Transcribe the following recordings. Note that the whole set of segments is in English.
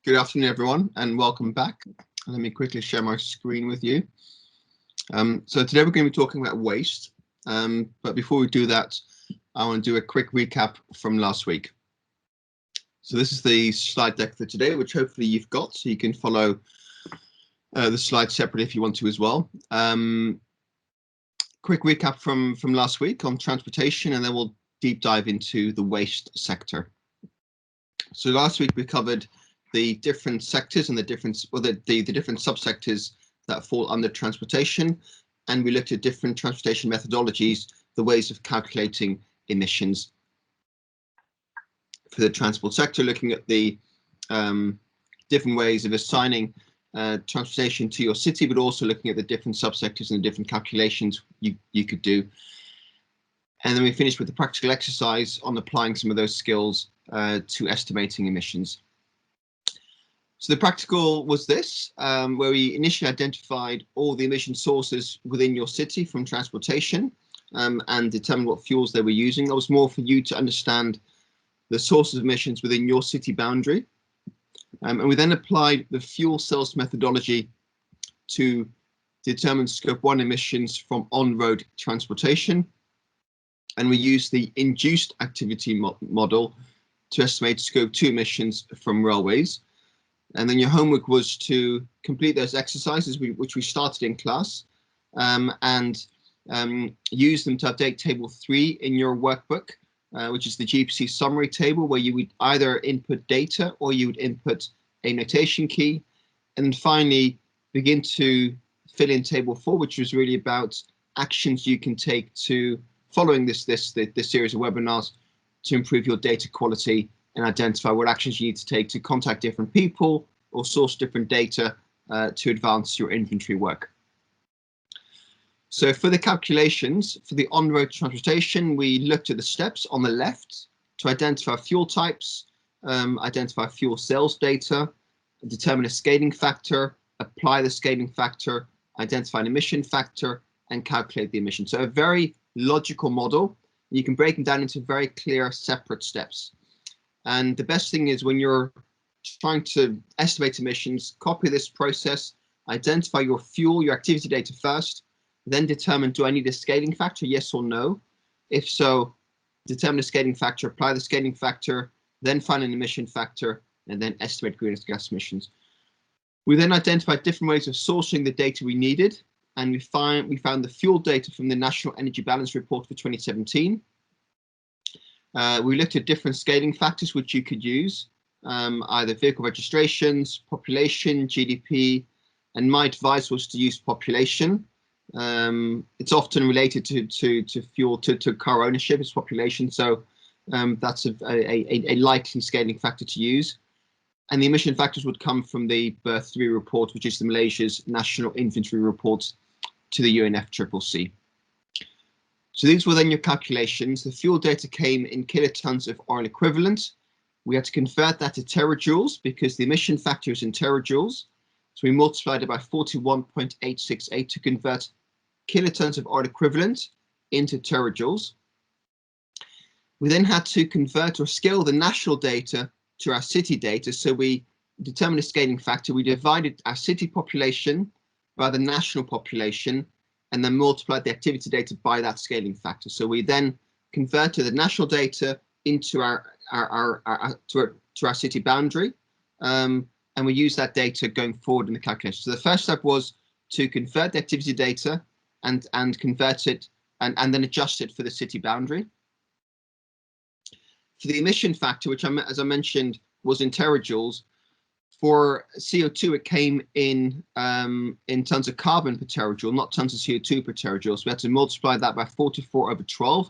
Good afternoon, everyone, and welcome back. Let me quickly share my screen with you. So today we're going to be talking about waste, but before we do that, I want to do a quick recap from last week. So this is the slide deck for today, which hopefully you've got, so you can follow the slides separately if you want to as well. Quick recap from last week on transportation, and then we'll deep dive into the waste sector. So last week we covered the different sectors and the different subsectors that fall under transportation, and we looked at different transportation methodologies, the ways of calculating emissions for the transport sector, looking at the different ways of assigning transportation to your city, but also looking at the different subsectors and the different calculations you could do. And then we finished with the practical exercise on applying some of those skills to estimating emissions. So the practical was this, where we initially identified all the emission sources within your city from transportation and determined what fuels they were using. That was more for you to understand the sources of emissions within your city boundary. And we then applied the fuel cells methodology to determine Scope 1 emissions from on-road transportation. And we used the induced activity model to estimate Scope 2 emissions from railways. And then your homework was to complete those exercises, which we started in class, and use them to update table 3 in your workbook, which is the GPC summary table, where you would either input data or you would input a notation key. And then finally, begin to fill in table 4, which was really about actions you can take to following this series of webinars to improve your data quality and identify what actions you need to take to contact different people or source different data to advance your inventory work. So for the calculations, for the on-road transportation, we looked at the steps on the left to identify fuel types, identify fuel cells data, determine a scaling factor, apply the scaling factor, identify an emission factor, and calculate the emission. So a very logical model. You can break them down into very clear separate steps. And the best thing is when you're trying to estimate emissions, copy this process, identify your fuel, your activity data first, then determine, do I need a scaling factor, yes or no? If so, determine the scaling factor, apply the scaling factor, then find an emission factor, and then estimate greenhouse gas emissions. We then identified different ways of sourcing the data we needed, and we found the fuel data from the National Energy Balance Report for 2017. We looked at different scaling factors which you could use, either vehicle registrations, population, GDP, and my advice was to use population. It's often related to fuel, to car ownership, it's population, so that's a likely scaling factor to use. And the emission factors would come from the Berth 3 report, which is the Malaysia's national inventory report to the UNFCCC. So these were then your calculations. The fuel data came in kilotons of oil equivalent. We had to convert that to terajoules because the emission factor is in terajoules. So we multiplied it by 41.868 to convert kilotons of oil equivalent into terajoules. We then had to convert or scale the national data to our city data. So we determined a scaling factor. We divided our city population by the national population, and then multiplied the activity data by that scaling factor. So we then converted the national data into our city boundary, and we use that data going forward in the calculation. So the first step was to convert the activity data and convert it and then adjust it for the city boundary. For the emission factor, which as I mentioned was in terajoules, for CO2 it came in tons of carbon per terajoule, not tons of CO2 per terajoule. So we had to multiply that by 44/12,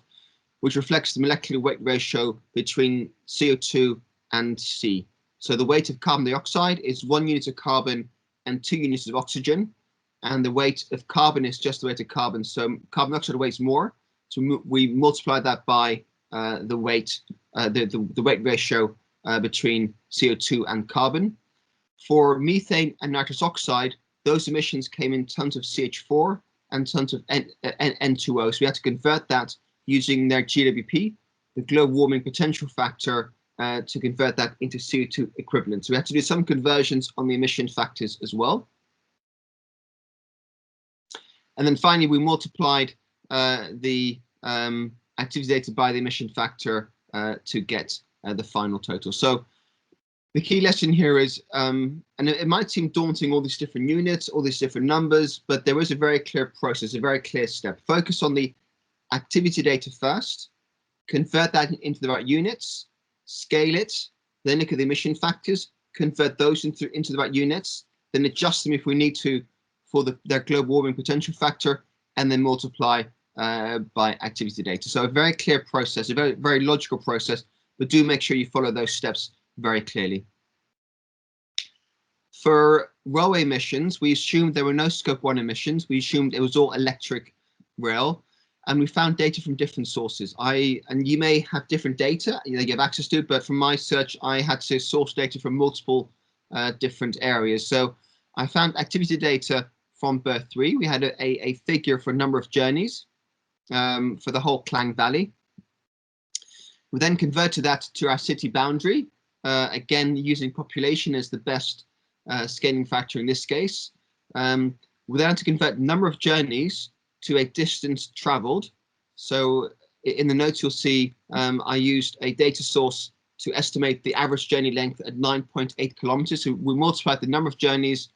which reflects the molecular weight ratio between CO2 and C. So the weight of carbon dioxide is 1 unit of carbon and 2 units of oxygen, and the weight of carbon is just the weight of carbon. So carbon dioxide weighs more, so we multiply that by the weight ratio between CO2 and carbon. For methane and nitrous oxide, those emissions came in tons of CH4 and tons of N2O. So we had to convert that using their GWP, the global warming potential factor, to convert that into CO2 equivalent. So we had to do some conversions on the emission factors as well. And then finally, we multiplied the activity data by the emission factor to get the final total. So the key lesson here is, and it might seem daunting, all these different units, all these different numbers, but there is a very clear process, a very clear step. Focus on the activity data first, convert that into the right units, scale it, then look at the emission factors, convert those into the right units, then adjust them if we need to for their global warming potential factor, and then multiply by activity data. So a very clear process, a very, very logical process, but do make sure you follow those steps very clearly. For railway emissions, we assumed there were no Scope 1 emissions. We assumed it was all electric rail, and we found data from different sources. And you may have different data you have access to, but from my search, I had to source data from multiple different areas. So I found activity data from Berth 3. We had a figure for a number of journeys for the whole Klang Valley. We then converted that to our city boundary, again using population as the best scaling factor in this case. We then had to convert number of journeys to a distance traveled. So in the notes you'll see I used a data source to estimate the average journey length at 9.8 kilometers. So we multiplied the number of journeys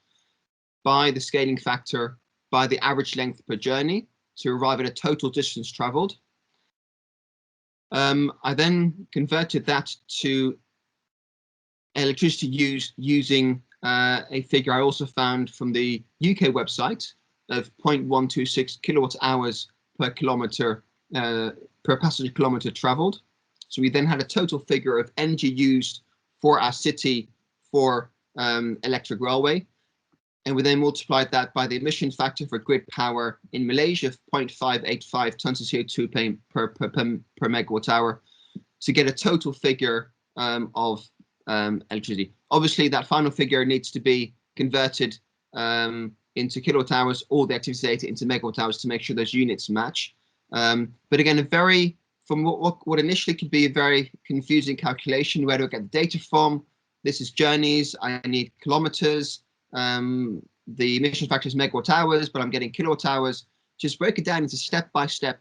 by the scaling factor by the average length per journey to arrive at a total distance traveled. I then converted that to electricity used using a figure I also found from the UK website of 0.126 kilowatt hours per kilometer per passenger kilometer traveled. So we then had a total figure of energy used for our city for electric railway. And we then multiplied that by the emission factor for grid power in Malaysia of 0.585 tons of CO2 per megawatt hour to get a total figure of electricity. Obviously, that final figure needs to be converted into kilowatt hours or the activity data into megawatt hours to make sure those units match. But again, from what initially could be a very confusing calculation, where do I get the data from? This is journeys, I need kilometers. The emission factor is megawatt hours, but I'm getting kilowatt hours. Just break it down into step-by-step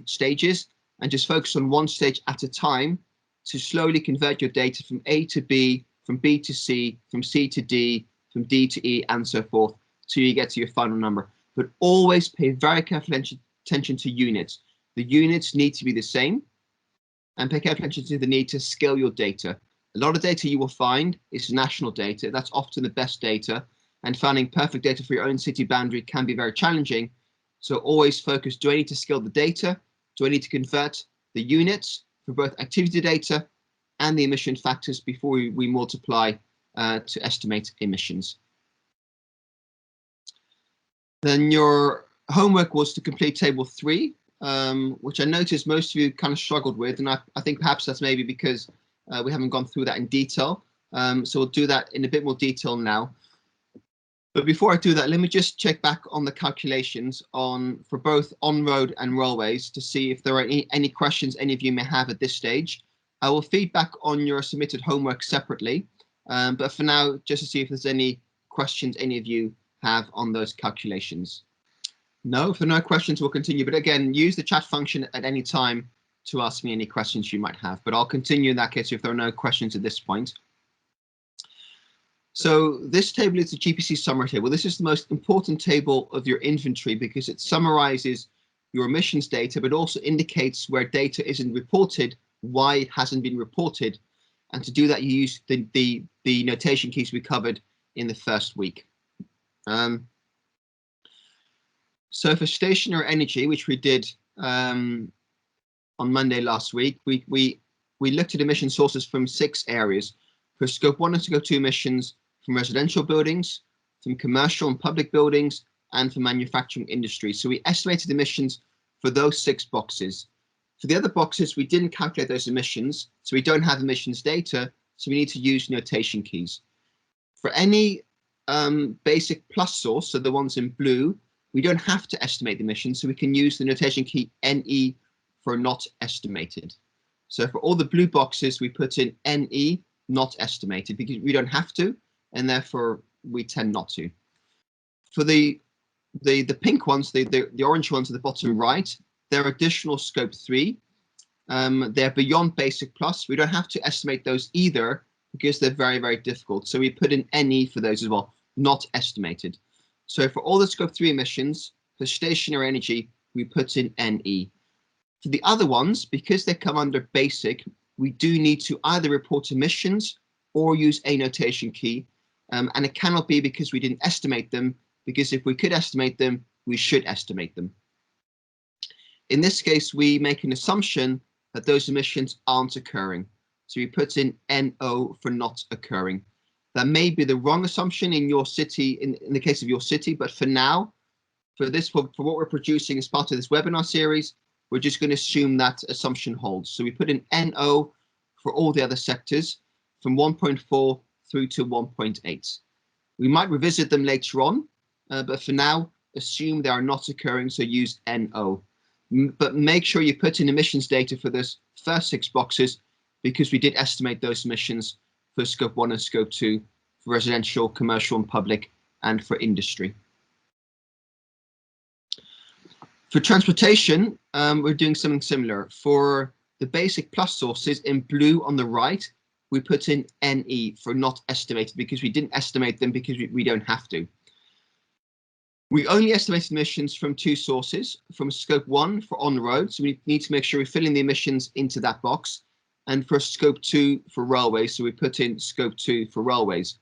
stages and just focus on one stage at a time to slowly convert your data from A to B, from B to C, from C to D, from D to E, and so forth, till you get to your final number. But always pay very careful attention to units. The units need to be the same, and pay careful attention to the need to scale your data. A lot of data you will find is national data. That's often the best data, and finding perfect data for your own city boundary can be very challenging. So always focus, do I need to scale the data? Do I need to convert the units for both activity data and the emission factors before we multiply to estimate emissions? Then your homework was to complete table 3, which I noticed most of you kind of struggled with, and I think perhaps that's maybe because we haven't gone through that in detail. So we'll do that in a bit more detail now. But before I do that, let me just check back on the calculations for both on-road and railways to see if there are any questions any of you may have at this stage. I will feed back on your submitted homework separately, but for now, just to see if there's any questions any of you have on those calculations. No, if there are no questions, we'll continue. But again, use the chat function at any time to ask me any questions you might have, but I'll continue in that case if there are no questions at this point. So this table is the GPC summary table. This is the most important table of your inventory because it summarizes your emissions data, but also indicates where data isn't reported, why it hasn't been reported. And to do that, you use the notation keys we covered in the first week. So for stationary energy, which we did on Monday last week, we looked at emission sources from 6 areas. For Scope 1 and Scope 2 emissions from residential buildings, from commercial and public buildings, and from manufacturing industry. So we estimated emissions for those 6 boxes. For the other boxes, we didn't calculate those emissions, so we don't have emissions data, so we need to use notation keys. For any basic plus source, so the ones in blue, we don't have to estimate the emissions, so we can use the notation key NE for not estimated. So for all the blue boxes, we put in NE, not estimated, because we don't have to, and therefore we tend not to. For the pink ones, the orange ones at the bottom right, they're additional scope 3. They're beyond basic plus. We don't have to estimate those either because they're very, very difficult. So we put in NE for those as well, not estimated. So for all the scope 3 emissions, for stationary energy, we put in NE. For the other ones, because they come under basic, we do need to either report emissions or use a notation key. And it cannot be because we didn't estimate them, because if we could estimate them, we should estimate them. In this case, we make an assumption that those emissions aren't occurring. So we put in NO for not occurring. That may be the wrong assumption in your city, in the case of your city, but for now, for what we're producing as part of this webinar series, we're just going to assume that assumption holds. So we put in NO for all the other sectors from 1.4 through to 1.8. We might revisit them later on, but for now, assume they are not occurring, so use NO. But make sure you put in emissions data for those first 6 boxes, because we did estimate those emissions for scope 1 and scope 2 for residential, commercial and public, and for industry. For transportation, we're doing something similar. For the basic plus sources in blue on the right, we put in NE for not estimated, because we didn't estimate them because we don't have to. We only estimated emissions from 2 sources, from scope 1 for on-road, so we need to make sure we fill in the emissions into that box, and for scope 2 for railways, so we put in scope 2 for railways.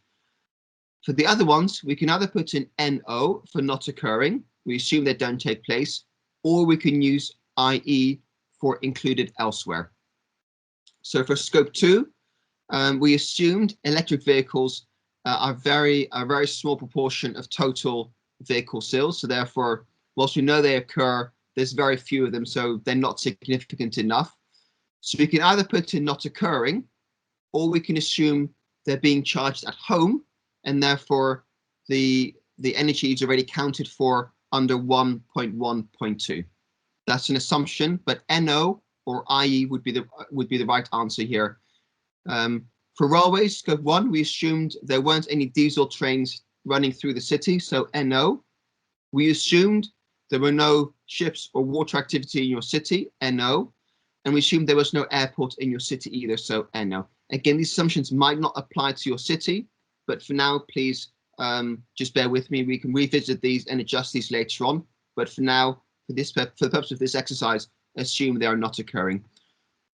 For the other ones, we can either put in NO for not occurring, we assume they don't take place, or we can use IE for included elsewhere. So for scope 2, we assumed electric vehicles are a very small proportion of total vehicle sales. So therefore, whilst we know they occur, there's very few of them, so they're not significant enough. So we can either put in not occurring, or we can assume they're being charged at home, and therefore the energy is already counted for under 1.1.2. That's an assumption, but NO or IE would be the right answer here. For railways, scope 1, we assumed there weren't any diesel trains running through the city, so NO. We assumed there were no ships or water activity in your city, NO. And we assumed there was no airport in your city either, so NO. Again, these assumptions might not apply to your city, but for now, please just bear with me. We can revisit these and adjust these later on. But for now, for the purpose of this exercise, assume they are not occurring.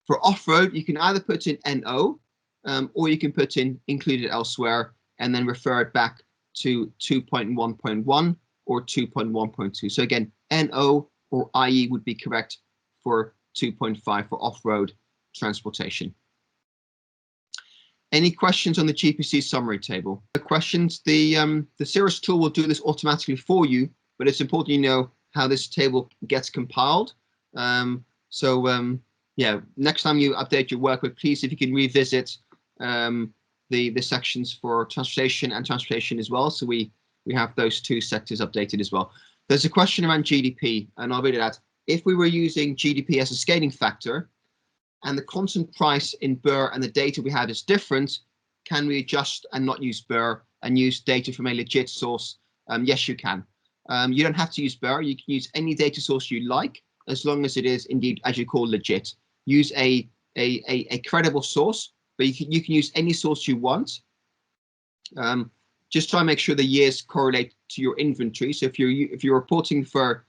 For off-road, you can either put in NO, or you can put in included elsewhere, and then refer it back to 2.1.1 or 2.1.2. So again, NO or IE would be correct for 2.5 for off-road transportation. Any questions on the GPC summary table? The questions, the Cirrus tool will do this automatically for you, but it's important you know how this table gets compiled. Yeah, next time you update your workbook, please, if you can revisit the sections for transportation and transportation as well. So we have those 2 sectors updated as well. There's a question around GDP, and I'll read it out. If we were using GDP as a scaling factor, and the constant price in BER and the data we had is different, can we adjust and not use BER and use data from a legit source? Yes, you can. You don't have to use BER. You can use any data source you like, as long as it is indeed, as you call, legit. Use a credible source, but you can use any source you want. Just try and make sure the years correlate to your inventory. So if you're reporting for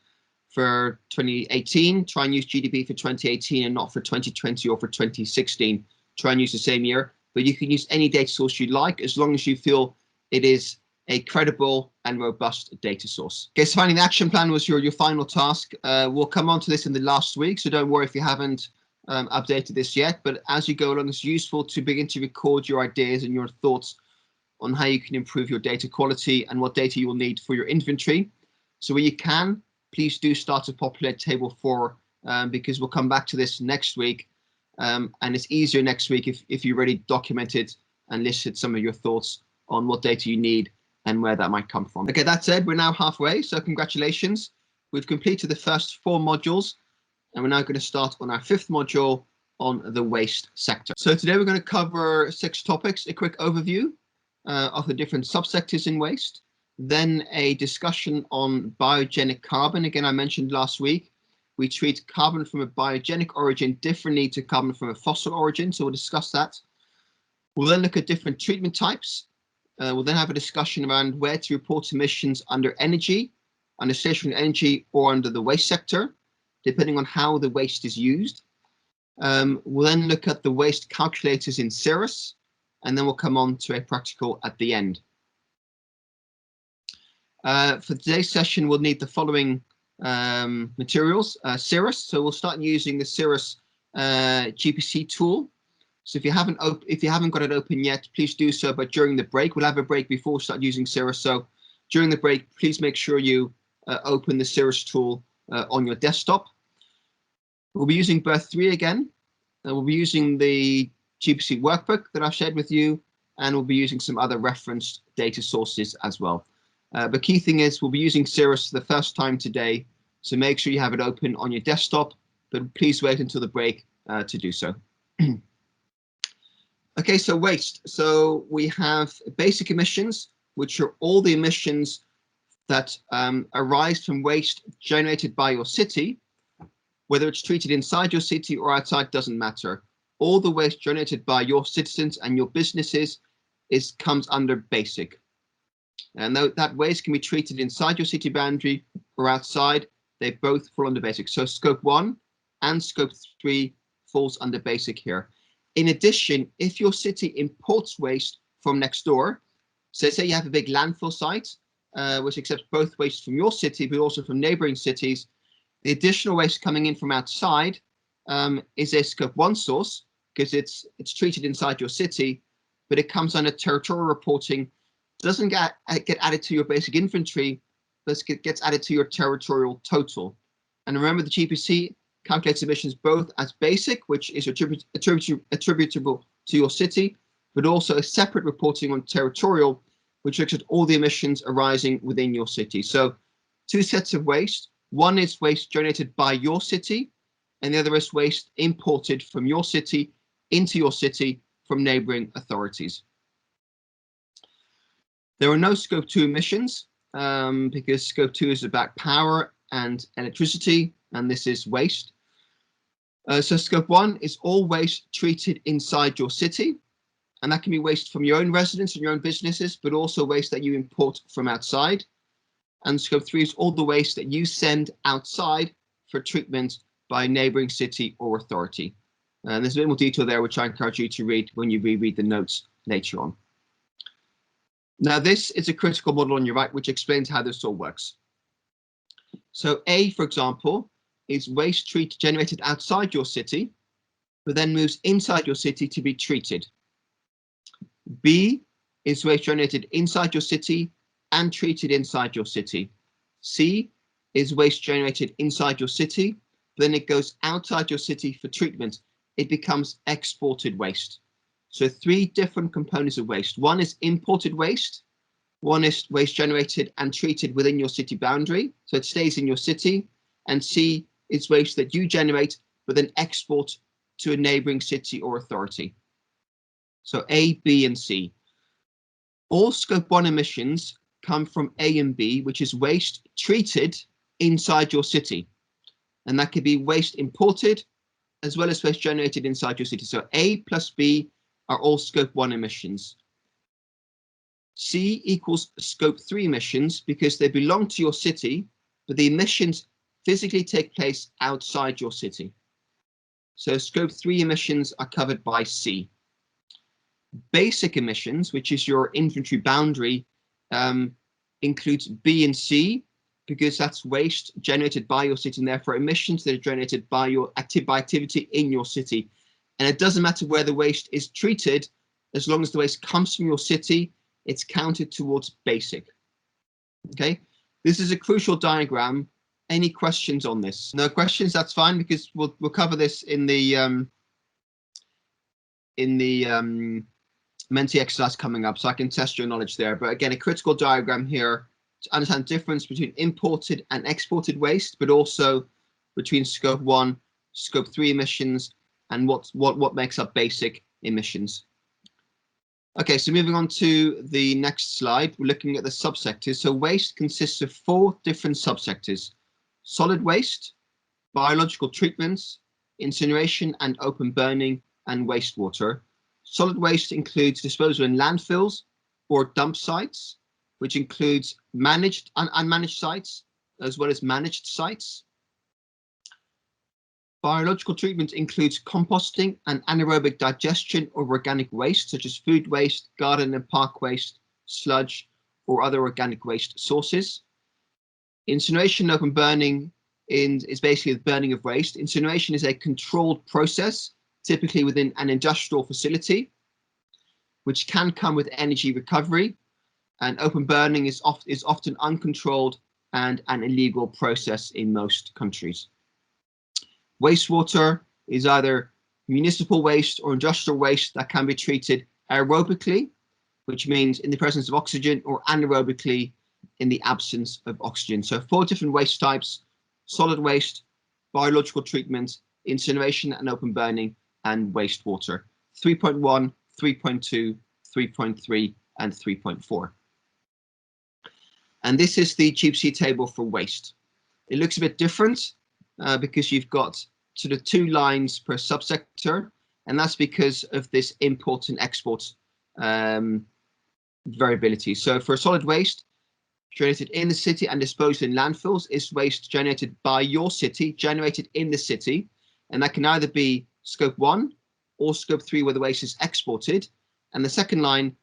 2018, try and use GDP for 2018 and not for 2020 or for 2016. Try and use the same year, but you can use any data source you like, as long as you feel it is a credible and robust data source. Okay, so finding the action plan was your final task. We'll come on to this in the last week, so don't worry if you haven't updated this yet, but as you go along, it's useful to begin to record your ideas and your thoughts on how you can improve your data quality and what data you will need for your inventory. So where you can, please do start to populate table 4, because we'll come back to this next week, and it's easier next week if you already documented and listed some of your thoughts on what data you need and where that might come from. Okay, that said, we're now halfway, so congratulations. We've completed the first 4 modules, and we're now going to start on our 5th module, on the waste sector. So today we're going to cover 6 topics, a quick overview of the different subsectors in waste, then a discussion on biogenic carbon. Again, I mentioned last week, we treat carbon from a biogenic origin differently to carbon from a fossil origin, so we'll discuss that. We'll then look at different treatment types. We'll then have a discussion around where to report emissions under energy, under stationary energy, or under the waste sector, depending on how the waste is used. We'll then look at the waste calculators in Cirrus, and then we'll come on to a practical at the end. For today's session, we'll need the following materials. Cirrus, so we'll start using the Cirrus GPC tool. So if you haven't got it open yet, please do so, but during the break, we'll have a break before we start using Cirrus. So during the break, please make sure you open the Cirrus tool on your desktop. We'll be using Berth 3 again. We'll be using the GPC workbook that I've shared with you, and we'll be using some other referenced data sources as well. But key thing is we'll be using Cirrus for the first time today, so make sure you have it open on your desktop, but please wait until the break to do so. Okay, so waste. So we have basic emissions, which are all the emissions that arise from waste generated by your city. Whether it's treated inside your city or outside doesn't matter. All the waste generated by your citizens and your businesses comes under basic. And that waste can be treated inside your city boundary or outside. They both fall under basic. So scope 1 and scope 3 falls under basic here. In addition, if your city imports waste from next door, so say you have a big landfill site, which accepts both waste from your city, but also from neighboring cities, the additional waste coming in from outside is a scope 1 source because it's treated inside your city, but it comes under territorial reporting. Doesn't get added to your basic inventory, but it gets added to your territorial total. And remember, the GPC calculates emissions both as basic, which is attributable to your city, but also a separate reporting on territorial, which looks at all the emissions arising within your city. So 2 sets of waste. One is waste generated by your city, and the other is waste imported from your city into your city from neighboring authorities. There are no scope 2 emissions because scope 2 is about power and electricity, and this is waste. So scope 1 is all waste treated inside your city, and that can be waste from your own residents and your own businesses, but also waste that you import from outside. And scope 3 is all the waste that you send outside for treatment by a neighboring city or authority. And there's a bit more detail there, which I encourage you to read when you reread the notes later on. Now, this is a critical model on your right, which explains how this all works. So A, for example, is waste generated outside your city, but then moves inside your city to be treated. B is waste generated inside your city and treated inside your city. C is waste generated inside your city, then it goes outside your city for treatment. It becomes exported waste. So 3 different components of waste. One is imported waste. One is waste generated and treated within your city boundary, so it stays in your city. And C is waste that you generate, but then export to a neighboring city or authority. So A, B, and C. All scope 1 emissions come from A and B, which is waste treated inside your city. And that could be waste imported as well as waste generated inside your city. So A plus B are all scope 1 emissions. C equals scope 3 emissions because they belong to your city, but the emissions physically take place outside your city. So scope 3 emissions are covered by C. Basic emissions, which is your inventory boundary, includes B and C because that's waste generated by your city and therefore emissions that are generated by your activity in your city. And it doesn't matter where the waste is treated, as long as the waste comes from your city, it's counted towards basic. Okay, this is a crucial diagram. Any questions on this? No questions, that's fine, because we'll cover this in the Menti exercise coming up, so I can test your knowledge there. But again, a critical diagram here to understand the difference between imported and exported waste, but also between scope 1, scope 3 emissions, and what makes up basic emissions. Okay, so moving on to the next slide, we're looking at the subsectors. So waste consists of 4 different subsectors: solid waste, biological treatments, incineration and open burning, and wastewater. Solid waste includes disposal in landfills or dump sites, which includes managed and unmanaged sites, as well as managed sites. Biological treatment includes composting and anaerobic digestion of organic waste, such as food waste, garden and park waste, sludge, or other organic waste sources. Incineration and open burning is basically the burning of waste. Incineration is a controlled process, typically within an industrial facility, which can come with energy recovery. And open burning is often uncontrolled and an illegal process in most countries. Wastewater is either municipal waste or industrial waste that can be treated aerobically, which means in the presence of oxygen, or anaerobically in the absence of oxygen. So 4 different waste types: solid waste, biological treatment, incineration and open burning, and wastewater. 3.1, 3.2, 3.3, and 3.4. And this is the GHG table for waste. It looks a bit different because you've got sort of 2 lines per subsector, and that's because of this import and export variability. So for solid waste, generated in the city and disposed in landfills, is waste generated by your city, generated in the city, and that can either be scope 1 or scope 3, where the waste is exported. And the second line,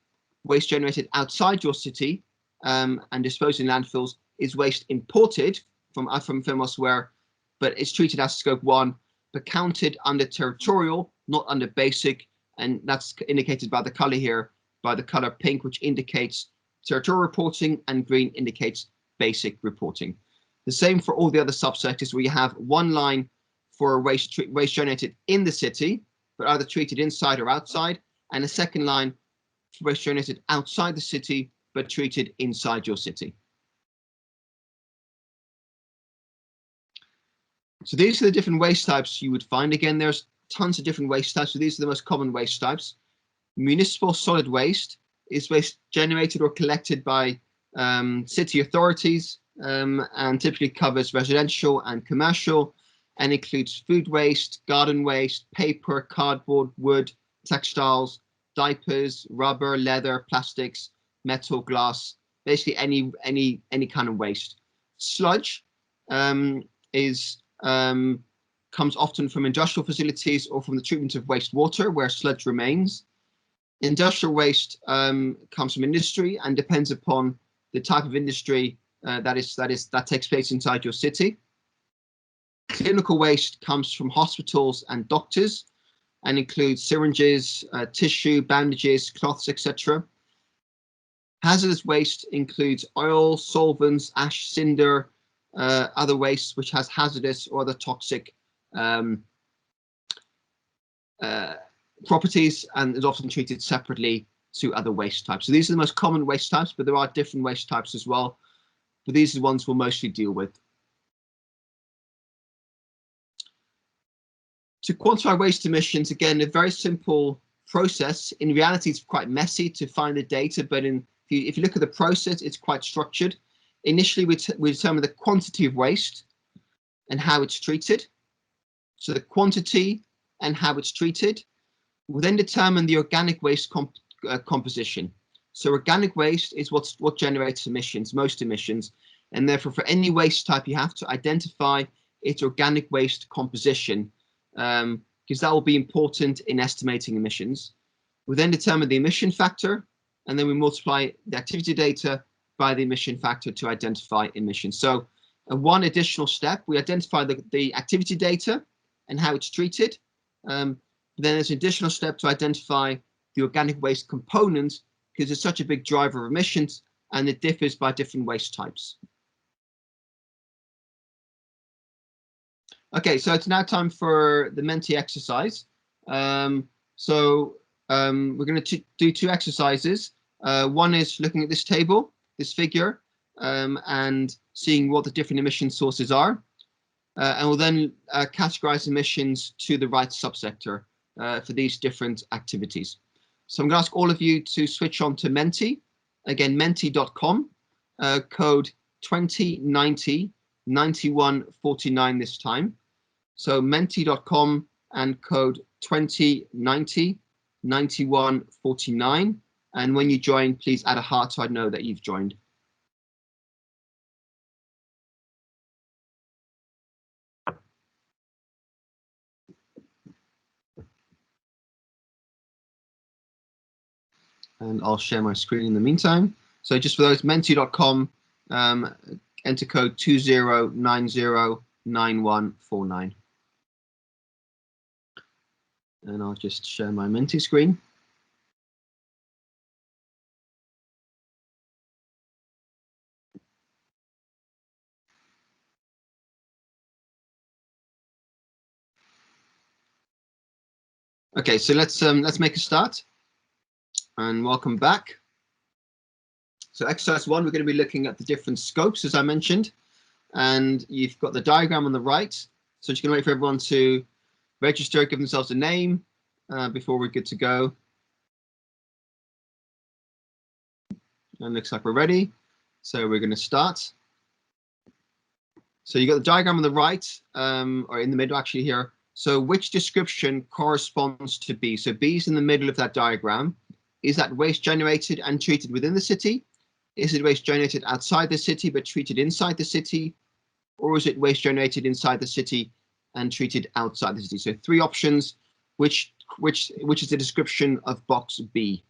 waste generated outside your city and disposed in landfills, is waste imported from elsewhere, but it's treated as scope 1, but counted under territorial, not under basic, and that's indicated by the color here, by the color pink, which indicates territorial reporting, and green indicates basic reporting. The same for all the other subsectors, where you have 1 line for waste generated in the city, but either treated inside or outside, and a second line for waste generated outside the city, but treated inside your city. So these are the different waste types you would find. Again, there's tons of different waste types, so these are the most common waste types. Municipal solid waste is waste generated or collected by city authorities, and typically covers residential and commercial, and includes food waste, garden waste, paper, cardboard, wood, textiles, diapers, rubber, leather, plastics, metal, glass, basically any kind of waste. Sludge comes often from industrial facilities or from the treatment of wastewater, where sludge remains. Industrial waste comes from industry and depends upon the type of industry that takes place inside your city. Clinical waste comes from hospitals and doctors and includes syringes, tissue, bandages, cloths, etc. Hazardous waste includes oil, solvents, ash, cinder, other waste which has hazardous or other toxic properties, and is often treated separately to other waste types. So these are the most common waste types, but there are different waste types as well. But these are the ones we'll mostly deal with. To quantify waste emissions, again, a very simple process. In reality, it's quite messy to find the data, but if you look at the process, it's quite structured. Initially, we determine the quantity of waste and how it's treated. So the quantity and how it's treated. We'll then determine the organic waste composition. So organic waste is what generates emissions, most emissions, and therefore for any waste type you have to identify its organic waste composition, because that will be important in estimating emissions. We then determine the emission factor, and then we multiply the activity data by the emission factor to identify emissions. So one additional step, we identify the activity data and how it's treated. Then there's an additional step to identify the organic waste component, because it's such a big driver of emissions and it differs by different waste types. Okay, so it's now time for the Menti exercise. We're going to do 2 exercises. One is looking at this table, this figure, and seeing what the different emission sources are. and we'll then categorize emissions to the right subsector for these different activities. So I'm going to ask all of you to switch on to Menti. Again, menti.com, code 2090 9149 this time. So menti.com and code 2090 9149. And when you join, please add a heart so I know that you've joined. And I'll share my screen in the meantime. So just for those, menti.com, enter code 20909149. And I'll just share my Menti screen. Okay, so let's make a start. And welcome back. So exercise 1, we're going to be looking at the different scopes, as I mentioned. And you've got the diagram on the right. So just going to wait for everyone to register, give themselves a name before we're good to go. And looks like we're ready. So we're going to start. So you got the diagram on the right, or in the middle actually here. So which description corresponds to B? So B is in the middle of that diagram. Is that waste generated and treated within the city? Is it waste generated outside the city but treated inside the city? Or is it waste generated inside the city and treated outside the city? So 3 options. Which is the description of box B?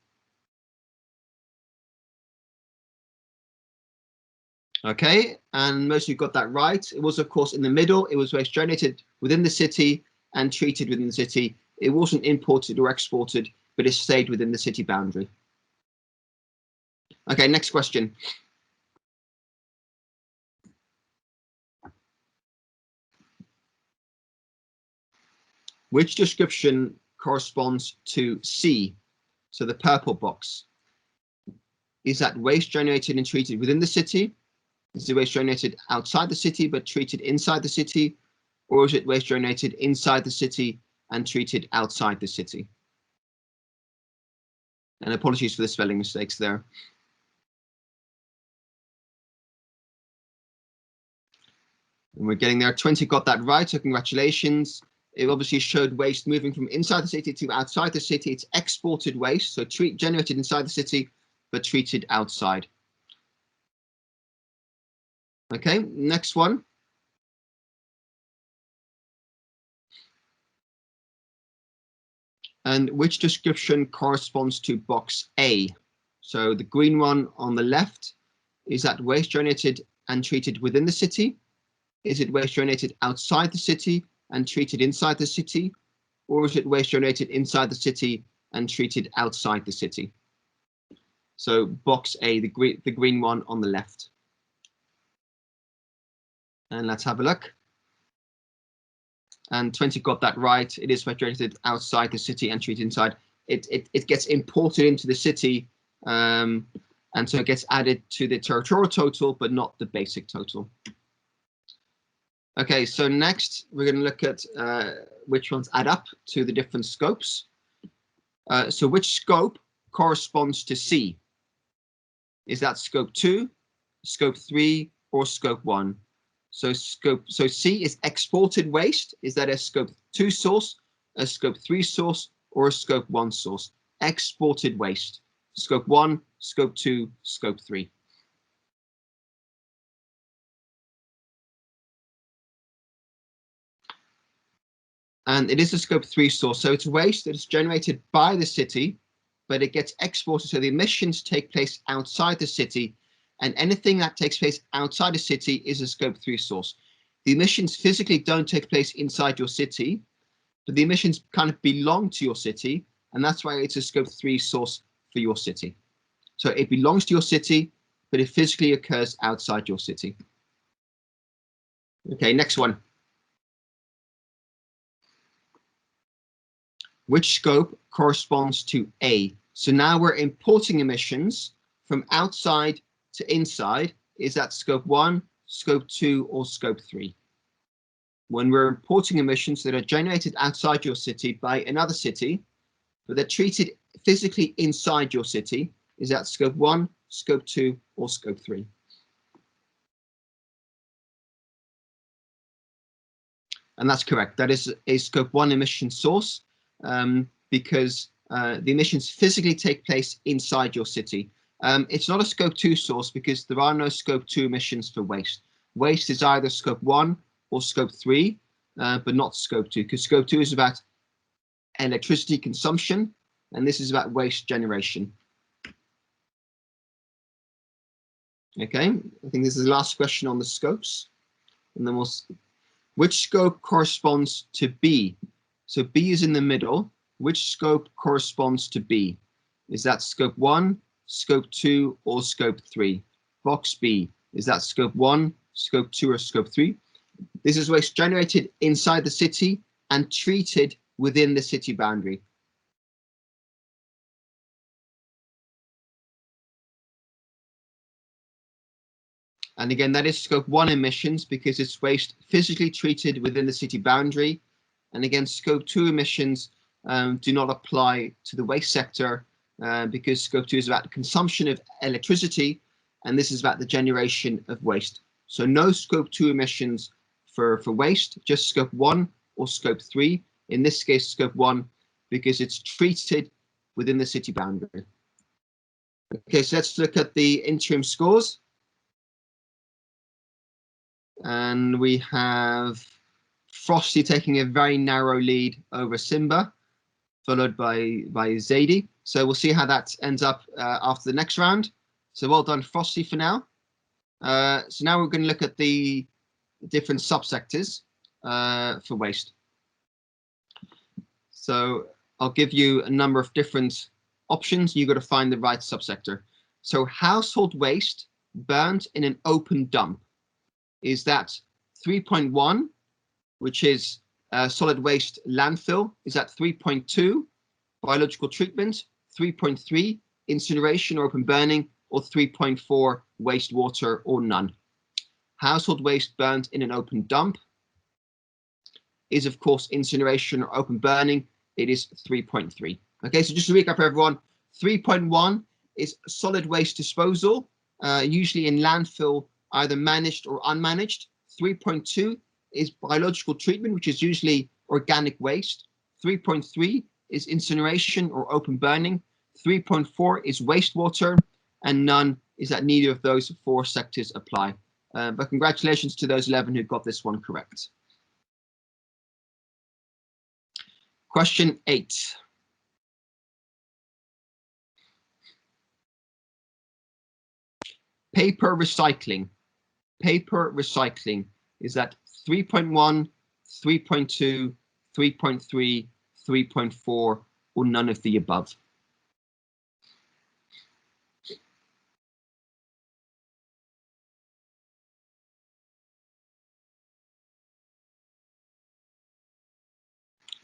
Okay, and most of you got that right. It was, of course, in the middle. It was waste generated within the city and treated within the city. It wasn't imported or exported, but it stayed within the city boundary. Okay, next question. Which description corresponds to C? So the purple box. Is that waste generated and treated within the city? Is it waste generated outside the city but treated inside the city? Or is it waste generated inside the city and treated outside the city? And apologies for the spelling mistakes there. And we're getting there. 20 got that right, so congratulations. It obviously showed waste moving from inside the city to outside the city. It's exported waste, so generated inside the city, but treated outside. Okay, next one. And which description corresponds to box A? So the green one on the left, is that waste generated and treated within the city? Is it waste generated outside the city and treated inside the city? Or is it waste generated inside the city and treated outside the city? So box A, the green one on the left. And let's have a look. And 20 got that right. It is waste generated outside the city and treated inside. It gets imported into the city, and so it gets added to the territorial total, but not the basic total. Okay, so next we're going to look at which ones add up to the different scopes. So which scope corresponds to C? Is that scope 2, scope 3, or scope 1? So C is exported waste. Is that a scope 2 source, a scope 3 source, or a scope 1 source? Exported waste. Scope 1, scope 2, scope 3. And it is a scope 3 source. So it's waste that is generated by the city, but it gets exported. So the emissions take place outside the city, and anything that takes place outside the city is a scope 3 source. The emissions physically don't take place inside your city, but the emissions kind of belong to your city, and that's why it's a scope 3 source for your city. So it belongs to your city, but it physically occurs outside your city. Okay, next one. Which scope corresponds to A? So now we're importing emissions from outside to inside. Is that scope 1, scope 2, or scope 3? when we're reporting emissions that are generated outside your city by another city, but they're treated physically inside your city, is that scope 1, scope 2, or scope 3? And that's correct. That is a scope 1 emission source, because the emissions physically take place inside your city. It's not a scope 2 source because there are no scope 2 emissions for waste. Waste is either scope 1 or scope 3, but not scope 2, because scope 2 is about electricity consumption, and this is about waste generation. Okay, I think this is the last question on the scopes, and then we'll. Which scope corresponds to B? So B is in the middle. Which scope corresponds to B? Is that scope 1, scope 2, or scope 3? Box B. Is that scope 1, scope 2, or scope 3? This is waste generated inside the city and treated within the city boundary. And again, that is scope 1 emissions because it's waste physically treated within the city boundary. And again, scope 2 emissions do not apply to the waste sector because scope 2 is about the consumption of electricity, and this is about the generation of waste. So no scope 2 emissions for waste, just scope 1 or scope 3. In this case, scope 1, because it's treated within the city boundary. Okay, so let's look at the interim scores. And we have Frosty taking a very narrow lead over Simba, followed by Zadie. So we'll see how that ends up after the next round. So well done, Frosty, for now. So now we're going to look at the different subsectors for waste. So I'll give you a number of different options. You've got to find the right subsector. So household waste burned in an open dump. Is that 3.1, which is solid waste landfill? Is that 3.2, biological treatment? 3.3, incineration or open burning? Or 3.4, wastewater, or none? Household waste burned in an open dump is, of course, incineration or open burning. It is 3.3. Okay, so just to recap, everyone, 3.1 is solid waste disposal, usually in landfill, either managed or unmanaged. 3.2 is biological treatment, which is usually organic waste. 3.3 is incineration or open burning. 3.4 is wastewater, and none is that neither of those 4 sectors apply. But congratulations to those 11 who got this one correct. Question 8. Paper recycling. Paper recycling, is that 3.1, 3.2, 3.3, 3.4, or none of the above?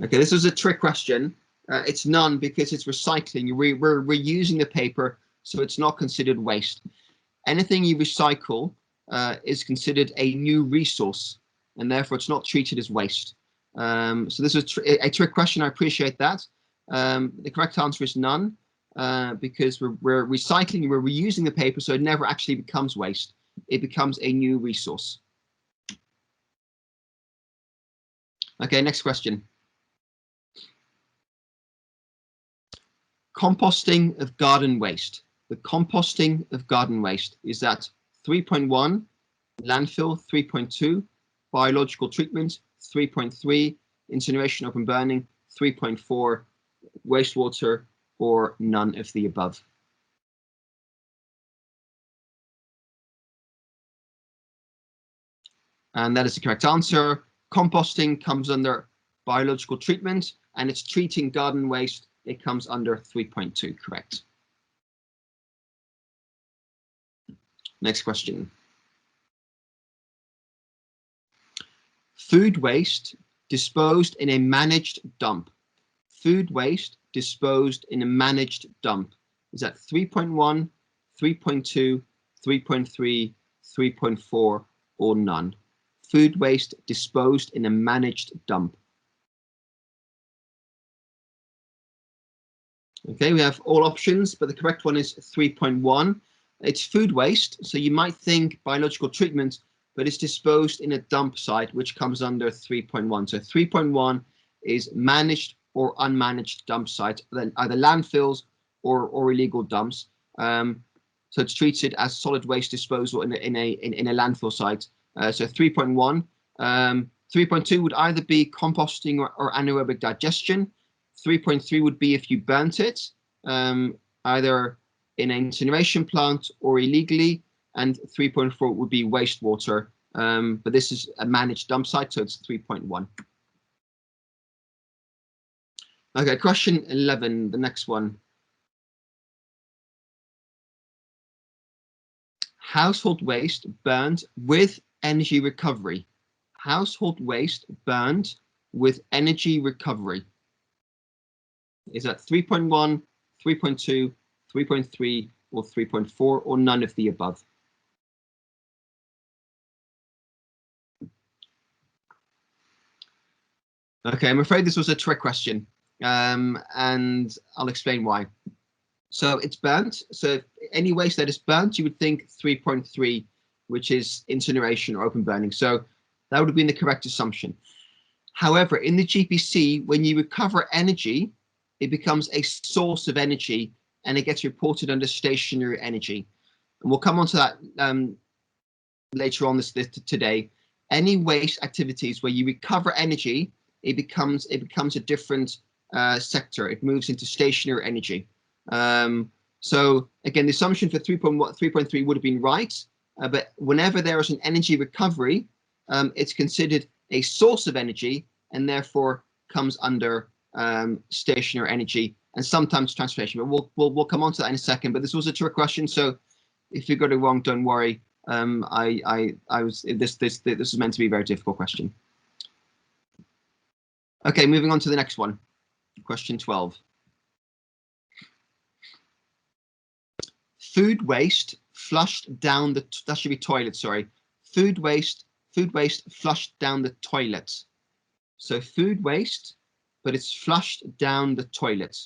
Okay, this is a trick question. It's none because it's recycling. We're reusing the paper, so it's not considered waste. Anything you recycle is considered a new resource, and therefore it's not treated as waste. So this is a trick question. I appreciate that. The correct answer is none, because we're recycling, we're reusing the paper, so it never actually becomes waste. It becomes a new resource. Okay, next question. Composting of garden waste. The composting of garden waste, is that 3.1, landfill? 3.2, biological treatment? 3.3, incineration, open burning? 3.4, wastewater, or none of the above? And that is the correct answer. Composting comes under biological treatment, and it's treating garden waste. It comes under 3.2, correct. Next question. Food waste disposed in a managed dump. Food waste disposed in a managed dump. Is that 3.1, 3.2, 3.3, 3.4, or none? food waste disposed in a managed dump? Okay, we have all options, but the correct one is 3.1. It's food waste, so you might think biological treatment, but it's disposed in a dump site, which comes under 3.1. So 3.1 is managed or unmanaged dump sites, then either landfills or illegal dumps. So it's treated as solid waste disposal in a landfill site. So 3.1. 3.2 would either be composting or anaerobic digestion. 3.3 would be if you burnt it, either in an incineration plant or illegally, and 3.4 would be wastewater, but this is a managed dump site, so it's 3.1. Okay, question 11, the next one. Household waste burned with energy recovery. Household waste burned with energy recovery. Is that 3.1, 3.2, 3.3, or 3.4, or none of the above? Okay, I'm afraid this was a trick question, and I'll explain why. So it's burnt. So any waste that is burnt, you would think 3.3, which is incineration or open burning. So that would have been the correct assumption. However, in the GPC, when you recover energy, it becomes a source of energy and it gets reported under stationary energy. And we'll come on to that later on today. Any waste activities where you recover energy, it becomes a different sector. It moves into stationary energy. So again, the assumption for 3.3 would have been right, but whenever there is an energy recovery, it's considered a source of energy and therefore comes under stationary energy and sometimes transportation. But we'll come on to that in a second. But this was a trick question, so if you got it wrong, don't worry. This was meant to be a very difficult question. Okay, moving on to the next one. Question 12. Food waste flushed down the, that should be toilet, sorry. Food waste flushed down the toilet. So food waste, but it's flushed down the toilet.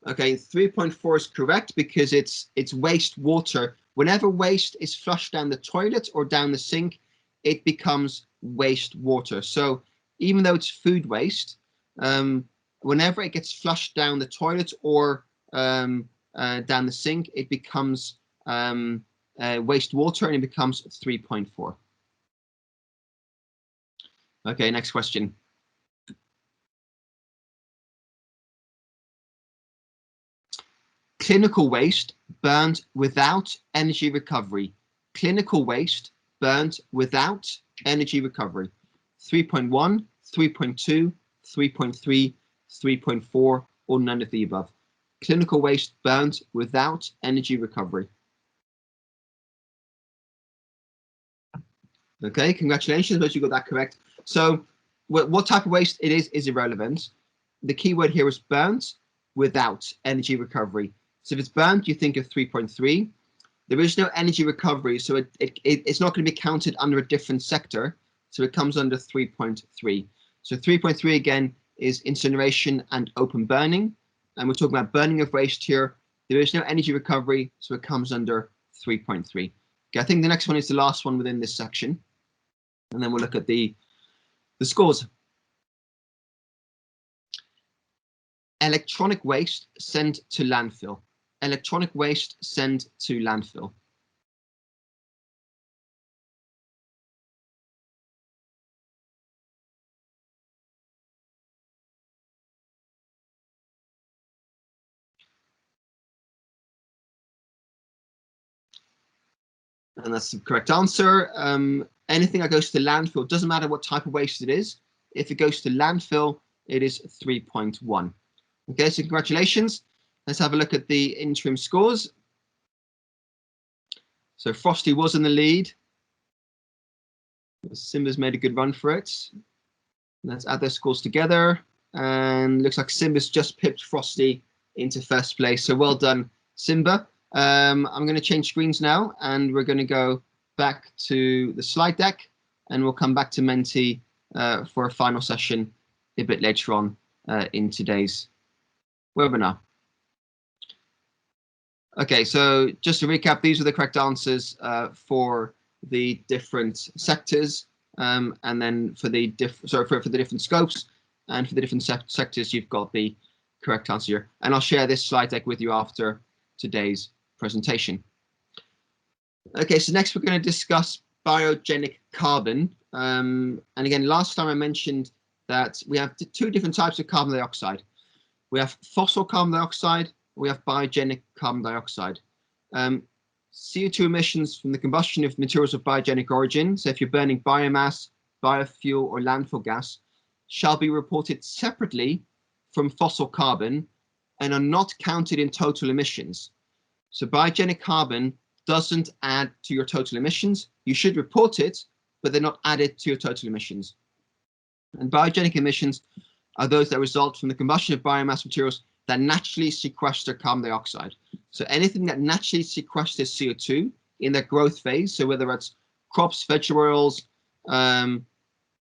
Okay, 3.4 is correct because it's wastewater. Whenever waste is flushed down the toilet or down the sink, it becomes wastewater. So even though it's food waste, whenever it gets flushed down the toilet or down the sink, it becomes wastewater and it becomes 3.4. Okay, next question. Clinical waste burned without energy recovery. Clinical waste burned without energy recovery. 3.1, 3.2, 3.3, 3.4, or none of the above. Clinical waste burned without energy recovery. Okay, congratulations, but you got that correct. So what type of waste it is irrelevant. The key word here is burnt without energy recovery. So if it's burnt, you think of 3.3. There is no energy recovery, so it's not going to be counted under a different sector. So it comes under 3.3. So 3.3 again is incineration and open burning. And we're talking about burning of waste here. There is no energy recovery, so it comes under 3.3. Okay, I think the next one is the last one within this section. And then we'll look at the scores. Electronic waste sent to landfill. Electronic waste sent to landfill. And that's the correct answer. Anything that goes to landfill, doesn't matter what type of waste it is. If it goes to landfill, it is 3.1. Okay, so congratulations. Let's have a look at the interim scores. So Frosty was in the lead. Simba's made a good run for it. Let's add those scores together. and looks like Simba's just pipped Frosty into first place. So well done, Simba. I'm going to change screens now, and we're going to go back to the slide deck, and we'll come back to Menti for a final session a bit later on in today's webinar. Okay, so just to recap, these are the correct answers for the different sectors, and then for the for the different scopes, and for the different sectors, you've got the correct answer here. And I'll share this slide deck with you after today's presentation. Okay, so next we're going to discuss biogenic carbon. And again, last time I mentioned that we have two different types of carbon dioxide. We have fossil carbon dioxide, we have biogenic carbon dioxide. CO2 emissions from the combustion of materials of biogenic origin, so if you're burning biomass, biofuel, or landfill gas, shall be reported separately from fossil carbon and are not counted in total emissions. So biogenic carbon doesn't add to your total emissions. You should report it, but they're not added to your total emissions. And biogenic emissions are those that result from the combustion of biomass materials that naturally sequester carbon dioxide. So anything that naturally sequesters CO2 in their growth phase, so whether it's crops, vegetable oils,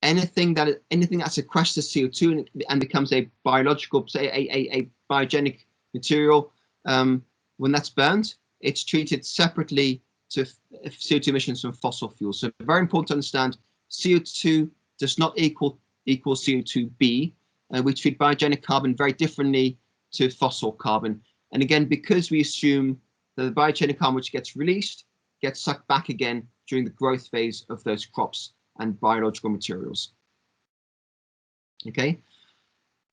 anything that sequesters CO2 and becomes a biological, say a biogenic material, when that's burned, it's treated separately to CO2 emissions from fossil fuels. So very important to understand, CO2 does not equal CO2b. We treat biogenic carbon very differently to fossil carbon. And again, because we assume that the biogenic carbon which gets released gets sucked back again during the growth phase of those crops and biological materials. Okay,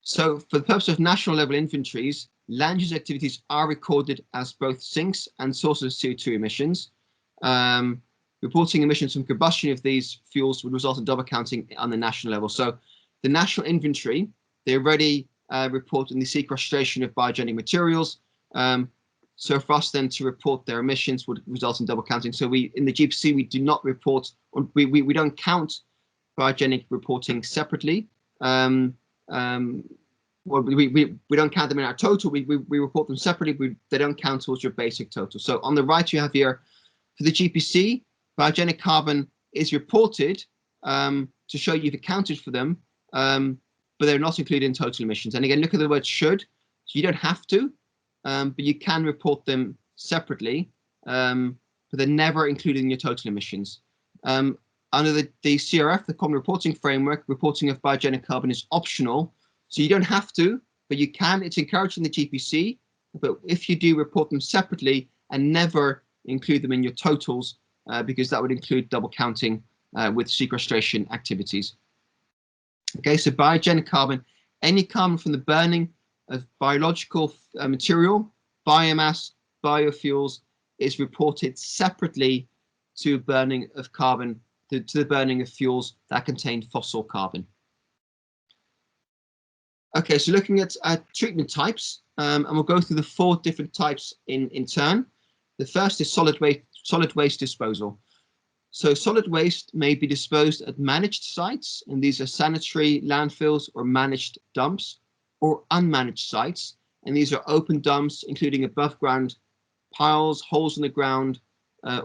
so for the purpose of national level inventories, land use activities are recorded as both sinks and sources of CO2 emissions. Reporting emissions from combustion of these fuels would result in double counting on the national level. So the national inventory, they already report in the sequestration of biogenic materials. So for us then to report their emissions would result in double counting. So we, in the GPC, we do not report, or we don't count biogenic reporting separately. Well, we don't count them in our total. We report them separately. They don't count towards your basic total. So on the right, you have here for the GPC, biogenic carbon is reported to show you've accounted for them, but they're not included in total emissions. And again, look at the word should. So you don't have to, but you can report them separately, but they're never included in your total emissions. Under the CRF, the Common Reporting Framework, reporting of biogenic carbon is optional. So you don't have to, but you can. It's encouraged in the GPC, but if you do, report them separately and never include them in your totals, because that would include double counting with sequestration activities. Okay, so biogenic carbon, any carbon from the burning of biological material, biomass, biofuels, is reported separately to burning of carbon, to the burning of fuels that contain fossil carbon. Okay, so looking at treatment types, and we'll go through the 4 different types in turn. The first is solid waste disposal. So solid waste may be disposed at managed sites, and these are sanitary landfills or managed dumps, or unmanaged sites, and these are open dumps, including above ground piles, holes in the ground,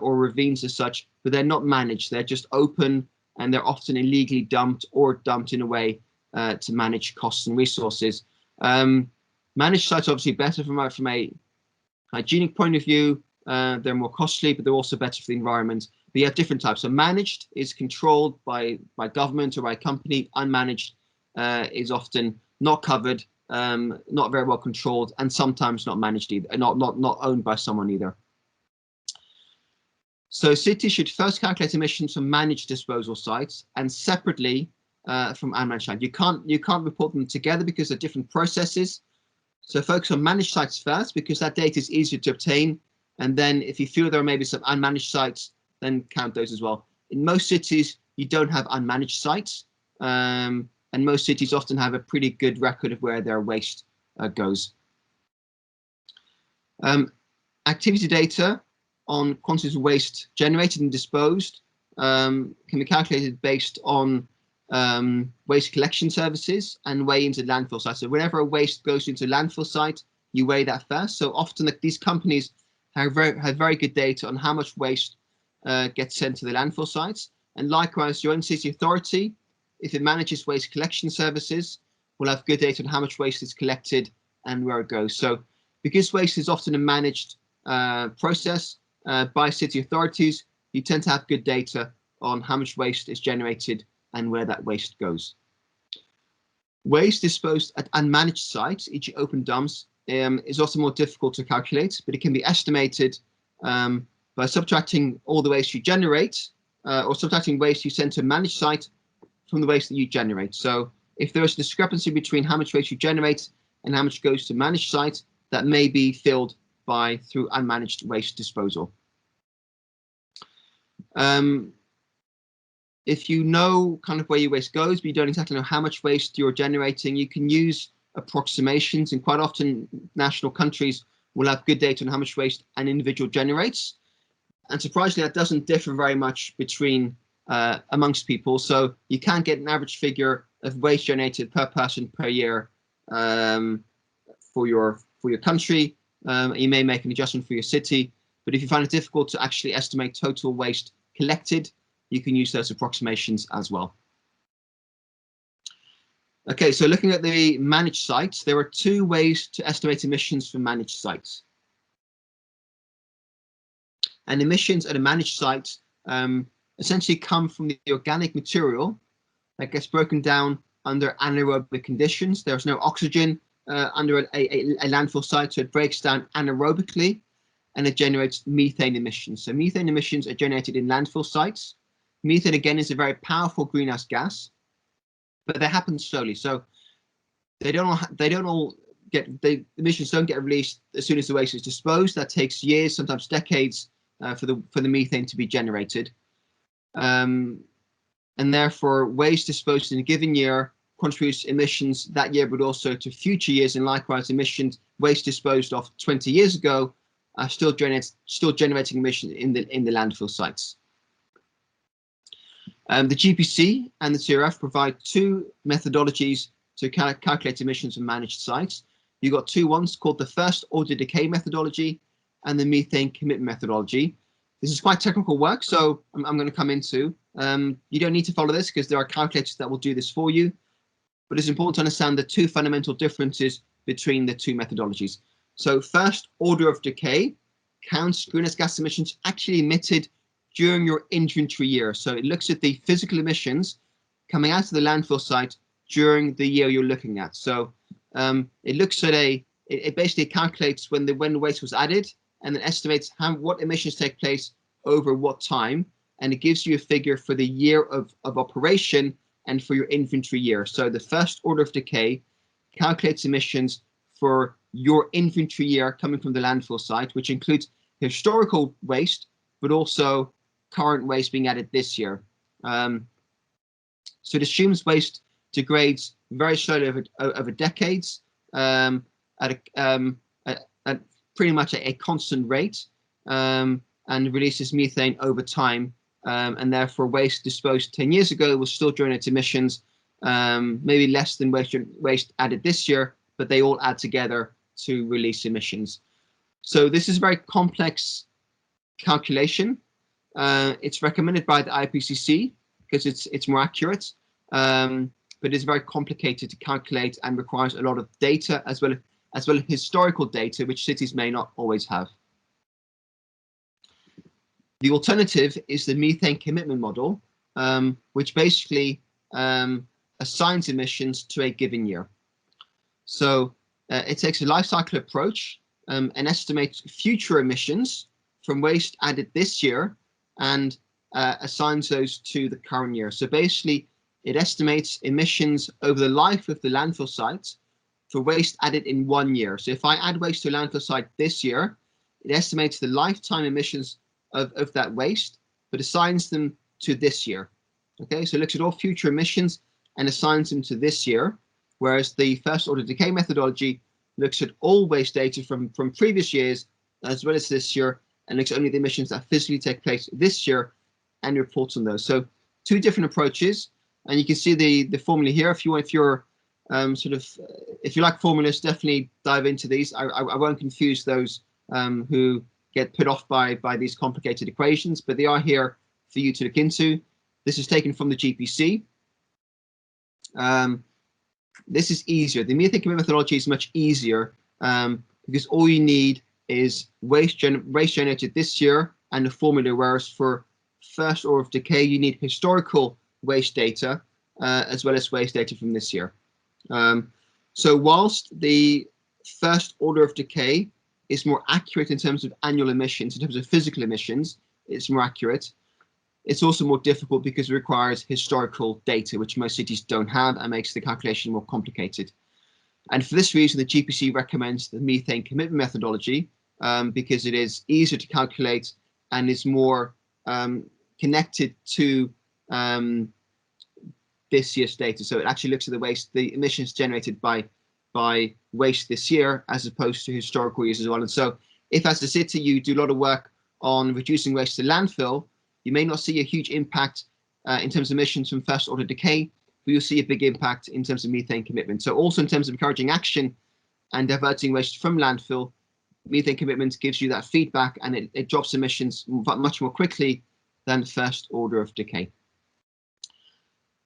or ravines as such, but they're not managed. They're just open, and they're often illegally dumped or dumped in a way to manage costs and resources. Managed sites are obviously better from a hygienic point of view. They're more costly, but they're also better for the environment. But you have different types. So managed is controlled by government or by a company. Unmanaged is often not covered, not very well controlled, and sometimes not managed either, not owned by someone either. So cities should first calculate emissions from managed disposal sites and separately from unmanaged sites. You can't report them together because they're different processes. So focus on managed sites first, because that data is easier to obtain. And then if you feel there are maybe some unmanaged sites, then count those as well. In most cities, you don't have unmanaged sites. And most cities often have a pretty good record of where their waste goes. Activity data on quantities of waste generated and disposed can be calculated based on waste collection services and weigh into landfill sites. So whenever a waste goes into a landfill site, you weigh that first. So often these companies have very good data on how much waste gets sent to the landfill sites. And likewise, your own city authority, if it manages waste collection services, will have good data on how much waste is collected and where it goes. So because waste is often a managed process by city authorities, you tend to have good data on how much waste is generated and where that waste goes. Waste disposed at unmanaged sites, e.g. open dumps, is also more difficult to calculate, but it can be estimated by subtracting all the waste you generate or subtracting waste you send to a managed site from the waste that you generate. So if there is a discrepancy between how much waste you generate and how much goes to managed sites, that may be filled through unmanaged waste disposal. If you know kind of where your waste goes, but you don't exactly know how much waste you're generating, you can use approximations, and quite often national countries will have good data on how much waste an individual generates. And surprisingly, that doesn't differ very much between amongst people. So you can get an average figure of waste generated per person per year for your country. You may make an adjustment for your city, but if you find it difficult to actually estimate total waste collected, you can use those approximations as well. Okay, so looking at the managed sites, there are two ways to estimate emissions for managed sites. And emissions at a managed site essentially come from the organic material that gets broken down under anaerobic conditions. There's no oxygen under a landfill site, so it breaks down anaerobically and it generates methane emissions. So methane emissions are generated in landfill sites. Methane, again, is a very powerful greenhouse gas, but they happen slowly. So the emissions don't get released as soon as the waste is disposed. That takes years, sometimes decades, for the methane to be generated. And therefore, waste disposed in a given year contributes emissions that year, but also to future years. And likewise, waste disposed of 20 years ago are still generating emissions in the landfill sites. The GPC and the CRF provide two methodologies to calculate emissions from managed sites. You've got two ones called the first order decay methodology and the methane commitment methodology. This is quite technical work, so I'm going to come into. You don't need to follow this because there are calculators that will do this for you, but it's important to understand the two fundamental differences between the two methodologies. So first order of decay counts greenhouse gas emissions actually emitted during your inventory year. So it looks at the physical emissions coming out of the landfill site during the year you're looking at. So it looks at it basically calculates when the waste was added and then estimates what emissions take place over what time, and it gives you a figure for the year of operation and for your inventory year. So the first order of decay calculates emissions for your inventory year coming from the landfill site, which includes historical waste, but also current waste being added this year. So it assumes waste degrades very slowly over decades at pretty much a constant rate, and releases methane over time, and therefore waste disposed 10 years ago will still generate emissions, maybe less than waste added this year, but they all add together to release emissions. So this is a very complex calculation. It's recommended by the IPCC because it's more accurate, but it's very complicated to calculate and requires a lot of data as well as historical data, which cities may not always have. The alternative is the methane commitment model, which basically assigns emissions to a given year. So it takes a life cycle approach and estimates future emissions from waste added this year and assigns those to the current year. So basically, it estimates emissions over the life of the landfill site for waste added in 1 year. So if I add waste to a landfill site this year, it estimates the lifetime emissions of that waste, but assigns them to this year. Okay, so it looks at all future emissions and assigns them to this year, whereas the first order decay methodology looks at all waste data from previous years as well as this year, and looks at only the emissions that physically take place this year and reports on those. So two different approaches. and you can see the formula here. If you're if you like formulas, definitely dive into these. I won't confuse those who get put off by these complicated equations, but they are here for you to look into. This is taken from the GPC. This is easier. The methane commitment methodology is much easier because all you need is waste generated this year and the formula, whereas for first order of decay, you need historical waste data as well as waste data from this year. So whilst the first order of decay is more accurate in terms of annual emissions, in terms of physical emissions, it's more accurate. It's also more difficult because it requires historical data, which most cities don't have, and makes the calculation more complicated. And for this reason, the GPC recommends the methane commitment methodology because it is easier to calculate and is more connected to this year's data. So it actually looks at the emissions generated by waste this year as opposed to historical years as well. And so if as a city you do a lot of work on reducing waste to landfill, you may not see a huge impact in terms of emissions from first order decay, but you'll see a big impact in terms of methane commitment. So also in terms of encouraging action and diverting waste from landfill, methane commitment gives you that feedback, and it drops emissions much more quickly than first order of decay.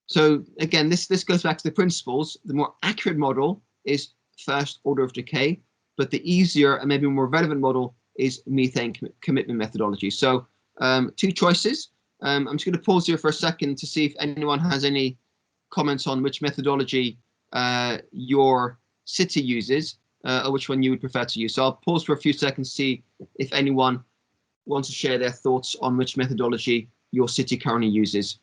So again, this goes back to the principles. The more accurate model is first order of decay, but the easier and maybe more relevant model is methane commitment methodology. So two choices. I'm just going to pause here for a second to see if anyone has any comments on which methodology your city uses or which one you would prefer to use. So I'll pause for a few seconds to see if anyone wants to share their thoughts on which methodology your city currently uses.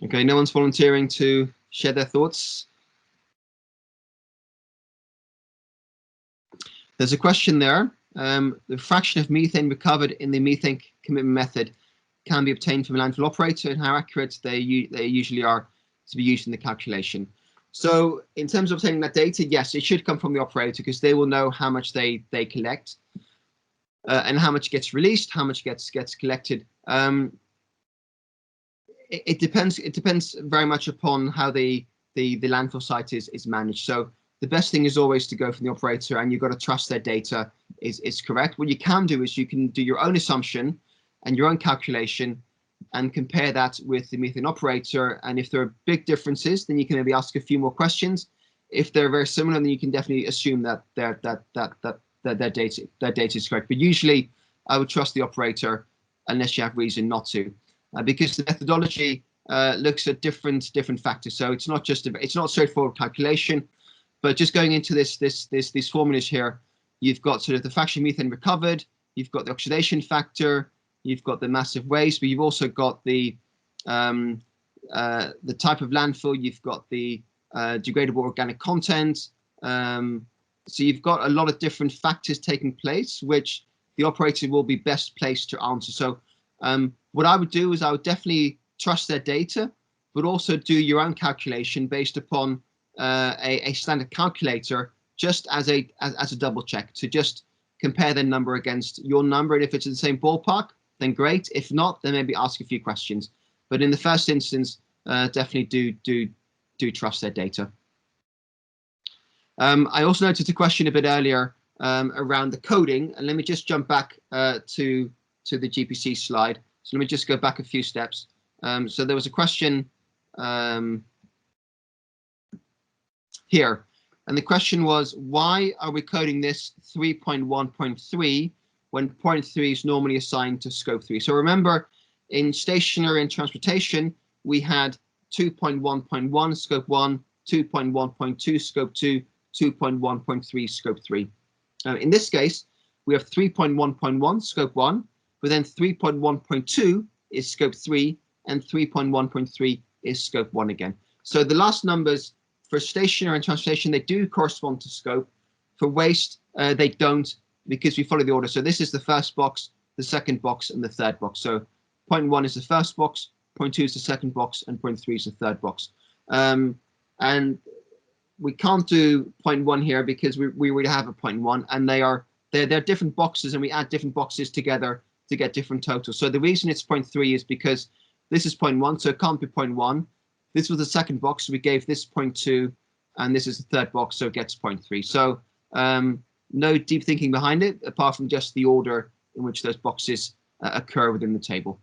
Okay, no one's volunteering to share their thoughts. There's a question there. The fraction of methane recovered in the methane commitment method can be obtained from a landfill operator, and how accurate they usually are to be used in the calculation. So in terms of obtaining that data, yes, it should come from the operator because they will know how much they collect and how much gets released, how much gets collected. It depends very much upon how the landfill site is managed. So the best thing is always to go from the operator, and you've got to trust their data is correct. What you can do is you can do your own assumption and your own calculation and compare that with the methane operator. And if there are big differences, then you can maybe ask a few more questions. If they're very similar, then you can definitely assume that their data is correct. But usually I would trust the operator unless you have reason not to, because the methodology looks at different factors. So it's not straightforward calculation. But just going into these formulas here, you've got sort of the fraction methane recovered, you've got the oxidation factor, you've got the massive waste, but you've also got the type of landfill, you've got the degradable organic content. So you've got a lot of different factors taking place, which the operator will be best placed to answer. So what I would do is I would definitely trust their data, but also do your own calculation based upon a standard calculator, just as a double check, to just compare their number against your number, and if it's in the same ballpark, then great. If not, then maybe ask a few questions. But in the first instance, definitely do trust their data. I also noticed a question a bit earlier around the coding, and let me just jump back to the GPC slide. So let me just go back a few steps. So there was a question here, and the question was, why are we coding this 3.1.3 when 0.3 is normally assigned to scope 3? So remember, in stationary and transportation, we had 2.1.1 scope 1, 2.1.2 scope 2, 2.1.3 scope 3. In this case, we have 3.1.1 scope 1, but then 3.1.2 is scope 3, and 3.1.3 is scope 1 again. So the last numbers for stationary and transportation, they do correspond to scope. For waste, they don't, because we follow the order. So this is the first box, the second box, and the third box. So 0.1 is the first box, 0.2 is the second box, and 0.3 is the third box. And we can't do 0.1 here because we already have a 0.1, and they're different boxes, and we add different boxes together to get different totals. So the reason it's 0.3 is because this is 0.1, so it can't be 0.1. This was the second box, so we gave this 0.2, and this is the third box, so it gets 0.3. So no deep thinking behind it, apart from just the order in which those boxes occur within the table.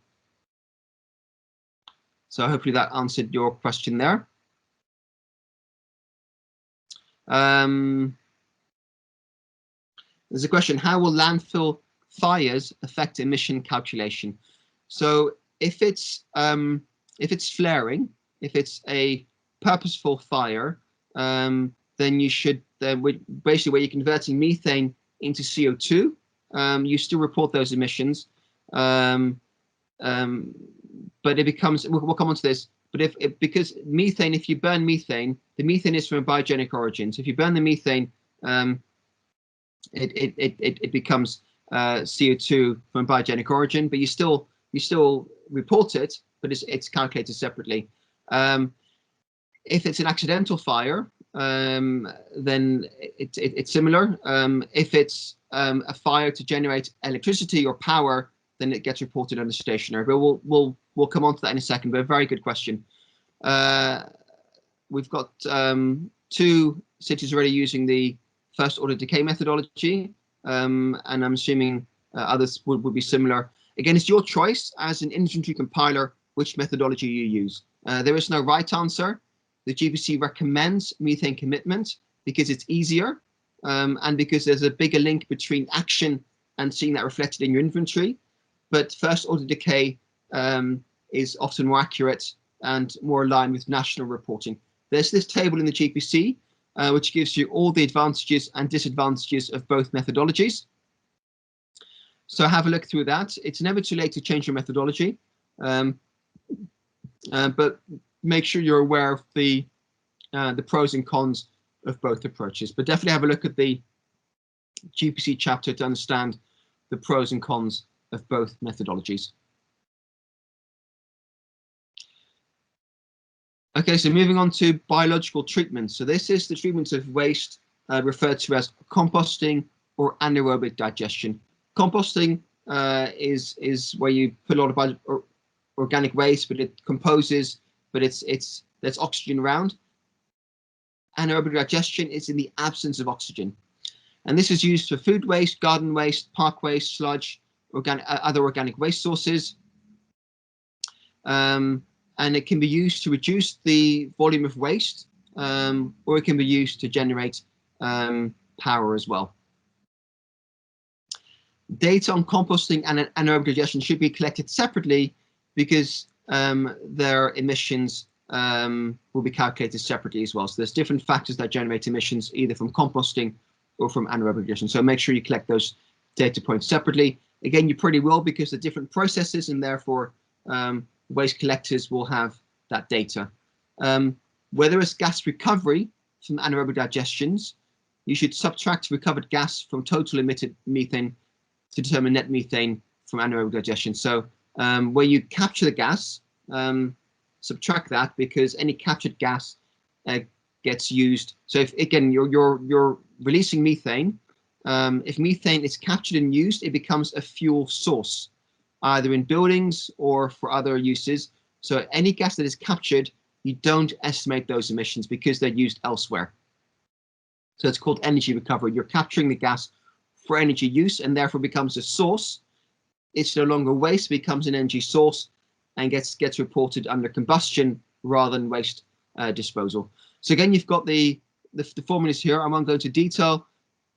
So hopefully that answered your question there. There's a question: how will landfill fires affect emission calculation? So if it's flaring, if it's a purposeful fire, then you should basically where you're converting methane into CO2, you still report those emissions, but it becomes, we'll come on to this, but because methane, if you burn methane, the methane is from a biogenic origin. So if you burn the methane, it becomes CO2 from a biogenic origin, but you still report it, but it's calculated separately. If it's an accidental fire, then it's similar. If it's a fire to generate electricity or power, then it gets reported under stationary. But we'll come on to that in a second. But a very good question. We've got 2 cities already using the first order decay methodology, and I'm assuming others would be similar. Again, it's your choice as an inventory compiler which methodology you use. There is no right answer. The GPC recommends Methane Commitment because it's easier, and because there's a bigger link between action and seeing that reflected in your inventory. But first order decay is often more accurate and more aligned with national reporting. There's this table in the GPC which gives you all the advantages and disadvantages of both methodologies. So have a look through that. It's never too late to change your methodology, but make sure you're aware of the pros and cons of both approaches. But definitely have a look at the GPC chapter to understand the pros and cons of both methodologies. Okay, so moving on to biological treatment. So this is the treatment of waste referred to as composting or anaerobic digestion. Composting is where you put a lot of organic waste, but it composes, but there's oxygen around. Anaerobic digestion is in the absence of oxygen. And this is used for food waste, garden waste, park waste, sludge, other organic waste sources. And it can be used to reduce the volume of waste, or it can be used to generate power as well. Data on composting and anaerobic digestion should be collected separately because their emissions will be calculated separately as well. So there's different factors that generate emissions either from composting or from anaerobic digestion. So make sure you collect those data points separately. Again, you pretty will because they're different processes, and therefore waste collectors will have that data. Where there is gas recovery from anaerobic digestions, you should subtract recovered gas from total emitted methane to determine net methane from anaerobic digestion. So where you capture the gas, subtract that because any captured gas gets used. So if again you're releasing methane, if methane is captured and used, it becomes a fuel source, either in buildings or for other uses. So any gas that is captured, you don't estimate those emissions because they're used elsewhere. So it's called energy recovery. You're capturing the gas for energy use and therefore becomes a source. It's no longer waste, becomes an energy source and gets reported under combustion rather than waste disposal. So again, you've got the formulas here. I won't go into detail,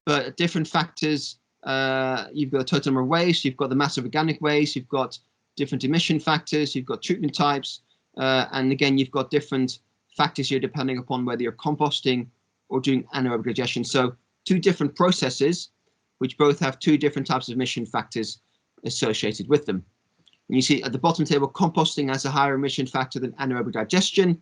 but different factors. You've got the total number of waste, you've got the mass of organic waste, you've got different emission factors, you've got treatment types, and again, you've got different factors here depending upon whether you're composting or doing anaerobic digestion. So 2 different processes, which both have 2 different types of emission factors associated with them. And you see at the bottom table, composting has a higher emission factor than anaerobic digestion.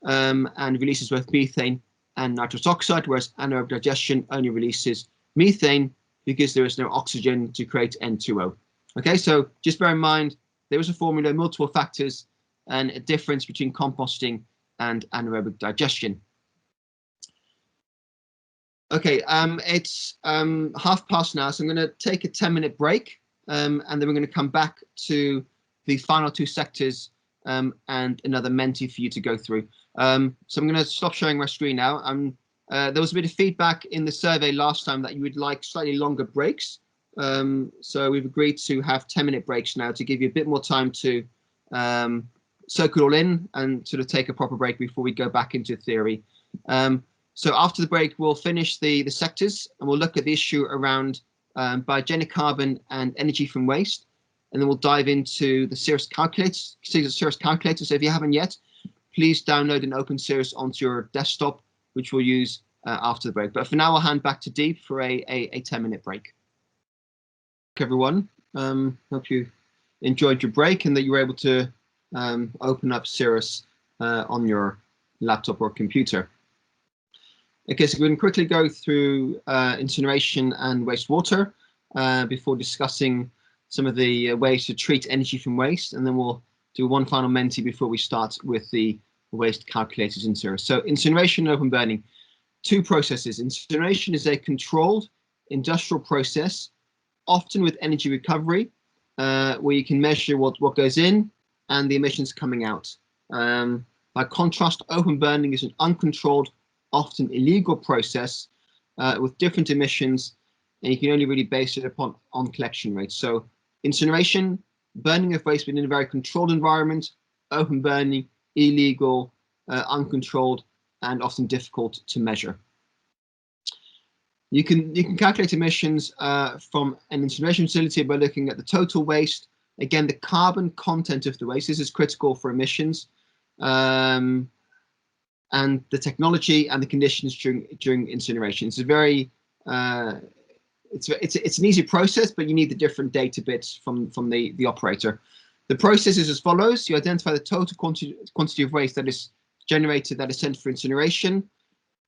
and releases both methane and nitrous oxide, whereas anaerobic digestion only releases methane because there is no oxygen to create N2O. Okay, so just bear in mind there is a formula, multiple factors, and a difference between composting and anaerobic digestion. Okay, it's past now, so I'm going to take a 10-minute break, and then we're going to come back to the final two sectors and another Menti for you to go through. So I'm going to stop sharing my screen now. There was a bit of feedback in the survey last time that you would like slightly longer breaks. So we've agreed to have 10-minute breaks now to give you a bit more time to soak it all in and sort of take a proper break before we go back into theory. So after the break, we'll finish the sectors and we'll look at the issue around biogenic carbon and energy from waste. And then we'll dive into the Cirrus calculator. So if you haven't yet, please download and open Cirrus onto your desktop, which we'll use after the break. But for now, I'll hand back to Deep for a 10-minute break. Everyone, hope you enjoyed your break and that you were able to open up Cirrus on your laptop or computer. Okay, so we're going to quickly go through incineration and wastewater before discussing some of the ways to treat energy from waste, and then we'll do one final Menti before we start with the waste calculators in Cirrus. So incineration and open burning, two processes. Incineration is a controlled industrial process, often with energy recovery, where you can measure what goes in and the emissions coming out. By contrast, open burning is an uncontrolled, often illegal process with different emissions, and you can only really base it on collection rates. So incineration, burning of waste within a very controlled environment; open burning, illegal, uncontrolled, and often difficult to measure. You can calculate emissions from an incineration facility by looking at the total waste. Again, the carbon content of the waste. This is critical for emissions. And the technology and the conditions during incineration. It's a very it's an easy process, but you need the different data bits from the operator. The process is as follows: you identify the total quantity of waste that is generated that is sent for incineration,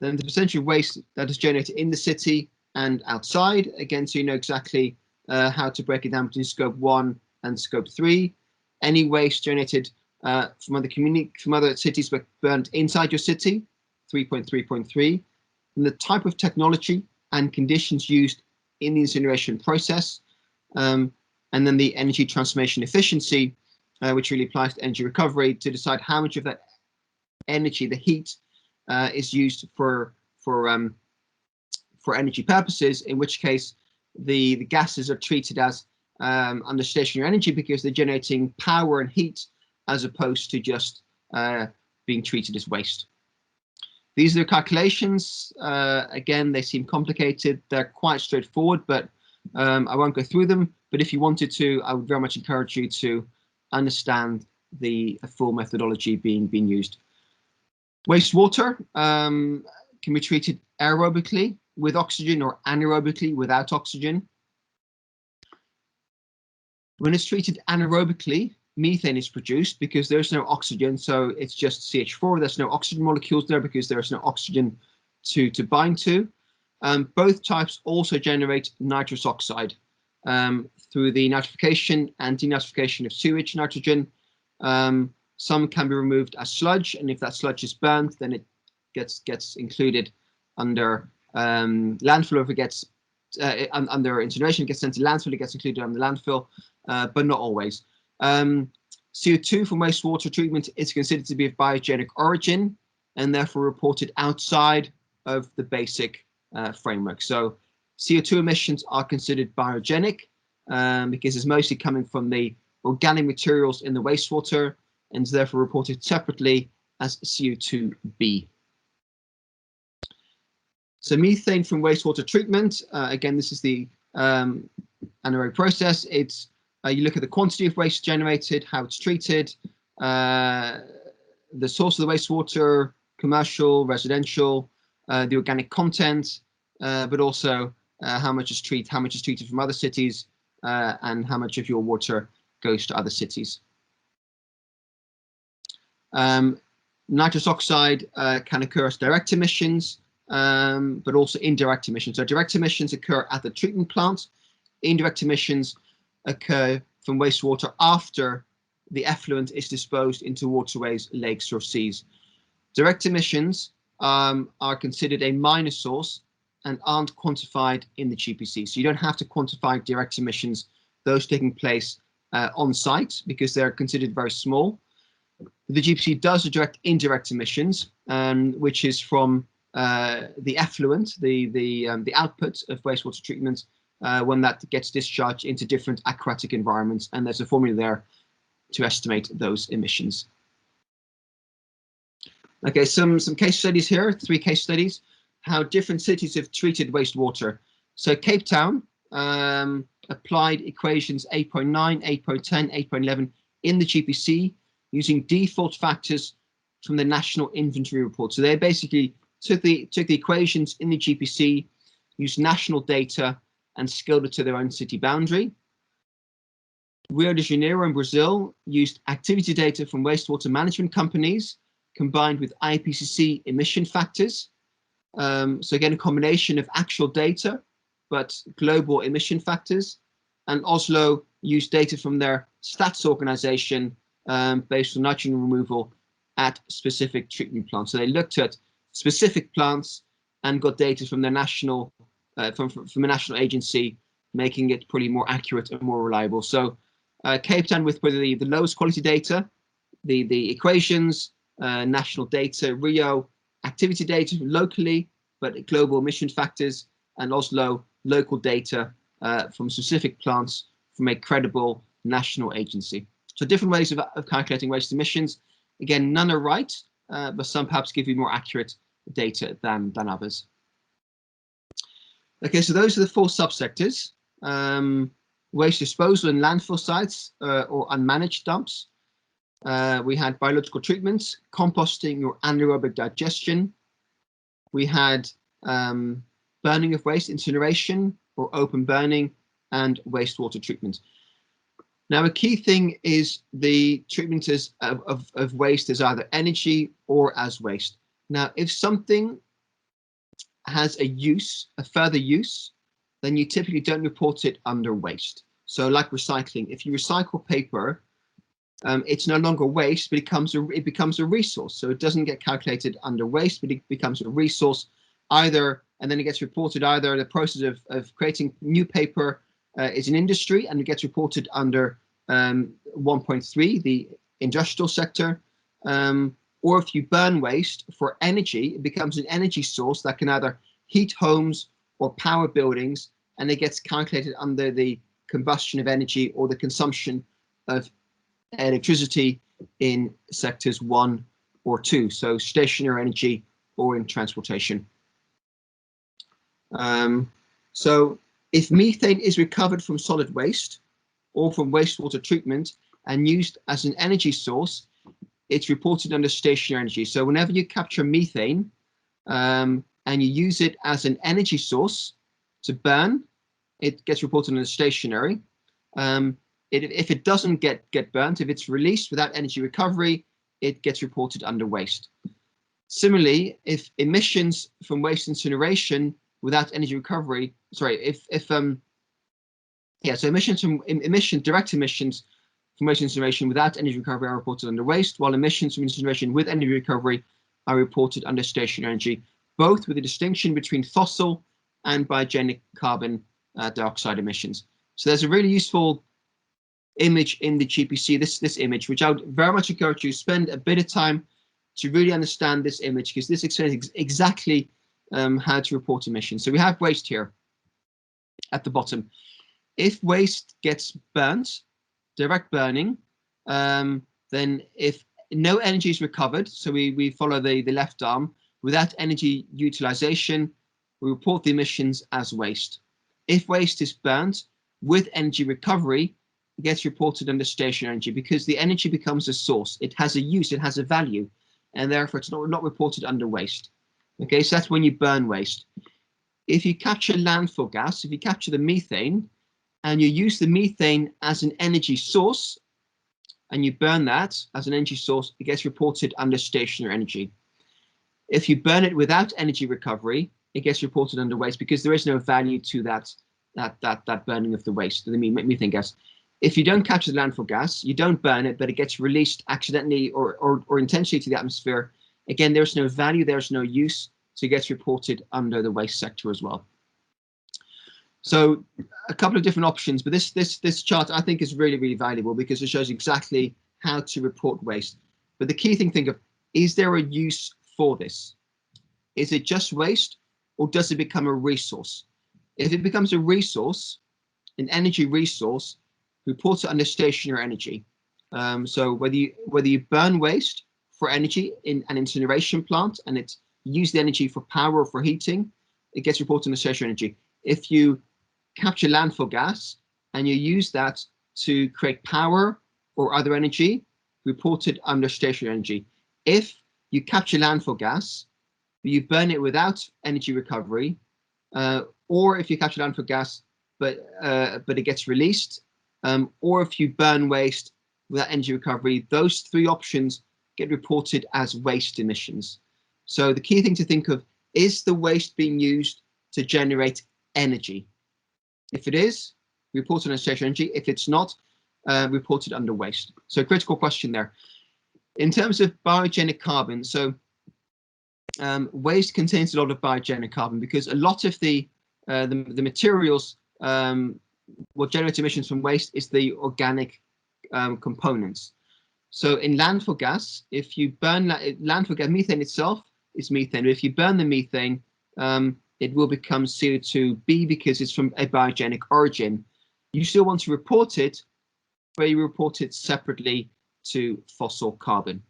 then the percentage of waste that is generated in the city and outside. Again, so you know exactly how to break it down between scope 1 and scope 3. Any waste generated from other cities but burned inside your city, 3.3.3, and the type of technology and conditions used in the incineration process, and then the energy transformation efficiency, which really applies to energy recovery to decide how much of that energy, the heat, is used for energy purposes. In which case, the gases are treated as under stationary energy because they're generating power and heat, as opposed to just being treated as waste. These are the calculations. Again, they seem complicated. They're quite straightforward, but I won't go through them. But if you wanted to, I would very much encourage you to understand the full methodology being used. Wastewater can be treated aerobically with oxygen or anaerobically without oxygen. When it's treated anaerobically, methane is produced because there's no oxygen, so it's just CH4. There's no oxygen molecules there because there's no oxygen to bind to. Both types also generate nitrous oxide through the nitrification and denitrification of sewage nitrogen. Some can be removed as sludge, and if that sludge is burned, then it gets included under landfill. Or if it gets under incineration, it gets sent to landfill, it gets included under landfill, but not always. CO2 from wastewater treatment is considered to be of biogenic origin and therefore reported outside of the basic framework. So CO2 emissions are considered biogenic because it's mostly coming from the organic materials in the wastewater and is therefore reported separately as CO2b. So methane from wastewater treatment, again, this is the anaerobic process. It's you look at the quantity of waste generated, how it's treated, the source of the wastewater, commercial, residential, the organic content, but also how much is treated from other cities, and how much of your water goes to other cities. Nitrous oxide can occur as direct emissions, but also indirect emissions. So direct emissions occur at the treatment plant. Indirect emissions occur from wastewater after the effluent is disposed into waterways, lakes, or seas. Direct emissions are considered a minor source and aren't quantified in the GPC. So you don't have to quantify direct emissions, those taking place on site, because they're considered very small. The GPC does direct indirect emissions, which is from the effluent, the output of wastewater treatment when that gets discharged into different aquatic environments, and there's a formula there to estimate those emissions. Okay, some case studies here, 3 case studies, how different cities have treated wastewater. So Cape Town applied equations 8.9, 8.10, 8.11 in the GPC using default factors from the National Inventory Report. So they basically took the equations in the GPC, used national data, and scaled it to their own city boundary. Rio de Janeiro in Brazil used activity data from wastewater management companies combined with IPCC emission factors. So again, a combination of actual data, but global emission factors. And Oslo used data from their stats organization based on nitrogen removal at specific treatment plants. So they looked at specific plants and got data from their national, from a national agency, making it probably more accurate and more reliable. So Cape Town with probably the lowest quality data, the equations, national data, Rio activity data locally, but global emission factors, and Oslo local data from specific plants from a credible national agency. So different ways of calculating waste emissions. Again, none are right, but some perhaps give you more accurate data than others. Okay, so those are the 4 subsectors. Waste disposal in landfill sites or unmanaged dumps. We had biological treatments, composting or anaerobic digestion. We had burning of waste, incineration or open burning, and wastewater treatment. Now, a key thing is the treatment of waste as either energy or as waste. Now, if something has a use, a further use, then you typically don't report it under waste. So like recycling, if you recycle paper, it's no longer waste, but it becomes a resource. So it doesn't get calculated under waste, but it becomes a resource either, and then it gets reported either the process of creating new paper is an industry, and it gets reported under 1.3, the industrial sector, or if you burn waste for energy, it becomes an energy source that can either heat homes or power buildings, and it gets calculated under the combustion of energy or the consumption of electricity in sectors 1 or 2, so stationary energy or in transportation. So if methane is recovered from solid waste or from wastewater treatment and used as an energy source, it's reported under stationary energy. So whenever you capture methane and you use it as an energy source to burn, it gets reported under stationary. If it doesn't get burnt, if it's released without energy recovery, it gets reported under waste. Similarly, if emissions from waste incineration without energy recovery, sorry, so direct emissions from waste incineration without energy recovery are reported under waste, while emissions from incineration with energy recovery are reported under stationary energy, both with a distinction between fossil and biogenic carbon dioxide emissions. So there's a really useful image in the GPC, this image, which I would very much encourage you to spend a bit of time to really understand this image, because this explains exactly how to report emissions. So we have waste here at the bottom. If waste gets burnt, direct burning, then if no energy is recovered, so we follow the left arm, without energy utilization, we report the emissions as waste. If waste is burnt with energy recovery, it gets reported under stationary energy, because the energy becomes a source. It has a use, it has a value, and therefore it's not reported under waste. Okay, so that's when you burn waste. If you capture landfill gas, if you capture the methane, and you use the methane as an energy source, and you burn that as an energy source, it gets reported under stationary energy. If you burn it without energy recovery, it gets reported under waste because there is no value to that burning of the waste, the methane gas. If you don't capture the landfill gas, you don't burn it, but it gets released accidentally or intentionally to the atmosphere. Again, there's no value, there's no use, so it gets reported under the waste sector as well. So a couple of different options, but this chart I think is really, really valuable because it shows exactly how to report waste. But the key thing to think of, is there a use for this? Is it just waste, or does it become a resource? If it becomes a resource, an energy resource, report it under stationary energy. So whether you burn waste for energy in an incineration plant and it's use the energy for power or for heating, it gets reported under stationary energy. If you capture landfill gas and you use that to create power or other energy, reported under stationary energy. If you capture landfill gas, but you burn it without energy recovery, or if you capture landfill gas but it gets released, or if you burn waste without energy recovery, those three options get reported as waste emissions. So the key thing to think of, is the waste being used to generate energy? If it is, report it under stationary energy. If it's not, report it under waste. So critical question there. In terms of biogenic carbon, so waste contains a lot of biogenic carbon because a lot of the materials what generates emissions from waste is the organic components. So in landfill gas, if you burn landfill gas, methane itself is methane. But if you burn the methane, it will become CO2b because it's from a biogenic origin. You still want to report it, but you report it separately to fossil carbon.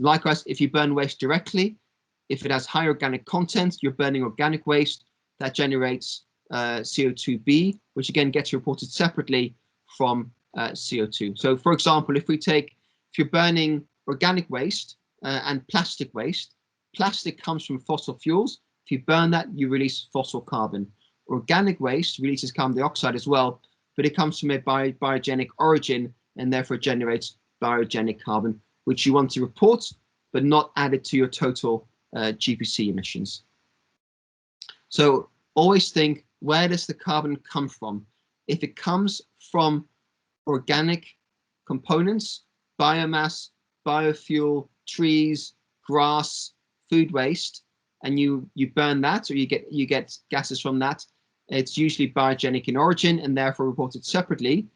Likewise, if you burn waste directly, if it has high organic content, you're burning organic waste that generates CO2b, which again gets reported separately from CO2. So for example, if you're burning organic waste and plastic waste, plastic comes from fossil fuels. If you burn that, you release fossil carbon. Organic waste releases carbon dioxide as well, but it comes from a biogenic origin and therefore generates biogenic carbon, which you want to report, but not add it to your total GPC emissions. So always think, where does the carbon come from? If it comes from organic components, biomass, biofuel, trees, grass, food waste, and you burn that, or you get gases from that, it's usually biogenic in origin and therefore reported separately.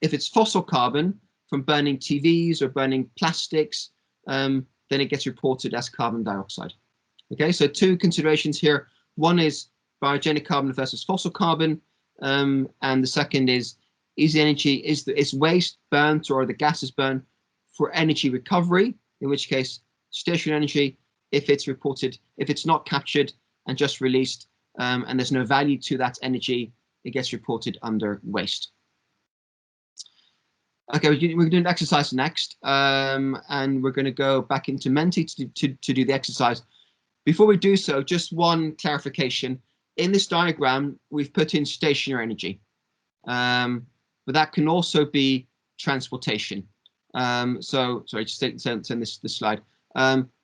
If it's fossil carbon from burning TVs or burning plastics, then it gets reported as carbon dioxide. Okay, so two considerations here. One is biogenic carbon versus fossil carbon, and the second is waste burnt or the gases burned for energy recovery, in which case stationary energy. If it's not captured and just released, and there's no value to that energy, it gets reported under waste. Okay, we're doing the exercise next, and we're going to go back into Menti to do the exercise. Before we do so, just one clarification. In this diagram, we've put in stationary energy, but that can also be transportation. So sorry, just send this slide.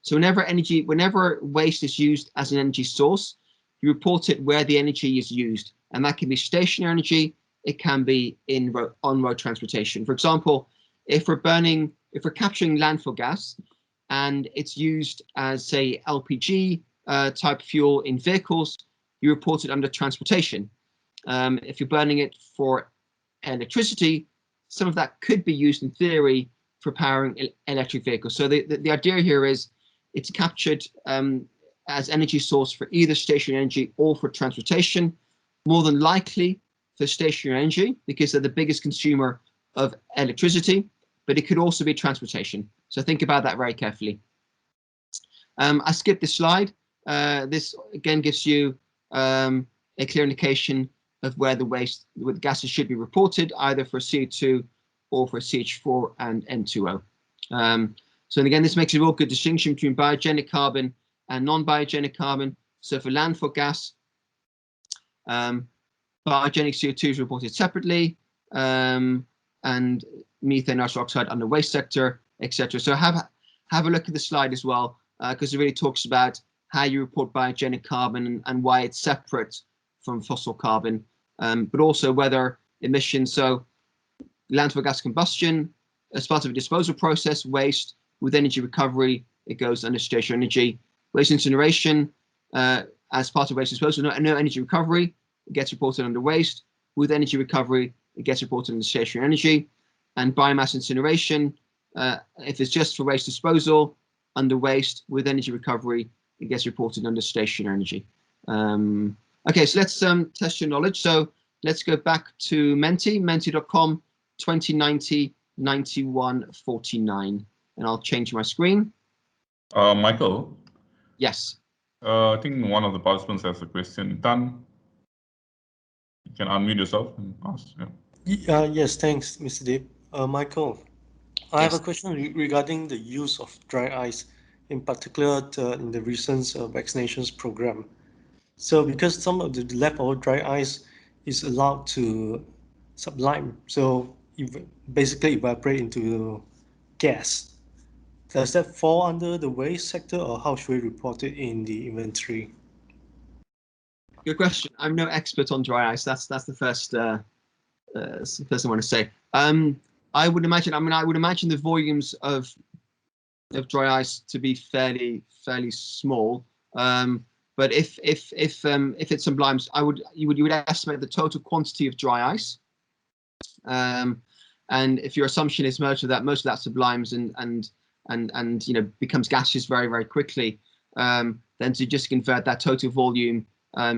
So whenever waste is used as an energy source, you report it where the energy is used, and that can be stationary energy. It can be on-road transportation. For example, if we're capturing landfill gas and it's used as, say, LPG type fuel in vehicles, you report it under transportation. If you're burning it for electricity, some of that could be used in theory for powering electric vehicles. So the idea here is it's captured as energy source for either stationary energy or for transportation, more than likely for stationary energy because they're the biggest consumer of electricity, but it could also be transportation. So think about that very carefully. I skipped this slide. This again gives you a clear indication of where the gases should be reported, either for CO2 or for CH4 and N2O. So again, this makes a real good distinction between biogenic carbon and non-biogenic carbon. So for landfill gas, biogenic CO2 is reported separately, and methane, nitrous oxide under waste sector, etc. So have a look at the slide as well, because it really talks about how you report biogenic carbon and why it's separate from fossil carbon, but also whether emissions, so landfill gas combustion, as part of a disposal process, waste with energy recovery, it goes under stationary energy. Waste incineration, as part of waste disposal, no energy recovery, it gets reported under waste. With energy recovery, it gets reported under stationary energy. And biomass incineration, if it's just for waste disposal, under waste. With energy recovery, it gets reported under stationary energy. Okay, so let's test your knowledge. So let's go back to Menti, menti.com, 2090 91 49, and I'll change my screen. Michael? Yes. I think one of the participants has a question. Tan, you can unmute yourself and ask. Yeah. Yes, thanks, Mr. Deep. Michael, I have a question regarding the use of dry ice, in particular in the recent vaccinations program. So because some of the leftover dry ice is allowed to sublime, so basically evaporate into gas. Does that fall under the waste sector, or how should we report it in the inventory? Good question. I'm no expert on dry ice. That's the first I want to say. I would imagine. I would imagine the volumes of dry ice to be fairly small. But if it sublimes, you would estimate the total quantity of dry ice. And if your assumption is most of that sublimes and becomes gaseous very quickly, then to just convert that total volume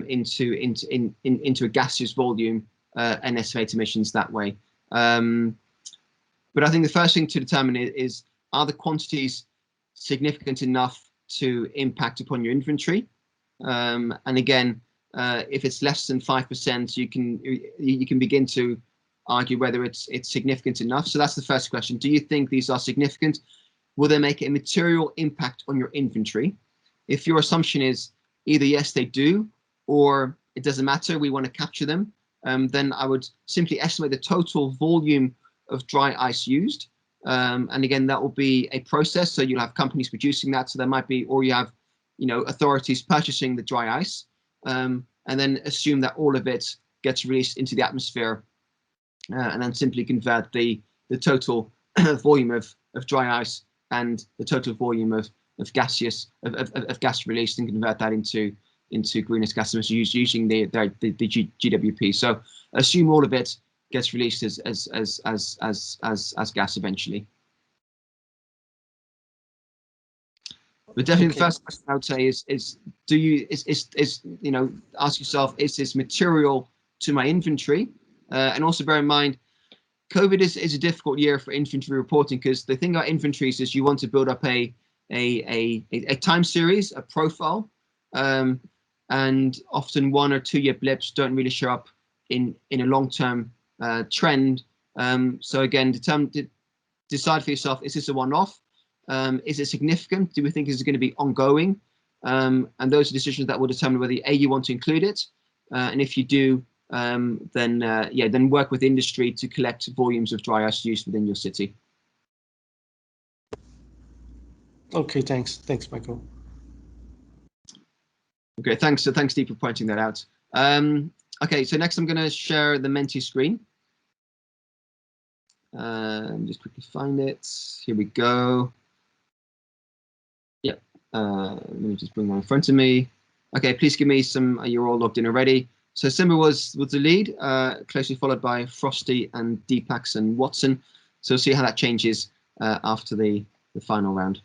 into a gaseous volume and estimate emissions that way. But I think the first thing to determine is are the quantities significant enough to impact upon your inventory? And again, if it's less than 5%, you can begin to argue whether it's significant enough. So that's the first question. Do you think these are significant? Will they make a material impact on your inventory? If your assumption is either yes, they do, or it doesn't matter, we want to capture them, then I would simply estimate the total volume of dry ice used. And again, that will be a process. So you'll have companies producing that. So there might be, or you have, authorities purchasing the dry ice, and then assume that all of it gets released into the atmosphere, and then simply convert the total volume of dry ice and the total volume of gas released, and convert that into greenhouse gas emissions using the GWP. So assume all of it gets released as gas eventually. But definitely the first question I would say is ask yourself, is this material to my inventory? And also bear in mind, COVID is a difficult year for inventory reporting, because the thing about inventories is you want to build up a time series, a profile, and often 1 or 2 year blips don't really show up in a long-term trend. So again, decide for yourself, is this a one-off? Is it significant? Do we think this is going to be ongoing? And those are decisions that will determine whether you want to include it, and if you do, then work with industry to collect volumes of dry ice used within your city. Okay, thanks, Michael. Okay, thanks. So thanks, Steve, for pointing that out. Okay, so next I'm going to share the Menti screen. Just quickly find it. Here we go. Yep. Let me just bring that in front of me. Okay, please give me some. You're all logged in already. So Simba was the lead, closely followed by Frosty and Deepax and Watson. So we'll see how that changes after the final round.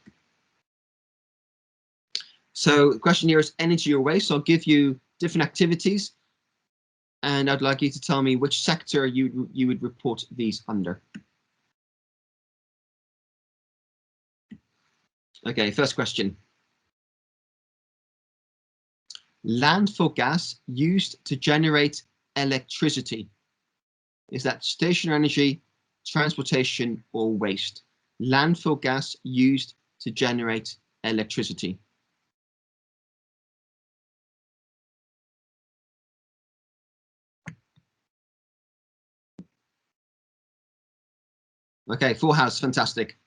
So the question here is energy or waste. So I'll give you different activities, and I'd like you to tell me which sector you would report these under. Okay, first question. Landfill gas used to generate electricity. Is that stationary energy, transportation, or waste? Landfill gas used to generate electricity. Okay, full house, fantastic.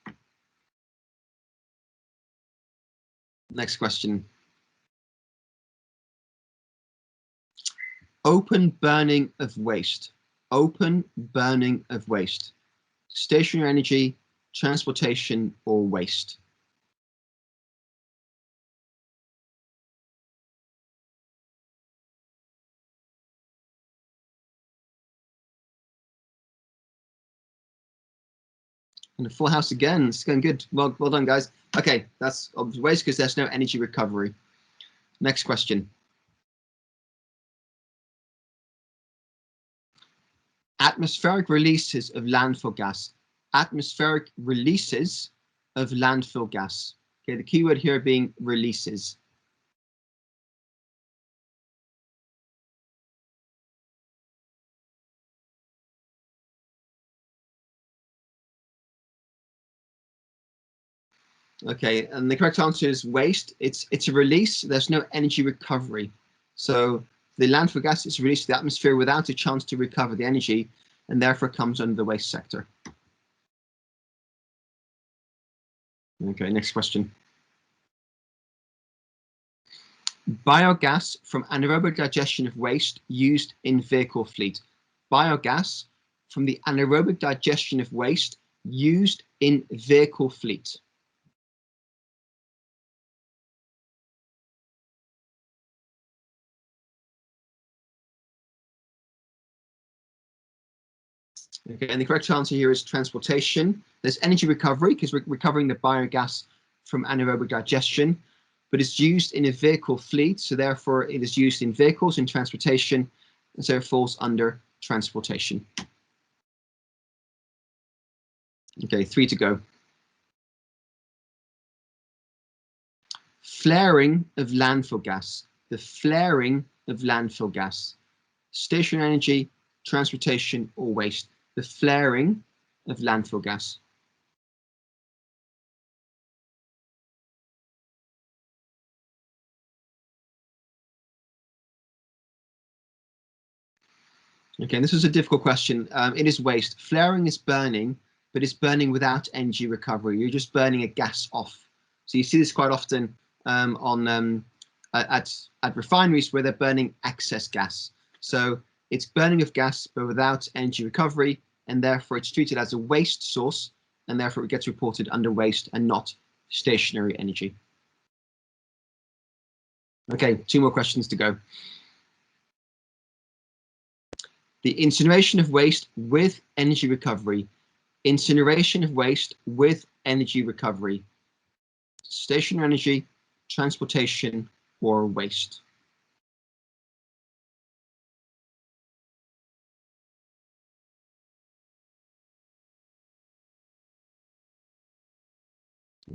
Next question. Open burning of waste. Open burning of waste. Stationary energy, transportation, or waste. And a full house again. It's going good. Well done, guys. Okay, that's obviously waste because there's no energy recovery. Next question. Atmospheric releases of landfill gas. Atmospheric releases of landfill gas. Okay, the keyword here being releases. Okay, and the correct answer is waste. It's a release. There's no energy recovery. So the landfill gas is released to the atmosphere without a chance to recover the energy, and therefore comes under the waste sector. Okay, next question. Biogas from anaerobic digestion of waste used in vehicle fleet. Biogas from the anaerobic digestion of waste used in vehicle fleet. Okay, and the correct answer here is transportation. There's energy recovery because we're recovering the biogas from anaerobic digestion, but it's used in a vehicle fleet, so therefore it is used in vehicles in transportation, and so it falls under transportation. Okay, 3 to go. Flaring of landfill gas. The flaring of landfill gas. Stationary energy, transportation, or waste. The flaring of landfill gas. Okay, and this is a difficult question. It is waste. Flaring is burning, but it's burning without energy recovery. You're just burning a gas off. So you see this quite often at refineries where they're burning excess gas. So it's burning of gas, but without energy recovery, and therefore it's treated as a waste source, and therefore it gets reported under waste and not stationary energy. Okay, 2 more questions to go. The incineration of waste with energy recovery. Incineration of waste with energy recovery. Stationary energy, transportation, or waste.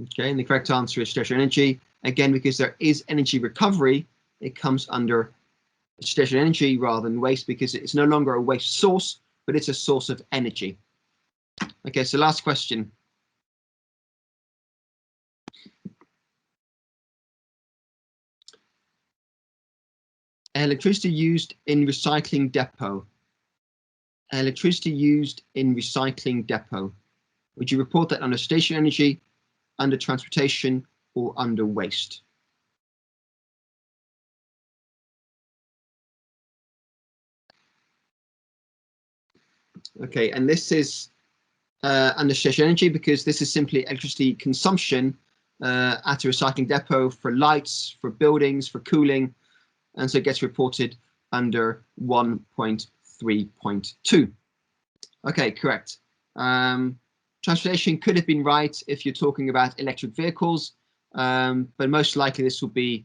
Okay, and the correct answer is stationary energy. Again, because there is energy recovery, it comes under stationary energy rather than waste because it's no longer a waste source, but it's a source of energy. Okay, so last question. Electricity used in recycling depot. Electricity used in recycling depot. Would you report that under stationary energy, under transportation, or under waste? Okay, and this is under stationary energy because this is simply electricity consumption at a recycling depot for lights, for buildings, for cooling, and so it gets reported under 1.3.2. Okay, correct. Transportation could have been right if you're talking about electric vehicles, but most likely this will be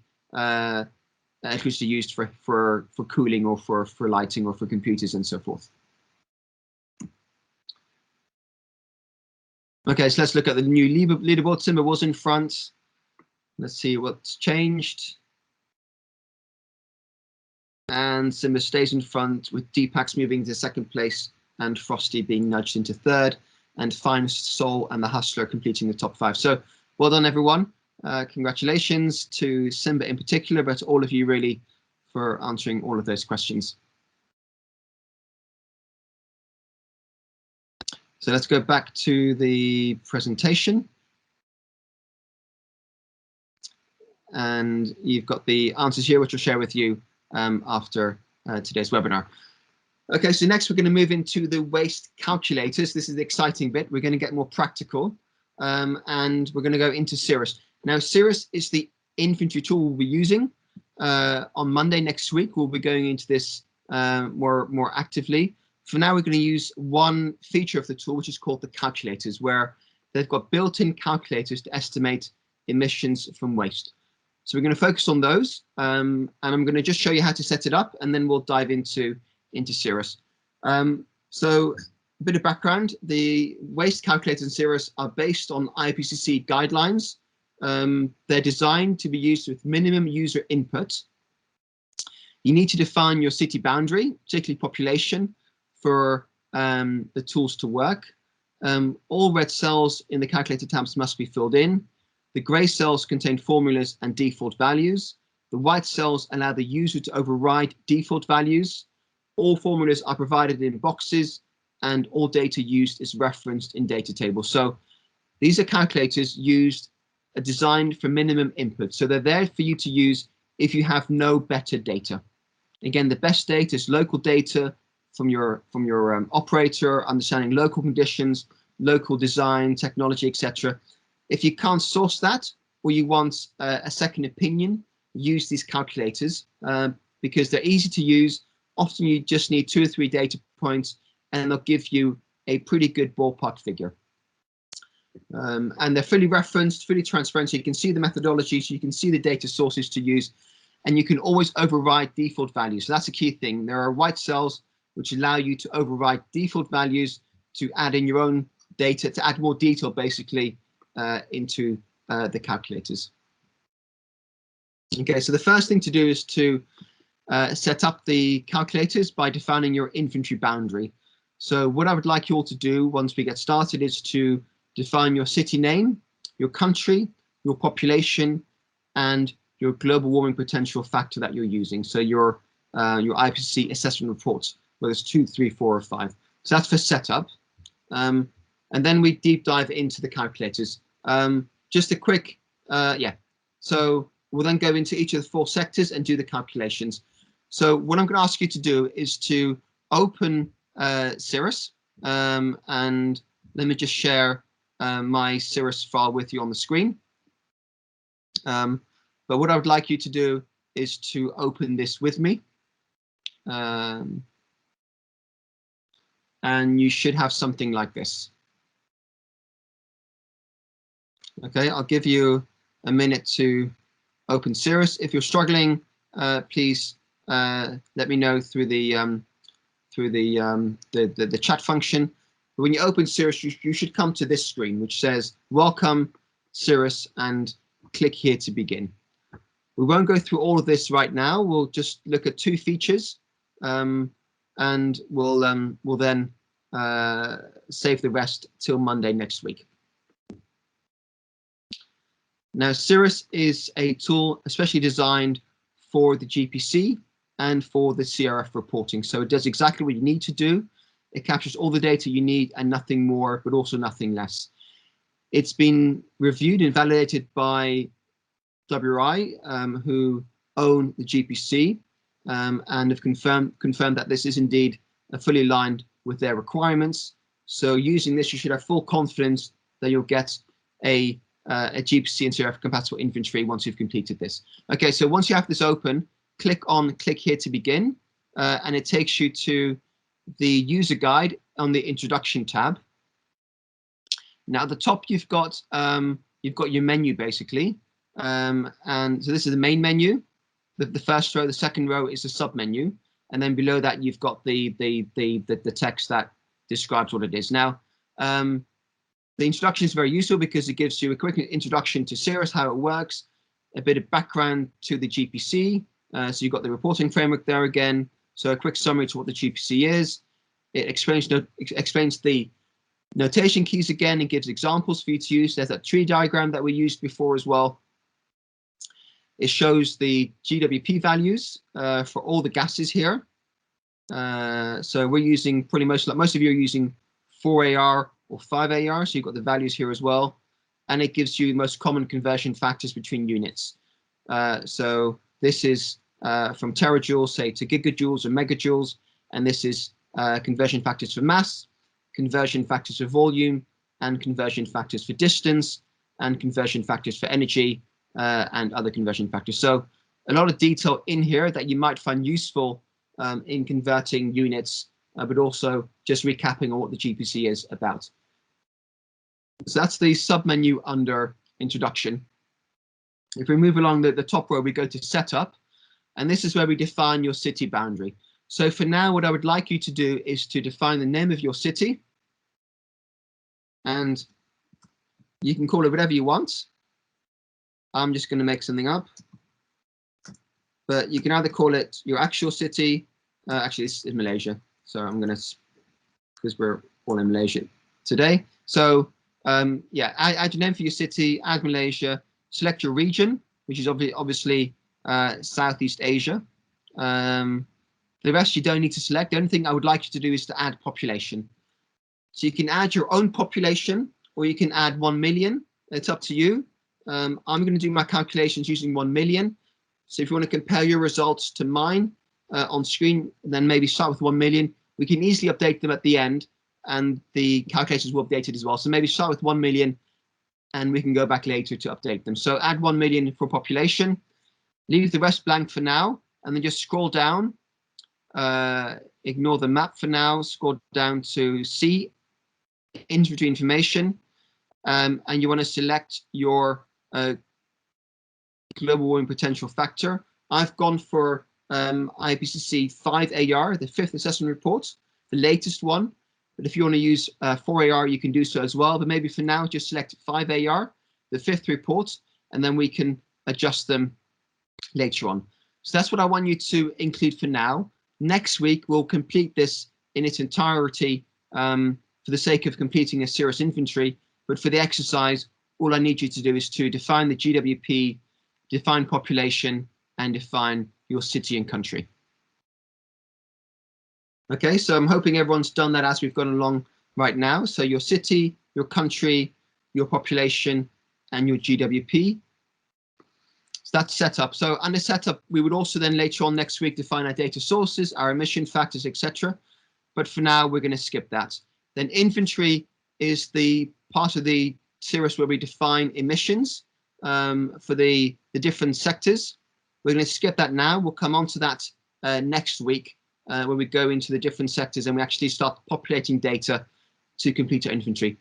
electricity used for cooling or for lighting or for computers and so forth. Okay, so let's look at the new leaderboard. Simba was in front. Let's see what's changed. And Simba stays in front with Deepak's moving to second place and Frosty being nudged into third, and Fine Soul and the Hustler completing the top 5. So well done, everyone. Congratulations to Simba in particular, but all of you really for answering all of those questions. So let's go back to the presentation. And you've got the answers here, which I'll share with you after today's webinar. Okay, so next we're going to move into the waste calculators. This is the exciting bit. We're going to get more practical, and we're going to go into Cirrus. Now, Cirrus is the inventory tool we'll be using. On Monday next week, we'll be going into this more actively. For now, we're going to use one feature of the tool, which is called the calculators, where they've got built-in calculators to estimate emissions from waste. So we're going to focus on those, and I'm going to just show you how to set it up, and then we'll dive into Cirrus. So a bit of background: the waste calculators in Cirrus are based on IPCC guidelines. They're designed to be used with minimum user input. You need to define your city boundary, particularly population, for the tools to work. All red cells in the calculator tabs must be filled in. The grey cells contain formulas and default values. The white cells allow the user to override default values. All formulas are provided in boxes, and all data used is referenced in data tables. So these are calculators designed for minimum input. So they're there for you to use if you have no better data. Again, the best data is local data from your operator, understanding local conditions, local design, technology, etc. If you can't source that, or you want a second opinion, use these calculators because they're easy to use. Often you just need 2 or 3 data points, and they'll give you a pretty good ballpark figure. And they're fully referenced, fully transparent, so you can see the methodology, so you can see the data sources to use, and you can always override default values. So that's a key thing. There are white cells which allow you to override default values to add in your own data, to add more detail basically into the calculators. Okay, so the first thing to do is to set up the calculators by defining your inventory boundary. So what I would like you all to do once we get started is to define your city name, your country, your population, and your global warming potential factor that you're using. So your IPCC assessment reports, whether it's 2, 3, 4, or 5. So that's for setup. And then we deep dive into the calculators. Just a quick, So we'll then go into each of the 4 sectors and do the calculations. So what I'm going to ask you to do is to open Cirrus, and let me just share my Cirrus file with you on the screen. But what I would like you to do is to open this with me. And you should have something like this. Okay, I'll give you a minute to open Cirrus. If you're struggling, please let me know through the chat function. But when you open Cirrus, you should come to this screen, which says "Welcome, Cirrus," and click here to begin. We won't go through all of this right now. We'll just look at 2 features, and we'll then save the rest till Monday next week. Now, Cirrus is a tool especially designed for the GPC and for the CRF reporting. So it does exactly what you need to do. It captures all the data you need and nothing more, but also nothing less. It's been reviewed and validated by WRI, who own the GPC, and have confirmed that this is indeed fully aligned with their requirements. So using this, you should have full confidence that you'll get a GPC and CRF compatible inventory once you've completed this. Okay, so once you have this open, click here to begin, and it takes you to the user guide on the introduction tab. Now at the top you've got your menu basically, and so this is the main menu. The first row, the second row is the sub menu, and then below that you've got the text that describes what it is. Now the introduction is very useful because it gives you a quick introduction to Cirrus, how it works, a bit of background to the GPC. So you've got the reporting framework there again. So a quick summary to what the GPC is. It explains the notation keys again and gives examples for you to use. There's that tree diagram that we used before as well. It shows the GWP values for all the gases here. So we're using most of you are using 4AR or 5 AR. So you've got the values here as well. And it gives you the most common conversion factors between units. So this is from terajoules, say, to gigajoules or megajoules. And this is conversion factors for mass, conversion factors for volume, and conversion factors for distance, and conversion factors for energy, and other conversion factors. So a lot of detail in here that you might find useful in converting units, but also just recapping on what the GPC is about. So that's the submenu under introduction. If we move along the top row, we go to setup, and this is where we define your city boundary. So for now, what I would like you to do is to define the name of your city, and you can call it whatever you want. I'm just going to make something up, but you can either call it your actual city. Actually, this is Malaysia, so I'm going to, because we're all in Malaysia today. So yeah, add your name for your city, add Malaysia, select your region, which is obviously Southeast Asia. The rest you don't need to select. The only thing I would like you to do is to add population. So you can add your own population, or you can add 1 million. It's up to you. I'm going to do my calculations using 1 million. So if you want to compare your results to mine on screen, then maybe start with 1 million. We can easily update them at the end, and the calculations will be updated as well. So maybe start with 1 million, and we can go back later to update them. So add 1 million for population, leave the rest blank for now, and then just scroll down. Ignore the map for now, scroll down to C, inventory information, and you want to select your global warming potential factor. I've gone for IPCC 5AR, the 5th assessment report, the latest one. But if you want to use 4AR, you can do so as well. But maybe for now, just select 5AR, the 5th report, and then we can adjust them later on. So that's what I want you to include for now. Next week, we'll complete this in its entirety for the sake of completing a serious inventory. But for the exercise, all I need you to do is to define the GWP, define population, and define your city and country. Okay, so I'm hoping everyone's done that as we've gone along right now. So your city, your country, your population, and your GWP. So that's setup. So under setup, we would also then later on next week define our data sources, our emission factors, etc. But for now, we're going to skip that. Then inventory is the part of the series where we define emissions for the different sectors. We're going to skip that now. We'll come on to that next week where we go into the different sectors and we actually start populating data to complete our inventory.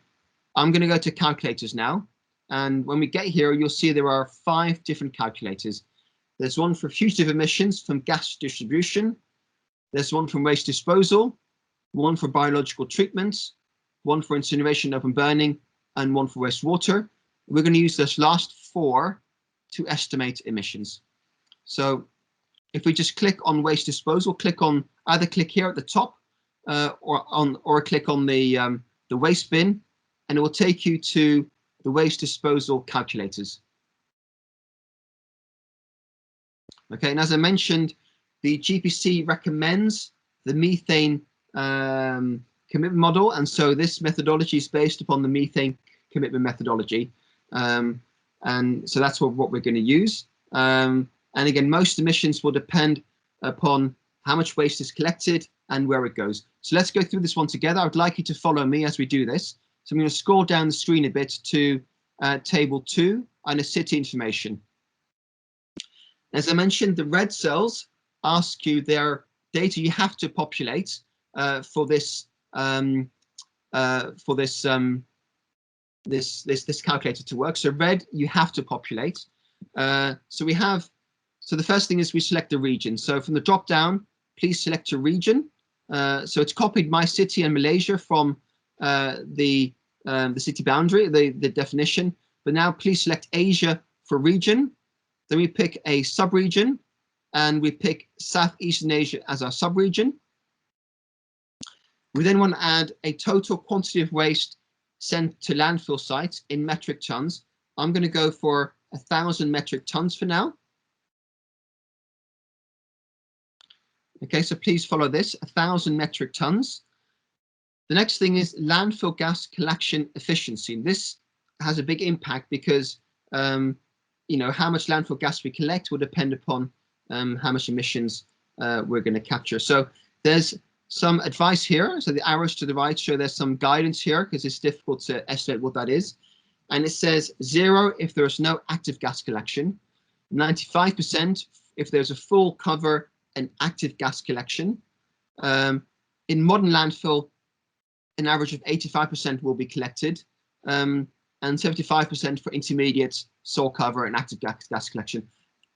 I'm going to go to calculators now. And when we get here, you'll see there are 5 different calculators. There's one for fugitive emissions from gas distribution. There's one from waste disposal, one for biological treatments, one for incineration, open burning, and one for wastewater. We're going to use this last 4 to estimate emissions. So if we just click on waste disposal, either click here at the top or click on the waste bin, and it will take you to the waste disposal calculators. Okay, and as I mentioned, the GPC recommends the methane commitment model, and so this methodology is based upon the methane commitment methodology, and so that's what we're going to use. And again, most emissions will depend upon how much waste is collected and where it goes. So let's go through this one together. I would like you to follow me as we do this. So I'm going to scroll down the screen a bit to table 2 under city information. As I mentioned, the red cells ask you their data you have to populate for this this calculator to work. So red, you have to populate. So the first thing is we select the region. So from the drop down, please select your region. So it's copied my city and Malaysia from the city boundary, the definition. But now please select Asia for region. Then we pick a sub-region, and we pick Southeastern Asia as our sub-region. We then want to add a total quantity of waste sent to landfill sites in metric tons. I'm going to go for 1,000 metric tons for now. Okay, so please follow this, 1,000 metric tons. The next thing is landfill gas collection efficiency. This has a big impact because you know, how much landfill gas we collect will depend upon how much emissions we're going to capture. So there's some advice here. So the arrows to the right show there's some guidance here because it's difficult to estimate what that is. And it says 0 if there is no active gas collection, 95% if there's a full cover and active gas collection. In modern landfill, an average of 85% will be collected, and 75% for intermediate soil cover and active gas collection.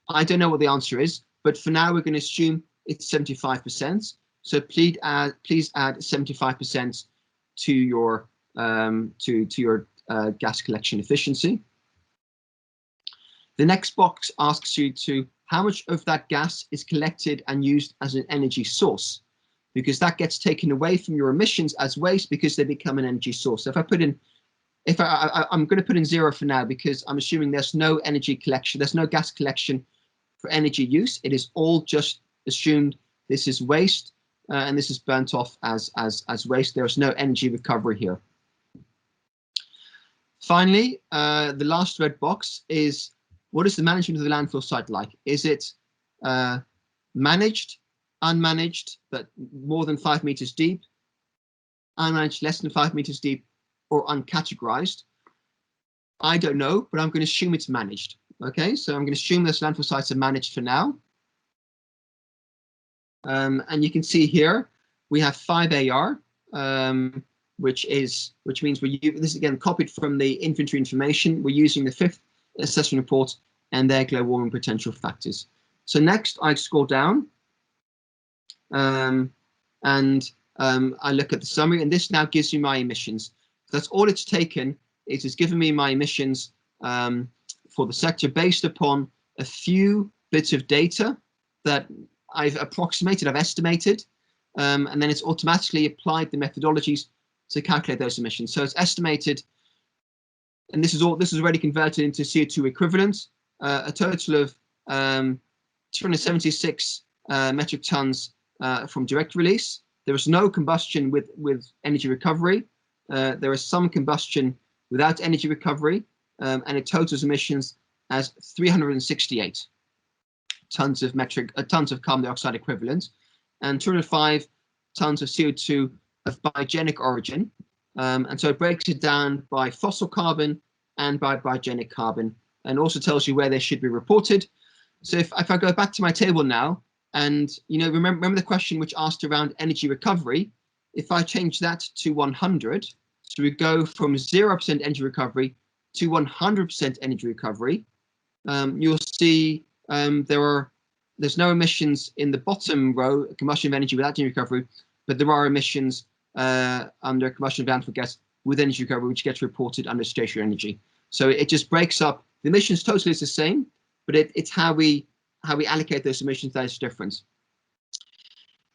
I don't know what the answer is, but for now we're going to assume it's 75%. So please add 75% to your gas collection efficiency. The next box asks you to how much of that gas is collected and used as an energy source, because that gets taken away from your emissions as waste because they become an energy source. So if I put in, I'm going to put in 0 for now because I'm assuming there's no energy collection, there's no gas collection for energy use. It is all just assumed this is waste and this is burnt off as waste. There's no energy recovery here. Finally, the last red box is, what is the management of the landfill site like? Is it managed, unmanaged, but more than 5 meters deep, unmanaged, less than 5 meters deep, or uncategorized? I don't know, but I'm going to assume it's managed. Okay, so I'm going to assume those landfill sites are managed for now. And you can see here we have 5AR, which means this is again copied from the inventory information. We're using the 5th assessment report and their global warming potential factors. So next I scroll down and I look at the summary, and this now gives me my emissions. That's all it's taken. It has given me my emissions for the sector based upon a few bits of data that I've approximated, I've estimated, and then it's automatically applied the methodologies to calculate those emissions. So it's estimated, and this is already converted into CO2 equivalent, a total of 276 metric tons from direct release. There is no combustion with energy recovery. There is some combustion without energy recovery, and it totals emissions as 368 tons of carbon dioxide equivalent, and 205 tons of CO2 of biogenic origin. And so it breaks it down by fossil carbon and by biogenic carbon, and also tells you where they should be reported. So if I go back to my table now, and you know, remember the question which asked around energy recovery, if I change that to 100, so we go from 0% energy recovery to 100% energy recovery, you'll see there's no emissions in the bottom row, combustion of energy without energy recovery, but there are emissions under combustion of landfill gas with energy recovery, which gets reported under stationary energy. So it just breaks up. The emissions total is the same, but it's how we allocate those emissions that is different.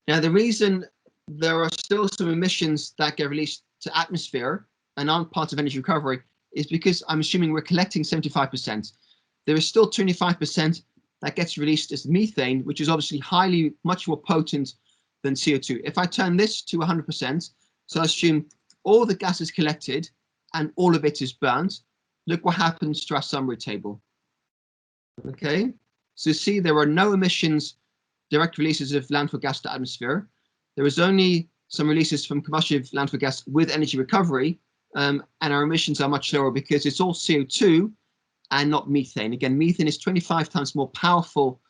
Now, the reason there are still some emissions that get released to atmosphere and aren't part of energy recovery is because I'm assuming we're collecting 75%. There is still 25% that gets released as methane, which is obviously much more potent than CO2. If I turn this to 100%, so I assume all the gas is collected and all of it is burnt, look what happens to our summary table. Okay, so see there are no emissions, direct releases of landfill gas to atmosphere. There is only some releases from combustion of landfill gas with energy recovery, and our emissions are much lower because it's all CO2 and not methane. Again, methane is 25 times more powerful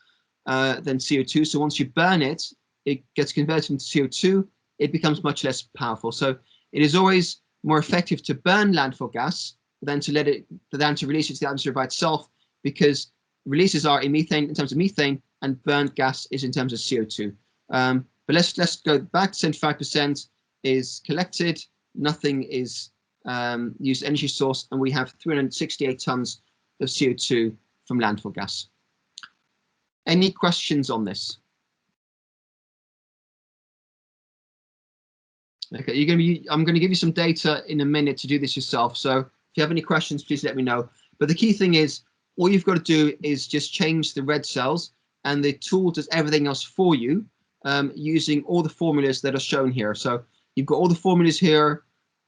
than CO2. So once you burn it, it gets converted into CO2. It becomes much less powerful. So it is always more effective to burn landfill gas than to release it to the atmosphere by itself, because releases are in terms of methane, and burnt gas is in terms of CO2. But let's go back. 75% is collected. Nothing is used energy source, and we have 368 tons of CO2 from landfill gas. Any questions on this? Okay, I'm going to give you some data in a minute to do this yourself. So if you have any questions, please let me know. But the key thing is, all you've got to do is just change the red cells, and the tool does everything else for you, using all the formulas that are shown here. So You've got all the formulas here,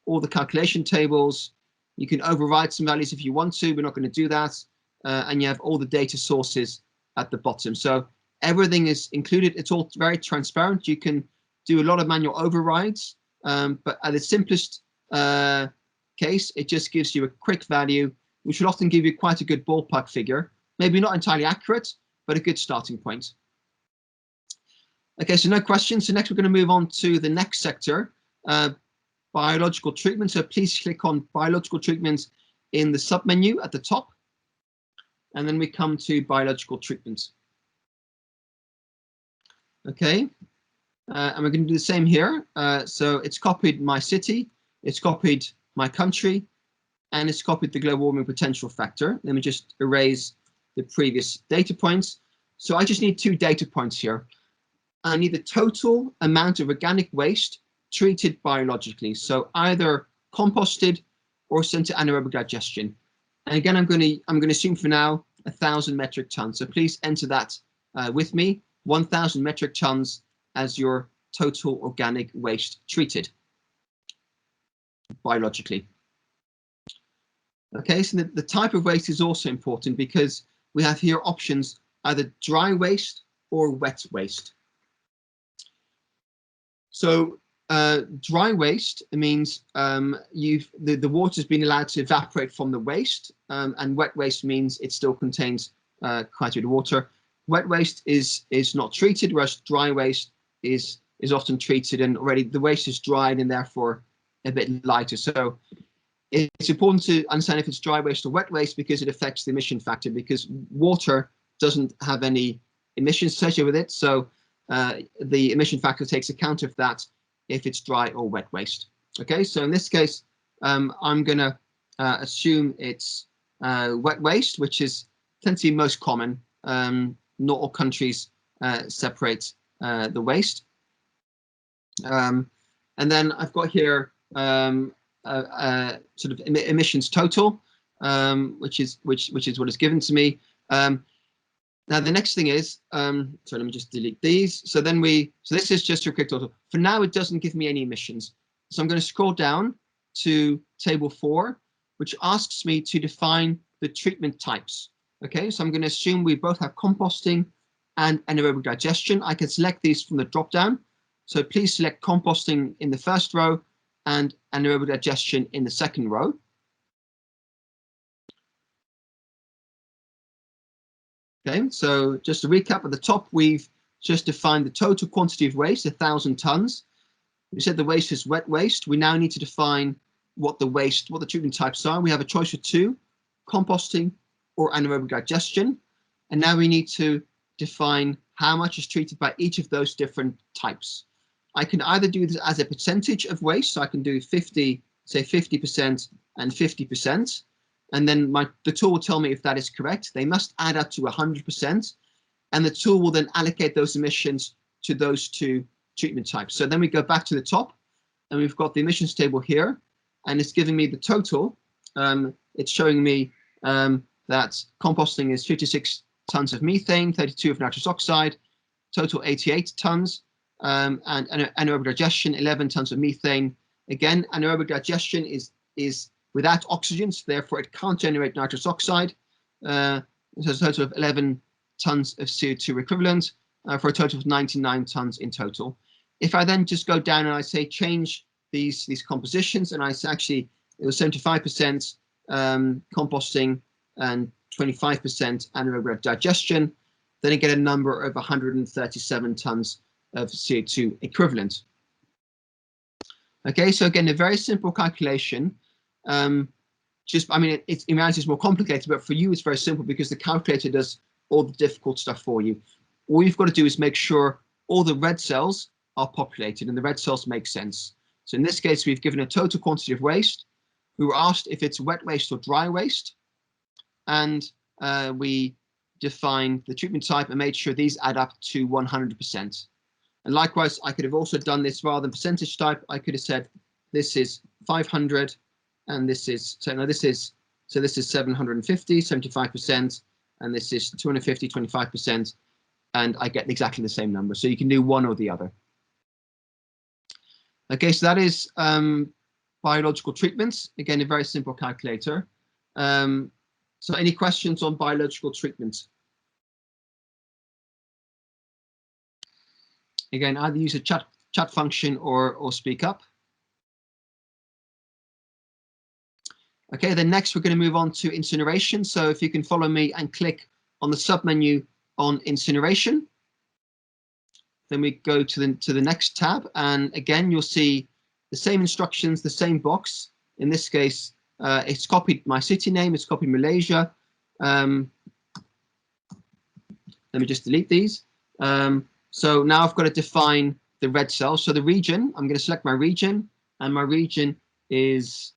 all the calculation tables. You can override some values if you want to. We're not going to do that. And you have all the data sources at the bottom. So everything is included. It's all very transparent. You can do a lot of manual overrides, but at the simplest case, it just gives you a quick value, which will often give you quite a good ballpark figure. Maybe not entirely accurate, but a good starting point. Okay, so no questions. So next we're going to move on to the next sector, biological treatment. So please click on biological treatment in the submenu at the top. And then we come to biological treatment. Okay, and we're going to do the same here. So it's copied my city, it's copied my country, and it's copied the global warming potential factor. Let me just erase the previous data points. So I just need 2 data points here. I need the total amount of organic waste treated biologically. So either composted or sent to anaerobic digestion. And again, I'm going to assume for now 1,000 metric tons. So please enter that with me, 1,000 metric tons as your total organic waste treated biologically. Okay, so the type of waste is also important because we have here options, either dry waste or wet waste. So dry waste means the water's been allowed to evaporate from the waste, and wet waste means it still contains quite a bit of water. Wet waste is not treated, whereas dry waste is often treated, and already the waste is dried and therefore a bit lighter. So it's important to understand if it's dry waste or wet waste because it affects the emission factor, because water doesn't have any emissions associated with it. So the emission factor takes account of that if it's dry or wet waste. Okay, so in this case, I'm going to assume it's wet waste, which tends to be most common. Not all countries separate the waste. And then I've got here sort of emissions total, which is what is given to me. Now the next thing is, so let me just delete these. So this is just your quick total. For now, it doesn't give me any emissions. So I'm going to scroll down to table 4, which asks me to define the treatment types. Okay, so I'm going to assume we both have composting and anaerobic digestion. I can select these from the drop down. So please select composting in the first row and anaerobic digestion in the second row. Okay, so just to recap, at the top, we've just defined the total quantity of waste, 1,000 tons. We said the waste is wet waste. We now need to define what the treatment types are. We have a choice of 2, composting or anaerobic digestion. And now we need to define how much is treated by each of those different types. I can either do this as a percentage of waste, so I can do 50% and 50%. And then the tool will tell me if that is correct. They must add up to 100%. And the tool will then allocate those emissions to those 2 treatment types. So then we go back to the top and we've got the emissions table here, and it's giving me the total. It's showing me that composting is 56 tons of methane, 32 of nitrous oxide, total 88 tons, and anaerobic digestion, 11 tons of methane. Again, anaerobic digestion is without oxygen, so therefore it can't generate nitrous oxide. So it's a total of 11 tons of CO2 equivalent for a total of 99 tons in total. If I then just go down and I say change these compositions, and I say actually it was 75% composting and 25% anaerobic digestion, then I get a number of 137 tons of CO2 equivalent. Okay, so again, a very simple calculation. In reality it's more complicated, but for you it's very simple because the calculator does all the difficult stuff for you. All you've got to do is make sure all the red cells are populated and the red cells make sense. So in this case, we've given a total quantity of waste. We were asked if it's wet waste or dry waste, and we defined the treatment type and made sure these add up to 100%. And likewise, I could have also done this rather than percentage type. I could have said this is 500, and this is 750, 75%, and this is 250, 25%, and I get exactly the same number. So you can do one or the other. Okay, so that is biological treatments. Again, a very simple calculator. So any questions on biological treatments? Again, either use a chat function or speak up. Okay, then next we're going to move on to incineration. So if you can follow me and click on the submenu on incineration, then we go to the next tab, and again you'll see the same instructions, the same box. In this case, it's copied my city name, it's copied Malaysia. Let me just delete these. So now I've got to define the red cell. So the region, I'm going to select my region, and my region is,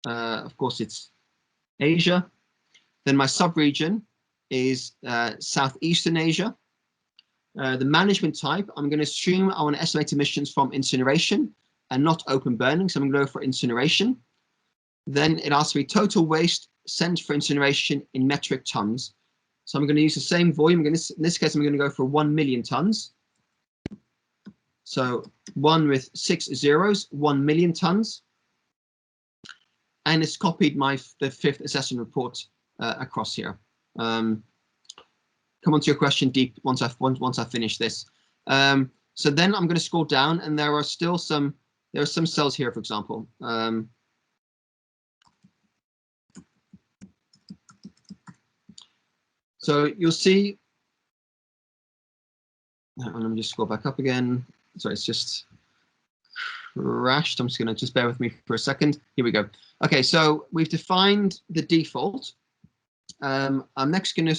of course, it's Asia. Then my sub-region is Southeastern Asia. The management type, I'm going to assume I want to estimate emissions from incineration and not open burning. So I'm going to go for incineration. Then it asks me total waste sent for incineration in metric tons. So I'm going to use the same volume. In this case, I'm going to go for 1 million tons. So 1 with 6 zeros, 1 million tons. And it's copied the 5th assessment report across here. Come on to your question, Deep, once I finish this. So then I'm going to scroll down, and there are some cells here, for example. So you'll see, let me just scroll back up again. Sorry, it's just crashed. I'm just going to bear with me for a second. Here we go. Okay, so we've defined the default. I'm next going to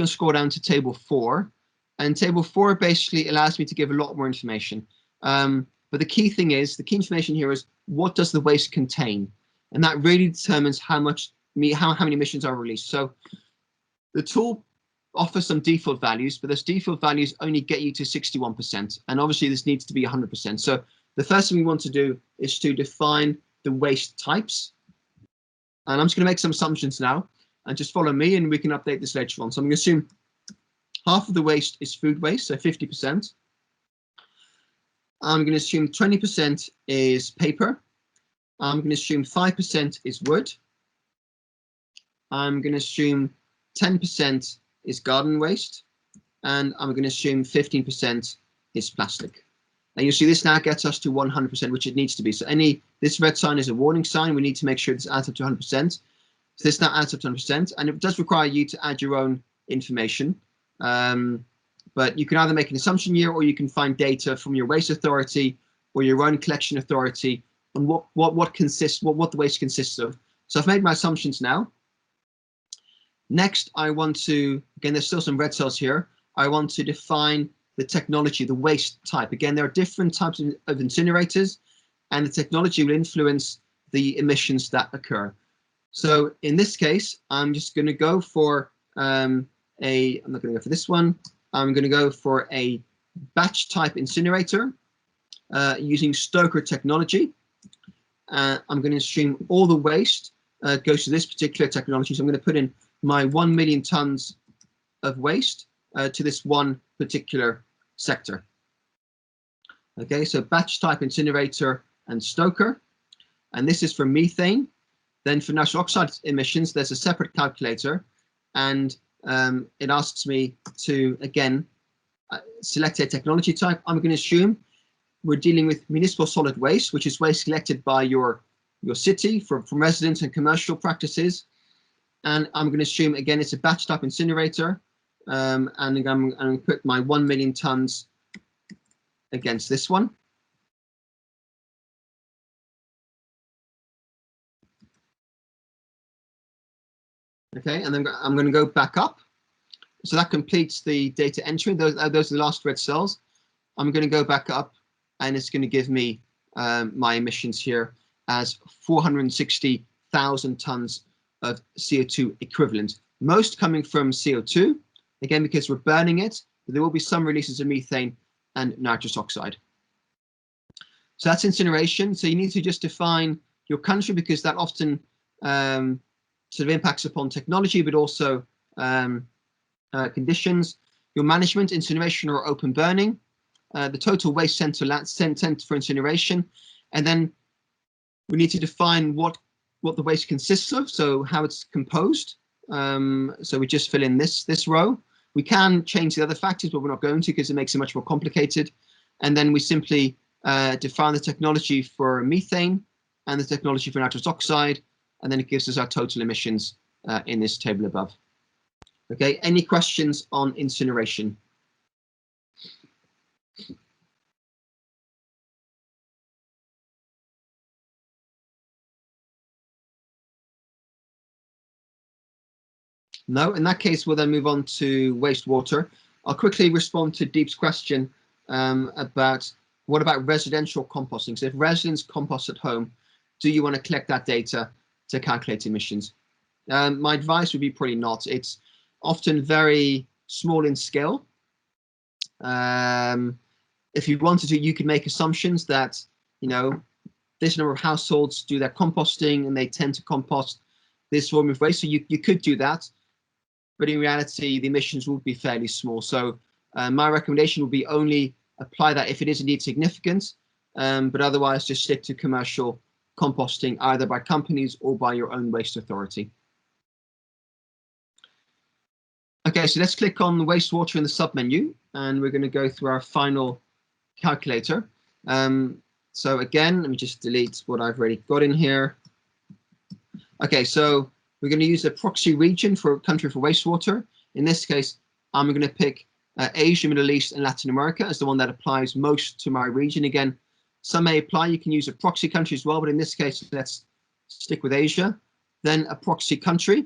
scroll down to table 4, and table 4 basically allows me to give a lot more information. But the key thing is, the key information here is what does the waste contain, and that really determines how many emissions are released. So the tool offers some default values, but those default values only get you to 61%, and obviously this needs to be 100%. So the first thing we want to do is to define the waste types, and I'm just going to make some assumptions now, and just follow me, and we can update this later on. So I'm going to assume half of the waste is food waste, so 50%. I'm going to assume 20% is paper. I'm going to assume 5% is wood. I'm going to assume 10% is garden waste, and I'm going to assume 15% is plastic. And you'll see this now gets us to 100%, which it needs to be. So this red sign is a warning sign. We need to make sure this adds up to 100%. So this now adds up to 100%, and it does require you to add your own information. But you can either make an assumption year, or you can find data from your waste authority or your own collection authority on what the waste consists of. So I've made my assumptions now. Next, I want to, again, there's still some red cells here. I want to define the technology, the waste type. Again, there are different types of incinerators, and the technology will influence the emissions that occur. So in this case, I'm just going to go for I'm not going to go for this one. I'm going to go for a batch type incinerator using Stoker technology. I'm going to assume all the waste goes to this particular technology. So I'm going to put in my 1 million tons of waste to this one particular sector. Okay, so batch type incinerator and Stoker. And this is for methane. Then for nitrous oxide emissions, there's a separate calculator, and it asks me to, again, select a technology type. I'm going to assume we're dealing with municipal solid waste, which is waste collected by your city from residents and commercial practices. And I'm going to assume, again, it's a batch type incinerator, and I'm going to put my 1 million tons against this one. Okay, and then I'm going to go back up. So that completes the data entry. Those are the last red cells. I'm going to go back up, and it's going to give me my emissions here as 460,000 tons of CO2 equivalent, most coming from CO2, again, because we're burning it, but there will be some releases of methane and nitrous oxide. So that's incineration. So you need to just define your country, because that often sort of impacts upon technology, but also conditions. Your management, incineration or open burning. the total waste sent for incineration, and then we need to define what the waste consists of, so how it's composed. So we just fill in this row. We can change the other factors, but we're not going to because it makes it much more complicated. And then we simply define the technology for methane and the technology for nitrous oxide, and then it gives us our total emissions in this table above. Okay, any questions on incineration? No, in that case, we'll then move on to wastewater. I'll quickly respond to Deep's question about what about residential composting. So if residents compost at home, do you want to collect that data to calculate emissions? My advice would be probably not. It's often very small in scale. If you wanted to, you could make assumptions that, you know, this number of households do their composting and they tend to compost this form of waste. So you could do that, but in reality, the emissions will be fairly small. So my recommendation would be only apply that if it is indeed significant, but otherwise just stick to commercial composting either by companies or by your own waste authority. Okay, so let's click on the wastewater in the submenu, and we're going to go through our final calculator. So again, let me just delete what I've already got in here. Okay, so we're going to use a proxy region for a country for wastewater. In this case, I'm going to pick Asia, Middle East, and Latin America as the one that applies most to my region. Again, some may apply. You can use a proxy country as well, but in this case, let's stick with Asia. Then a proxy country.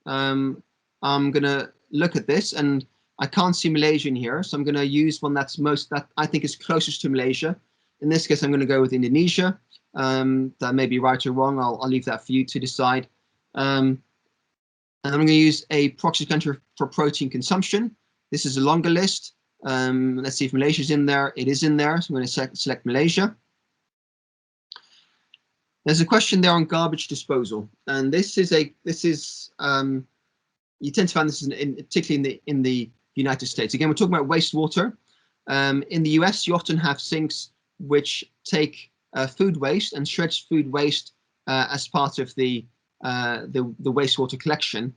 I'm going to look at this, and I can't see Malaysia in here, so I'm going to use one that I think is closest to Malaysia. In this case, I'm going to go with Indonesia. That may be right or wrong. I'll leave that for you to decide. And I'm going to use a proxy country for protein consumption. This is a longer list. Let's see if Malaysia is in there. It is in there, so I'm going to select Malaysia. There's a question there on garbage disposal, and this is you tend to find this particularly in the United States. Again, we're talking about wastewater. In the US, you often have sinks which take food waste and shreds food waste as part of the wastewater collection.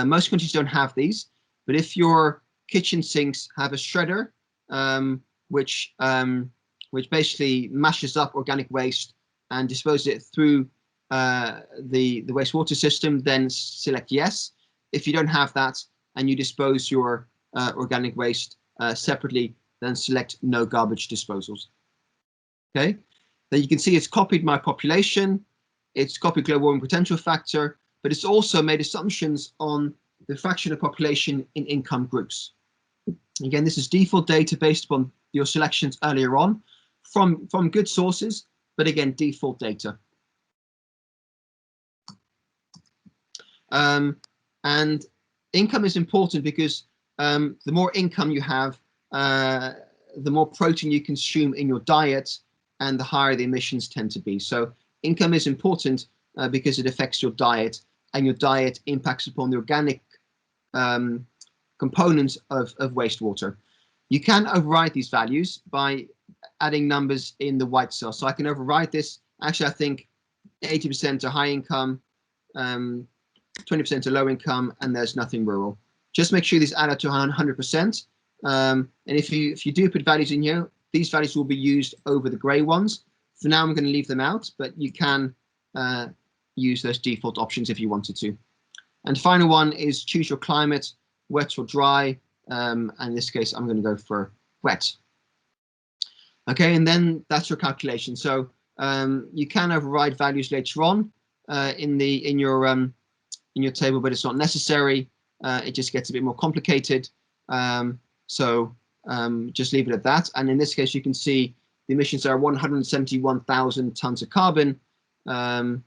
Most countries don't have these, but if your kitchen sinks have a shredder which basically mashes up organic waste and disposes it through the wastewater system, then select yes. If you don't have that and you dispose your organic waste separately, then select no garbage disposals. Okay, then you can see it's copied my population, it's copied global warming potential factor, but it's also made assumptions on the fraction of population in income groups. Again, this is default data based upon your selections earlier on from good sources, but again, default data. And income is important because the more income you have, the more protein you consume in your diet, and the higher the emissions tend to be. So income is important because it affects your diet, and your diet impacts upon the organic components of wastewater. You can override these values by adding numbers in the white cell. So I can override this. Actually, I think 80% are high income, 20% are low income, and there's nothing rural. Just make sure these add up to 100%. And if you do put values in here, these values will be used over the grey ones. For now, I'm going to leave them out, but you can use those default options if you wanted to. And the final one is choose your climate, wet or dry. And in this case, I'm going to go for wet. Okay, and then that's your calculation. So you can override values later on in your table, but it's not necessary. It just gets a bit more complicated. Just leave it at that. And in this case, you can see the emissions are 171,000 tons of carbon. The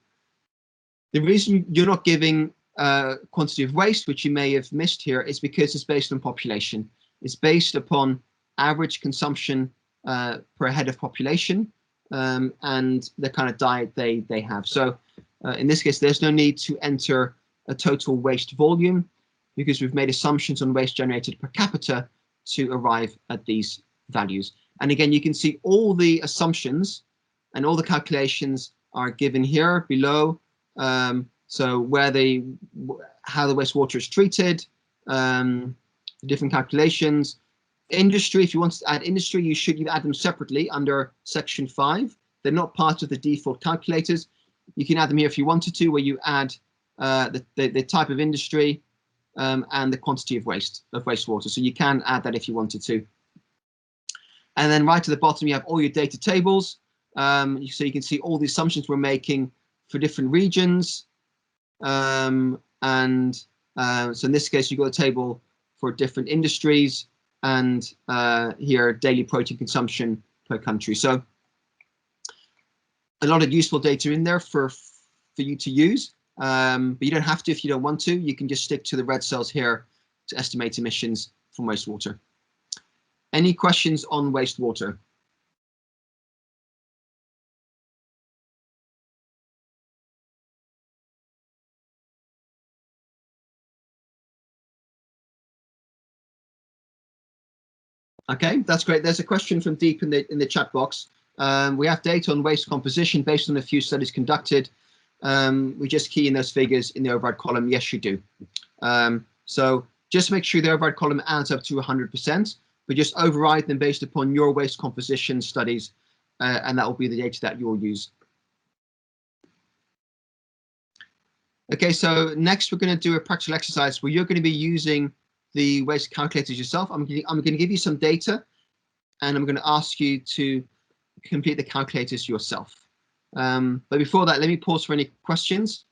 reason you're not giving quantity of waste, which you may have missed here, is because it's based on population. It's based upon average consumption per head of population and the kind of diet they have. So in this case, there's no need to enter a total waste volume because we've made assumptions on waste generated per capita to arrive at these values. And again, you can see all the assumptions and all the calculations are given here below. So how the wastewater is treated, the different calculations. Industry, if you want to add industry, you add them separately under section 5. They're not part of the default calculators. You can add them here if you wanted to, where you add the type of industry and the quantity of wastewater. So you can add that if you wanted to. And then right at the bottom, you have all your data tables. So you can see all the assumptions we're making for different regions. So in this case, you've got a table for different industries, and here daily protein consumption per country. So a lot of useful data in there for you to use, but you don't have to if you don't want to. You can just stick to the red cells here to estimate emissions from wastewater. Any questions on wastewater? Okay, that's great. There's a question from Deep in the chat box. We have data on waste composition based on a few studies conducted. We just key in those figures in the override column. Yes, you do. So just make sure the override column adds up to 100%, but just override them based upon your waste composition studies, and that will be the data that you'll use. Okay, so next we're going to do a practical exercise where you're going to be using the waste calculators yourself. I'm going to give you some data, and I'm going to ask you to complete the calculators yourself. But before that, let me pause for any questions.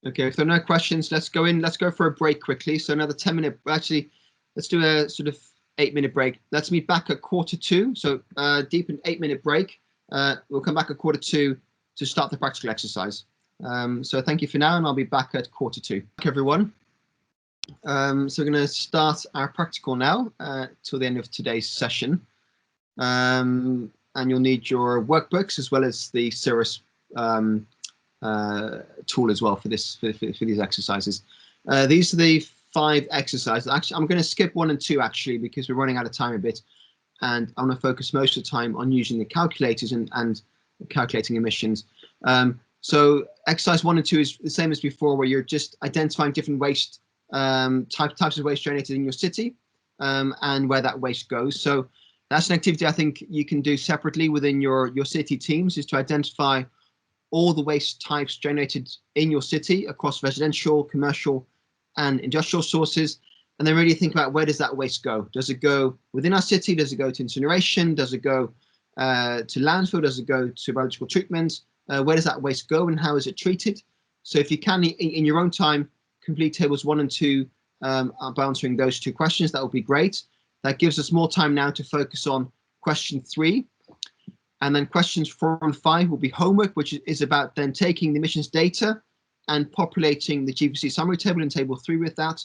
Okay, if there are no questions, let's go for a break quickly. So another 10-minute, actually, let's do a sort of 8-minute break. Let's meet back at 1:45. So Deep an 8-minute break. We'll come back at 1:45 to start the practical exercise. So thank you for now, and I'll be back at 1:45. Okay, everyone. So we're going to start our practical now till the end of today's session. And you'll need your workbooks as well as the Cirrus tool as well for these exercises. These are the 5 exercises. Actually, I'm going to skip 1 and 2 actually because we're running out of time a bit, and I'm going to focus most of the time on using the calculators and calculating emissions. So exercise 1 and 2 is the same as before, where you're just identifying different waste types of waste generated in your city and where that waste goes. So that's an activity I think you can do separately within your city teams, is to identify all the waste types generated in your city across residential, commercial, and industrial sources, and then really think about where does that waste go? Does it go within our city? Does it go to incineration? Does it go to landfill? Does it go to biological treatment? Where does that waste go and how is it treated? So if you can, in your own time, complete tables 1 and 2 by answering those 2 questions, that would be great. That gives us more time now to focus on question 3. And then questions 4 and 5 will be homework, which is about then taking the emissions data and populating the GPC summary table in table 3 with that,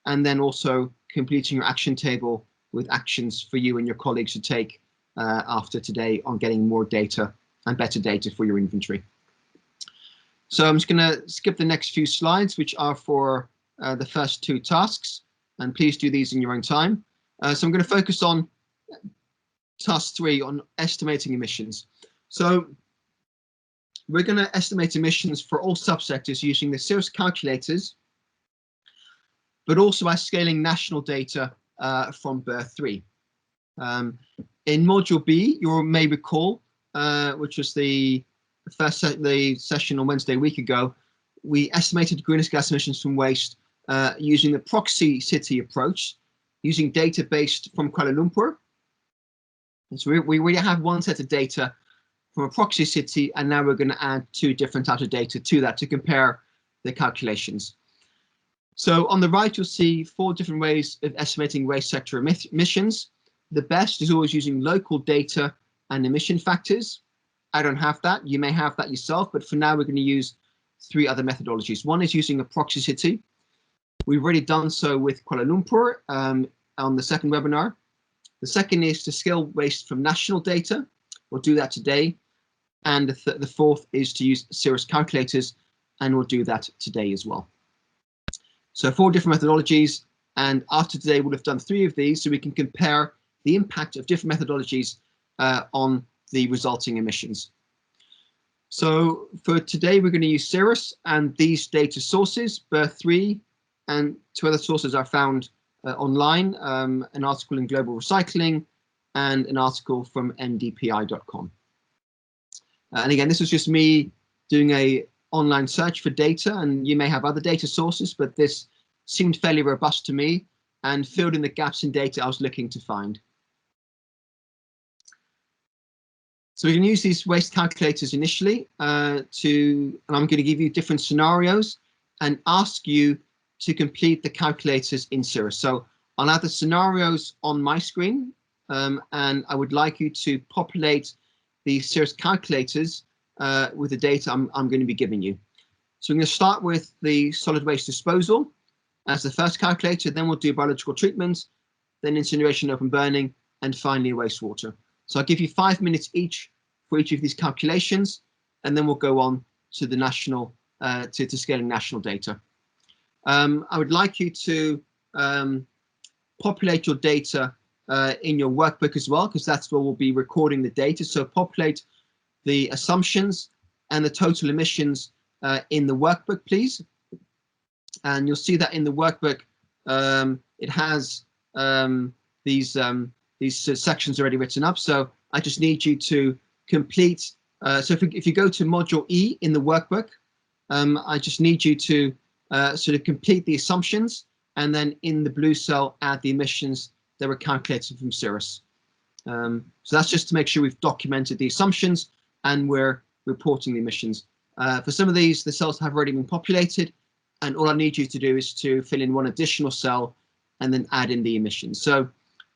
and then also completing your action table with actions for you and your colleagues to take after today on getting more data and better data for your inventory. So I'm just going to skip the next few slides, which are for the first 2 tasks, and please do these in your own time. So I'm going to focus on task 3 on estimating emissions. So we're going to estimate emissions for all subsectors using the Cirrus calculators, but also by scaling national data from BER 3. In module B, you may recall, which was the session on Wednesday a week ago, we estimated greenhouse gas emissions from waste using the proxy city approach, using data based from Kuala Lumpur. And so we already have one set of data from a proxy city, and now we're going to add 2 different types of data to that to compare the calculations. So on the right, you'll see 4 different ways of estimating waste sector emissions. The best is always using local data and emission factors. I don't have that. You may have that yourself, but for now, we're going to use 3 other methodologies. One is using a proxy city. We've already done so with Kuala Lumpur on the second webinar. The second is to scale waste from national data. We'll do that today. And the fourth is to use Cirrus calculators, and we'll do that today as well. So 4 different methodologies, and after today we'll have done 3 of these, so we can compare the impact of different methodologies on the resulting emissions. So for today we're going to use Cirrus and these data sources. BER3 and 2 other sources are found online, an article in Global Recycling and an article from ndpi.com. And again, this was just me doing a online search for data, and you may have other data sources, but this seemed fairly robust to me and filled in the gaps in data I was looking to find. So we can use these waste calculators initially and I'm going to give you different scenarios and ask you to complete the calculators in Cirrus. So I'll have the scenarios on my screen, and I would like you to populate the Cirrus calculators with the data I'm going to be giving you. So I'm going to start with the solid waste disposal as the first calculator, then we'll do biological treatment, then incineration, open burning, and finally wastewater. So I'll give you 5 minutes each for each of these calculations, and then we'll go on to the national, to scaling national data. I would like you to populate your data in your workbook as well, because that's where we'll be recording the data. So populate the assumptions and the total emissions in the workbook, please. And you'll see that in the workbook, it has these sections already written up. So I just need you to complete. So if you go to module E in the workbook, I just need you to sort of complete the assumptions, and then in the blue cell add the emissions that were calculated from Cirrus. So that's just to make sure we've documented the assumptions and we're reporting the emissions. For some of these, the cells have already been populated, and all I need you to do is to fill in one additional cell and then add in the emissions. So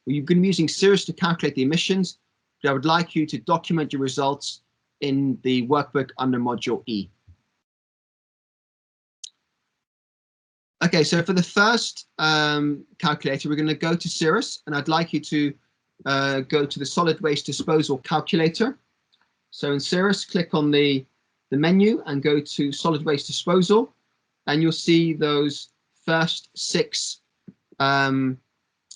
you're going to be using Cirrus to calculate the emissions, but I would like you to document your results in the workbook under module E. Okay, so for the first calculator, we're going to go to Cirrus, and I'd like you to go to the solid waste disposal calculator. So in Cirrus, click on the menu and go to solid waste disposal, and you'll see those first 6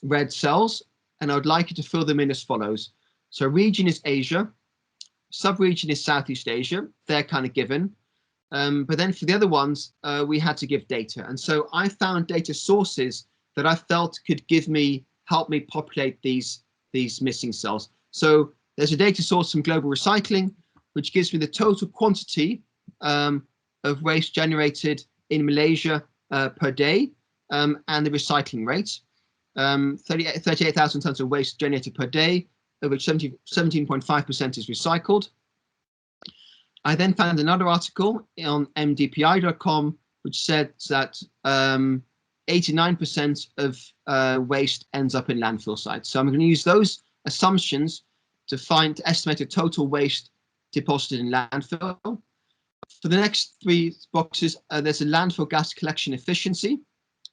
red cells, and I would like you to fill them in as follows. So region is Asia, sub-region is Southeast Asia, they're kind of given. But then for the other ones, we had to give data. And so I found data sources that I felt could help me populate these missing cells. So there's a data source from Global Recycling, which gives me the total quantity of waste generated in Malaysia per day, and the recycling rate. 38,000 tons of waste generated per day, of which 17.5% is recycled. I then found another article on ndpi.com which said that 89% of waste ends up in landfill sites. So I'm going to use those assumptions to estimate the total waste deposited in landfill. For the next 3 boxes, there's a landfill gas collection efficiency.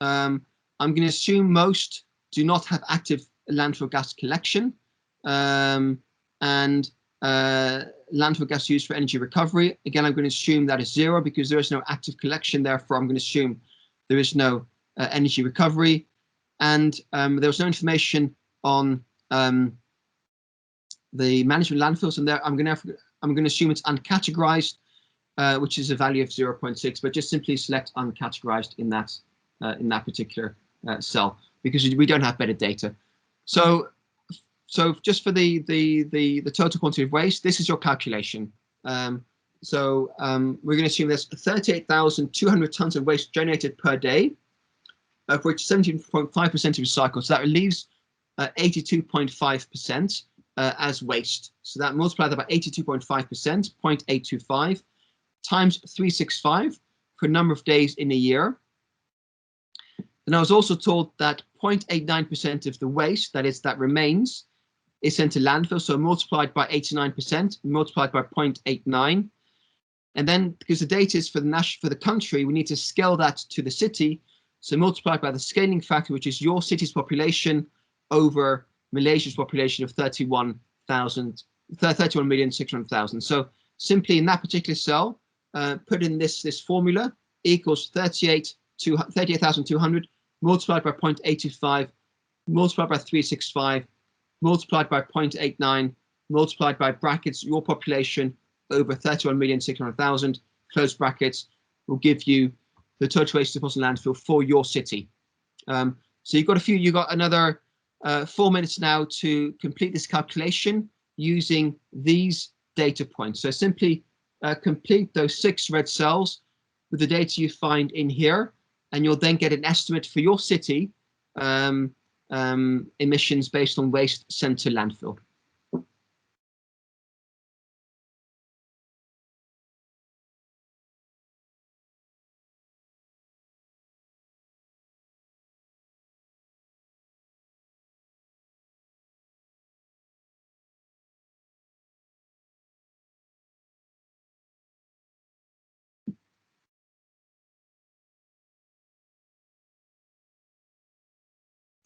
I'm going to assume most do not have active landfill gas collection, and landfill gas used for energy recovery. Again, I'm going to assume that is 0 because there is no active collection. Therefore, I'm going to assume there is no energy recovery. And there was no information on the management landfills, and there I'm going to assume it's uncategorized, which is a value of 0.6. But just simply select uncategorized in that particular cell because we don't have better data. So just for the total quantity of waste, this is your calculation. We're going to assume there's 38,200 tons of waste generated per day, of which 17.5% is recycled. So that leaves 82.5% as waste. So that multiplied by 82.5%, 0.825, times 365 for a number of days in a year. And I was also told that 0.89% of the waste, that remains, is sent to landfill. So multiplied by 89%, multiplied by 0.89. And then because the data is for the country, we need to scale that to the city. So multiplied by the scaling factor, which is your city's population over Malaysia's population of 31,600,000. So simply in that particular cell, put in this formula, equals 38,200 multiplied by 0.825, multiplied by 365, multiplied by 0.89, multiplied by brackets, your population over 31,600,000, close brackets, will give you the total waste deposit landfill for your city. So you've got another 4 minutes now to complete this calculation using these data points. So simply complete those 6 red cells with the data you find in here, and you'll then get an estimate for your city emissions based on waste sent to landfill.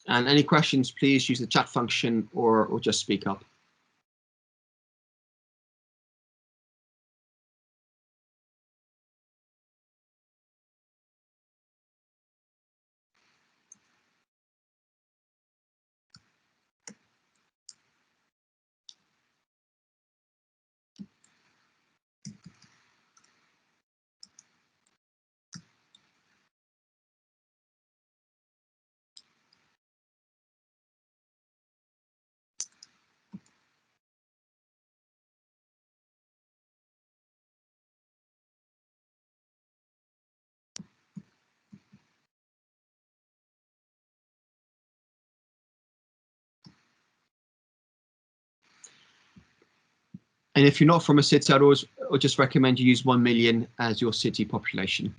And any questions, please use the chat function or just speak up. And if you're not from a city, I'd always just recommend you use 1 million as your city population.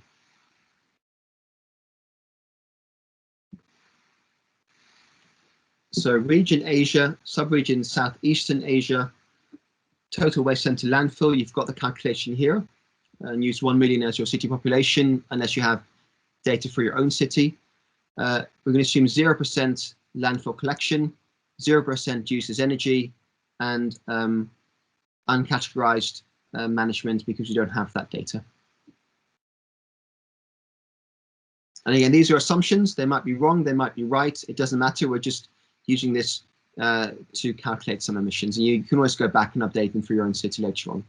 So region Asia, sub-region Southeastern Asia, total waste sent to landfill, you've got the calculation here, and use 1 million as your city population, unless you have data for your own city. We're going to assume 0% landfill collection, 0% use as energy, and uncategorized management, because we don't have that data. And again, these are assumptions. They might be wrong, they might be right. It doesn't matter. We're just using this to calculate some emissions. And you can always go back and update them for your own city later on.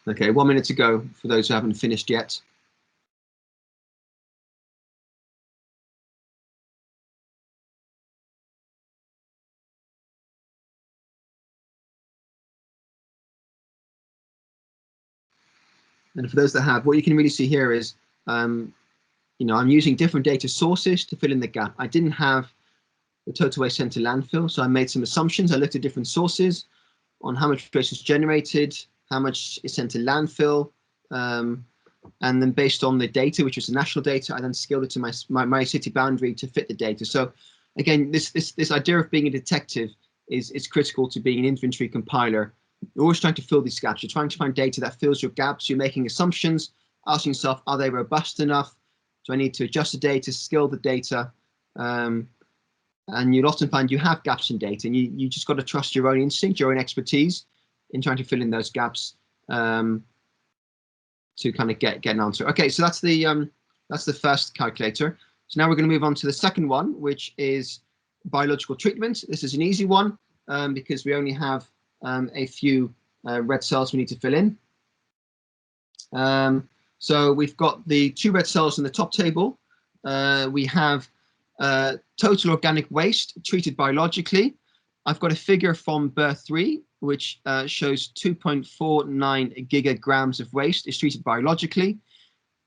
Okay, 1 minute to go for those who haven't finished yet. And for those that have, what you can really see here is, I'm using different data sources to fill in the gap. I didn't have the total waste sent to landfill, so I made some assumptions. I looked at different sources on how much waste is generated, how much is sent to landfill, and then based on the data, which was the national data, I then scaled it to my city boundary to fit the data. So again, this idea of being a detective is critical to being an inventory compiler. You're always trying to fill these gaps. You're trying to find data that fills your gaps. You're making assumptions, asking yourself, are they robust enough? Do I need to adjust the data, scale the data? And you'll often find you have gaps in data, and you just got to trust your own instinct, your own expertise in trying to fill in those gaps to kind of get an answer. Okay, so that's the first calculator. So now we're going to move on to the second one, which is biological treatment. This is an easy one because we only have a few red cells we need to fill in. So we've got the 2 red cells in the top table. We have total organic waste treated biologically. I've got a figure from BER3, which shows 2.49 gigagrams of waste is treated biologically,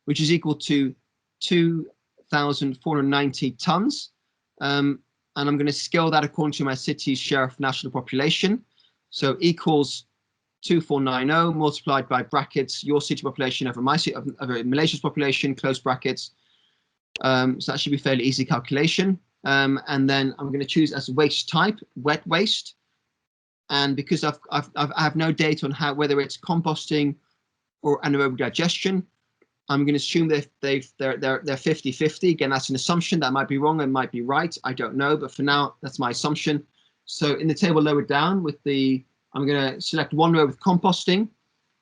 which is equal to 2,490 tons. And I'm going to scale that according to my city's share of national population. So equals 2,490 multiplied by brackets, your city population over my city, over Malaysia's population, close brackets. So that should be a fairly easy calculation. And then I'm going to choose as waste type, wet waste. and because I have no data on whether it's composting or anaerobic digestion, I'm going to assume that they're 50-50. Again, that's an assumption. That might be wrong, it might be right, I don't know, but for now that's my assumption. So in the table lower down, I'm going to select one row with composting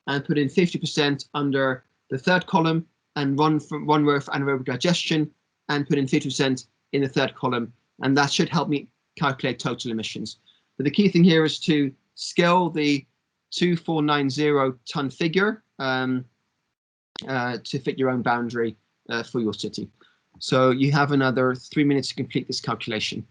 and put in 50% under the third column, and one row for anaerobic digestion and put in 50% in the third column, and that should help me calculate total emissions. But the key thing here is to scale the 2490 ton figure to fit your own boundary for your city. So you have another 3 minutes to complete this calculation.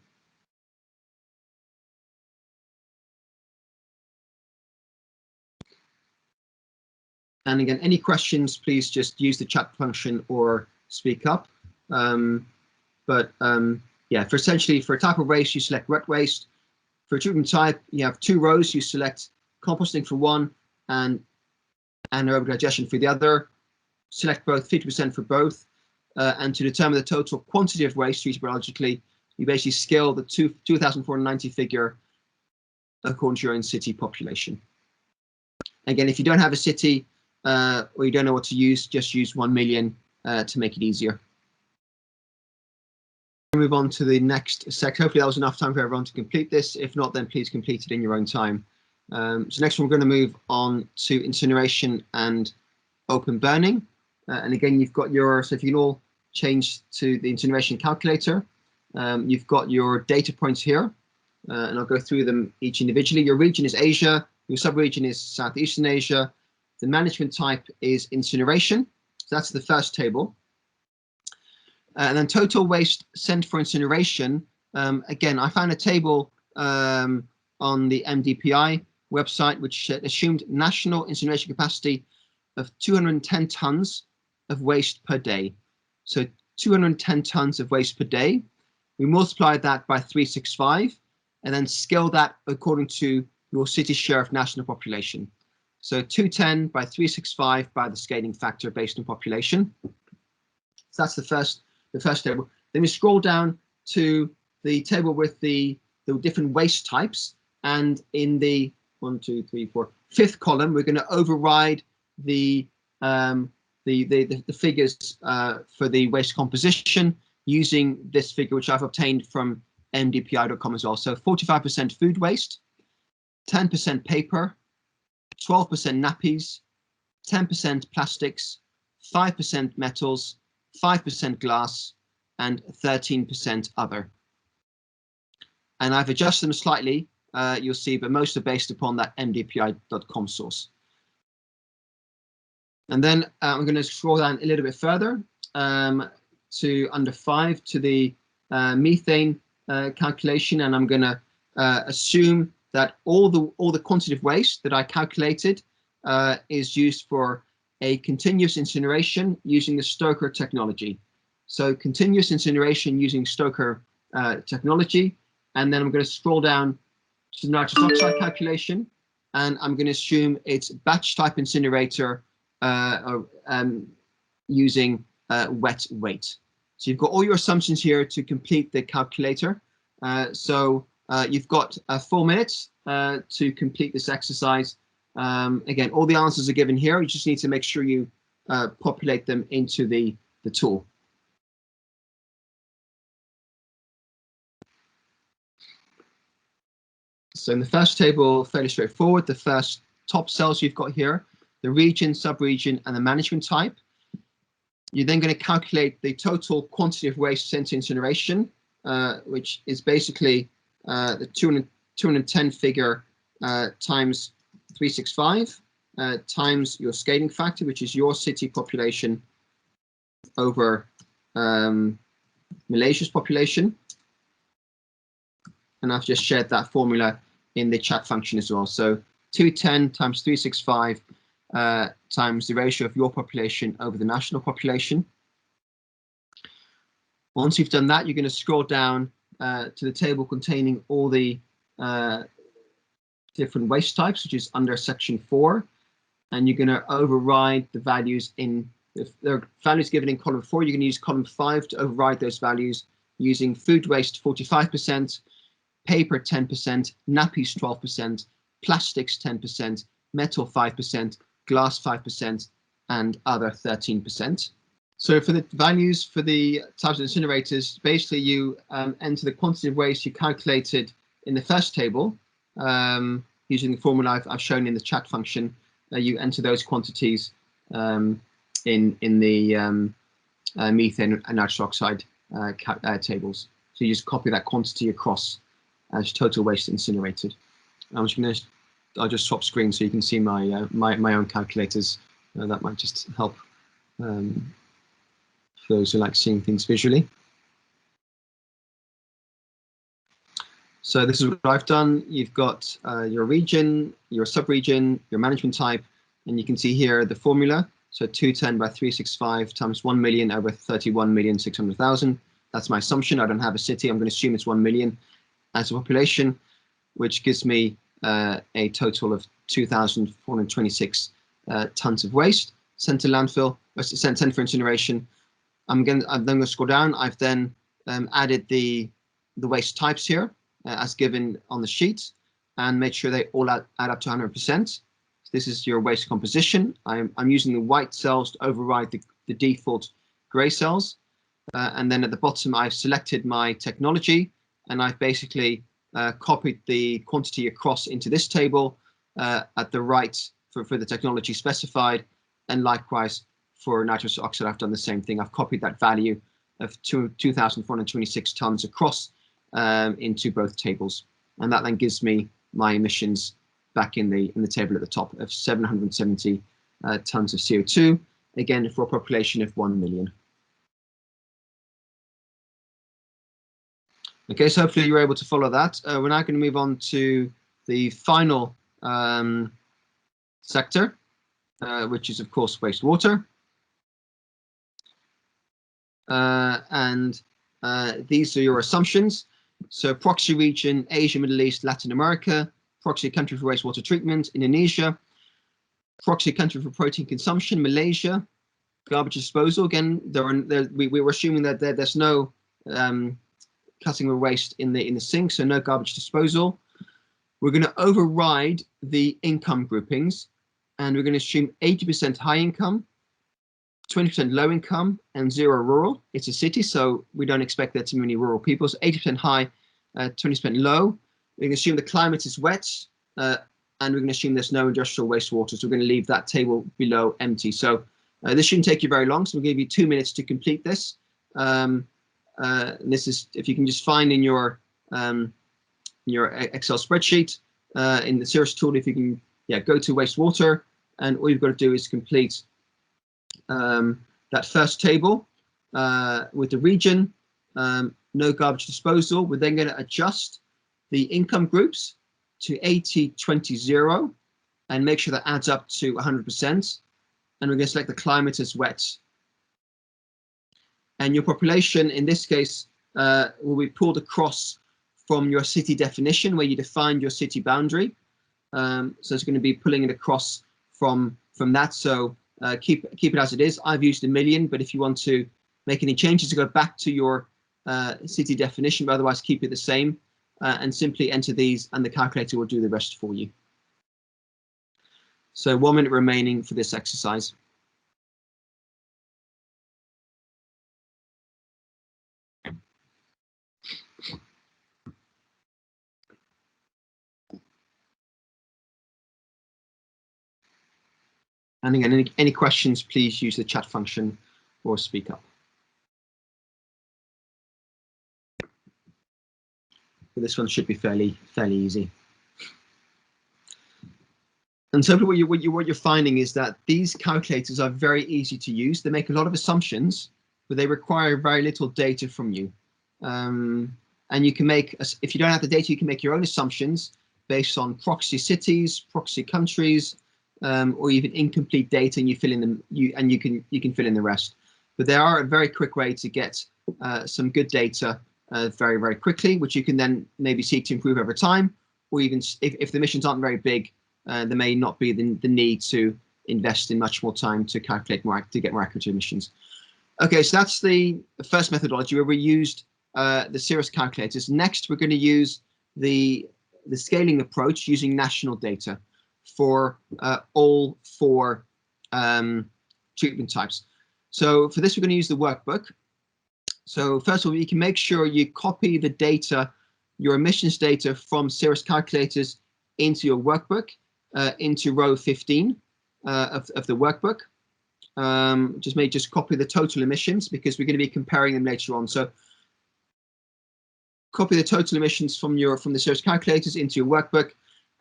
And again, any questions, please just use the chat function or speak up. Yeah, for a type of waste, you select wet waste. For a treatment type, you have two rows. You select composting for one and anaerobic digestion for the other. Select both, 50% for both. And to determine the total quantity of waste treated biologically, you basically scale the 2,490 figure according to your own city population. Again, if you don't have a city or you don't know what to use, just use 1 million to make it easier. Move on to the next sector. Hopefully that was enough time for everyone to complete this. If not, then please complete it in your own time. So next we're going to move on to incineration and open burning. And again, you've got so if you can all change to the incineration calculator, you've got your data points here, and I'll go through them each individually. Your region is Asia, your sub-region is Southeastern Asia, the management type is incineration, so that's the first table. And then total waste sent for incineration. Again, I found a table on the MDPI website, which assumed national incineration capacity of 210 tons of waste per day. So 210 tons of waste per day. We multiply that by 365 and then scale that according to your city share of national population. So 210 by 365 by the scaling factor based on population. So that's the first table. Then we scroll down to the table with the different waste types, and in the 5th column, we're going to override the figures for the waste composition using this figure, which I've obtained from mdpi.com as well. So 45% food waste, 10% paper, 12% nappies, 10% plastics, 5% metals, 5% glass, and 13% other. And I've adjusted them slightly, you'll see, but most are based upon that mdpi.com source. And then I'm going to scroll down a little bit further to under 5 to the methane calculation, and I'm going to assume that all the quantity of waste that I calculated is used for a continuous incineration using the Stoker technology. So continuous incineration using Stoker technology, and then I'm going to scroll down to the nitrous oxide calculation, and I'm going to assume it's batch type incinerator using wet weight. So you've got all your assumptions here to complete the calculator. You've got 4 minutes to complete this exercise. Again, all the answers are given here. You just need to make sure you populate them into the tool. So in the first table, fairly straightforward. The first top cells you've got here, the region, sub-region, and the management type. You're then going to calculate the total quantity of waste sent to incineration, which is basically the 210 figure times 365 times your scaling factor, which is your city population over Malaysia's population. And I've just shared that formula in the chat function as well. So 210 times 365 times the ratio of your population over the national population. Once you've done that, you're going to scroll down to the table containing all the different waste types, which is under section 4, and you're going to override the values in, if there are values given in column 4, you're going to use column 5 to override those values using food waste 45%, paper 10%, nappies 12%, plastics 10%, metal 5%, glass 5%, and other 13%. So for the values for the types of incinerators, basically you enter the quantity of waste you calculated in the first table using the formula I've shown in the chat function. You enter those quantities in the methane and nitrous oxide tables. So you just copy that quantity across as total waste incinerated. I'll just swap screen so you can see my my own calculators. That might just help for those who like seeing things visually. So this is what I've done. You've got your region, your subregion, your management type, and you can see here the formula. So 210 by 365 times 1 million over 31,600,000. That's my assumption. I don't have a city. I'm going to assume it's 1 million as a population, which gives me a total of 2,426 tons of waste sent to landfill, sent for incineration. I'm then going to scroll down. I've then added the waste types here as given on the sheet and made sure they all add up to 100%. So this is your waste composition. I'm using the white cells to override the default gray cells. And then at the bottom, I've selected my technology and I've basically copied the quantity across into this table at the right for the technology specified. And likewise for nitrous oxide, I've done the same thing. I've copied that value of 2,426 tons across into both tables. And that then gives me my emissions back in the table at the top of 770 tons of CO2, again, for a population of 1 million. Okay, so hopefully you're able to follow that. We're now going to move on to the final sector, which is, of course, wastewater. These are your assumptions. So proxy region, Asia, Middle East, Latin America, proxy country for wastewater treatment, Indonesia, proxy country for protein consumption, Malaysia, garbage disposal. Again, we were assuming that there's no cutting of waste in the sink, so no garbage disposal. We're going to override the income groupings, and we're going to assume 80% high income, 20% low income, and 0 rural. It's a city, so we don't expect there too many rural people. So 80% high, 20% low. We're going to assume the climate is wet, and we're going to assume there's no industrial wastewater. So we're going to leave that table below empty. So this shouldn't take you very long. So we'll give you 2 minutes to complete this. This is, if you can just find in your Excel spreadsheet, in the Cirrus tool, if you can go to wastewater, and all you've got to do is complete that first table with the region, no garbage disposal. We're then going to adjust the income groups to 80, 20, 0, and make sure that adds up to 100%. And we're going to select the climate as wet. And your population, in this case, will be pulled across from your city definition, where you define your city boundary. So it's going to be pulling it across from that. So keep it as it is. I've used 1 million, but if you want to make any changes to go back to your city definition, but otherwise keep it the same, and simply enter these, and the calculator will do the rest for you. So 1 minute remaining for this exercise. And again, any questions, please use the chat function or speak up. But this one should be fairly easy. And so what you're finding is that these calculators are very easy to use. They make a lot of assumptions, but they require very little data from you. And you can make, if you don't have the data, you can make your own assumptions based on proxy cities, proxy countries, or even incomplete data, and you fill in them. You can fill in the rest. But they are a very quick way to get some good data very quickly, which you can then maybe seek to improve over time, or even if the emissions aren't very big, there may not be the need to invest in much more time to calculate to get more accurate emissions. Okay, so that's the first methodology where we used the Cirrus calculators. Next, we're going to use the the scaling approach using national data for all 4 treatment types. So for this, we're going to use the workbook. So first of all, you can make sure you copy the data, your emissions data from Cirrus calculators into your workbook, into row 15 of the workbook. Just copy the total emissions because we're going to be comparing them later on. So copy the total emissions from the Cirrus calculators into your workbook,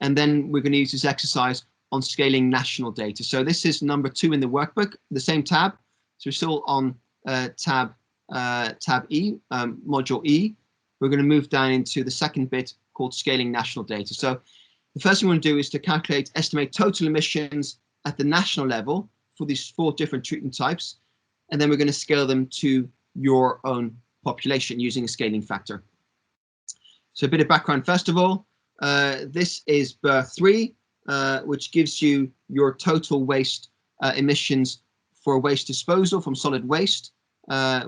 and then we're going to use this exercise on scaling national data. So this is number 2 in the workbook, the same tab. So we're still on tab E, module E. We're going to move down into the second bit called scaling national data. So the first thing we want to do is to estimate total emissions at the national level for these 4 different treatment types, and then we're going to scale them to your own population using a scaling factor. So a bit of background first of all. This is BER3, which gives you your total waste emissions for waste disposal from solid waste,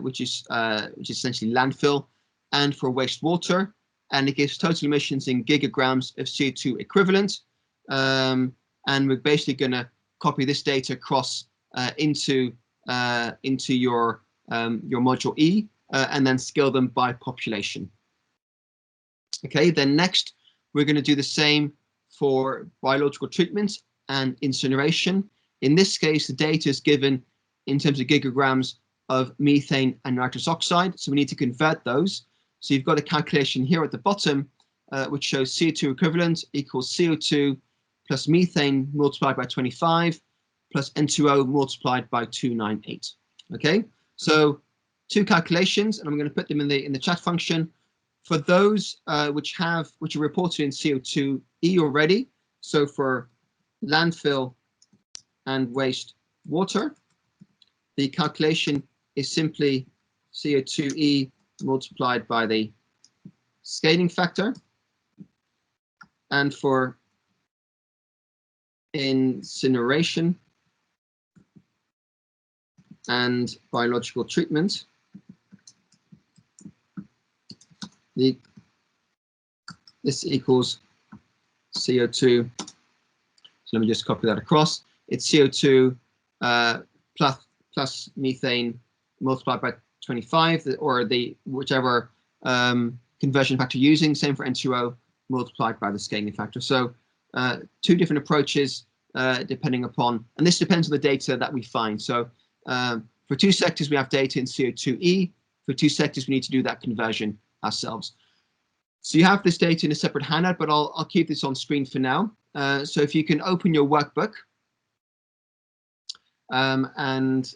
which is essentially landfill, and for wastewater, and it gives total emissions in gigograms of CO2 equivalent. And we're basically going to copy this data across into your module E, and then scale them by population. Okay, then next we're going to do the same for biological treatment and incineration. In this case, the data is given in terms of gigograms of methane and nitrous oxide, so we need to convert those. So you've got a calculation here at the bottom, which shows CO2 equivalent equals CO2 plus methane multiplied by 25 plus N2O multiplied by 298. Okay, so 2 calculations, and I'm going to put them in the chat function. For those which are reported in CO2e already, so for landfill and waste water, the calculation is simply CO2e multiplied by the scaling factor. And for incineration and biological treatment, this equals CO2. So let me just copy that across. It's CO2 plus methane multiplied by 25, or whichever conversion factor you're using. Same for N2O multiplied by the scaling factor. So 2 different approaches depending upon, and this depends on the data that we find. So for 2 sectors, we have data in CO2e. For 2 sectors, we need to do that conversion ourselves. So you have this data in a separate handout, but I'll keep this on screen for now. So if you can open your workbook and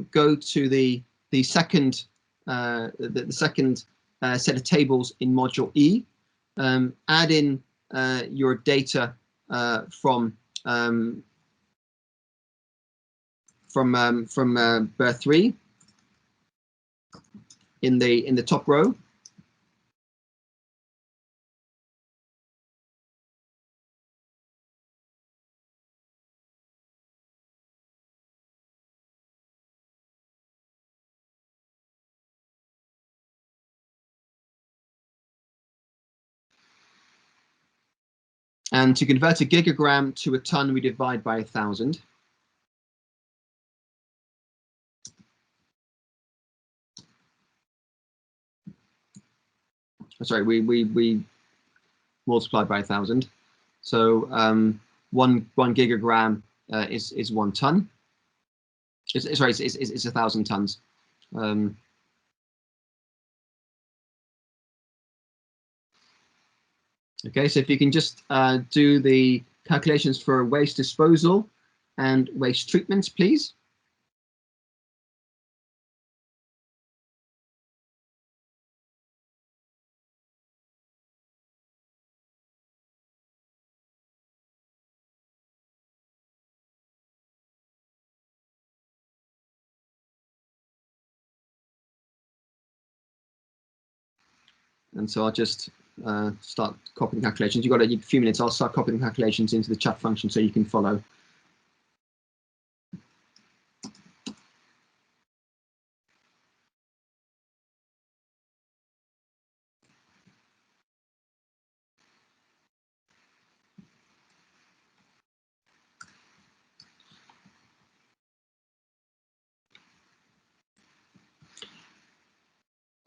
go to the second set of tables in module E, add in your data from BER3 in the top row. And to convert a gigagram to a ton, we divide by 1,000. Sorry, we multiply by 1,000. So one gigagram is 1 ton. It's 1,000 tons. Okay, so if you can just do the calculations for waste disposal and waste treatment, please. And so I'll just start copying calculations. You've got a few minutes. I'll start copying calculations into the chat function so you can follow.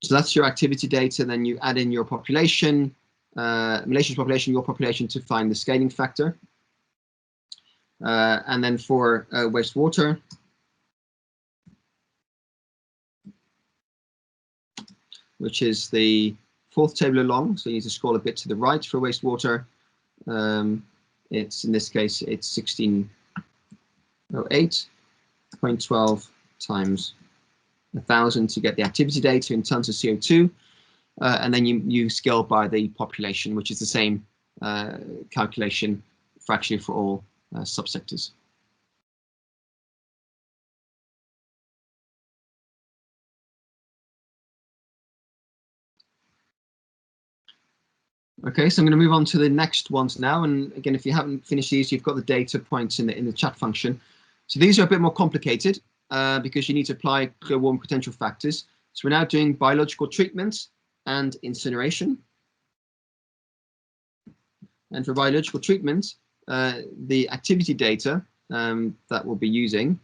So that's your activity data. Then you add in your population, Malaysia's population, your population, to find the scaling factor. And then for wastewater, which is the fourth table along, so you need to scroll a bit to the right for wastewater. It's, in this case, it's 1608.12 times 1,000 to get the activity data in tons of CO2. And then you scale by the population, which is the same calculation actually for all subsectors. Okay, so I'm going to move on to the next ones now. And again, if you haven't finished these, you've got the data points in the chat function. So these are a bit more complicated because you need to apply global warming potential factors. So we're now doing biological treatment and incineration. And for biological treatment, the activity data that we'll be using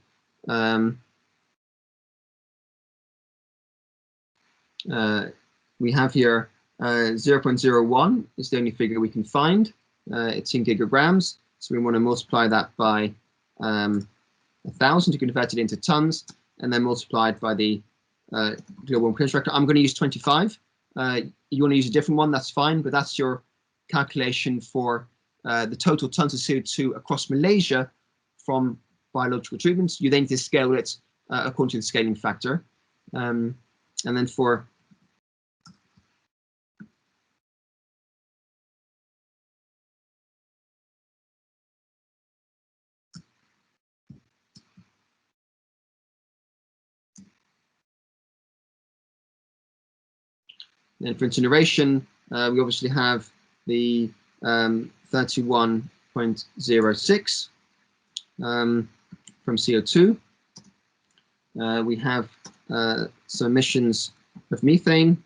we have here 0.01 is the only figure we can find. It's in gigograms, so we want to multiply that by 1,000 to convert it into tons, and then multiply it by the global warming potential factor. I'm going to use 25. You want to use a different one, that's fine, but that's your calculation for the total tons of CO2 across Malaysia from biological treatments. You then need to scale it according to the scaling factor. And then for incineration, we obviously have the 31.06 from CO2. We have some emissions of methane.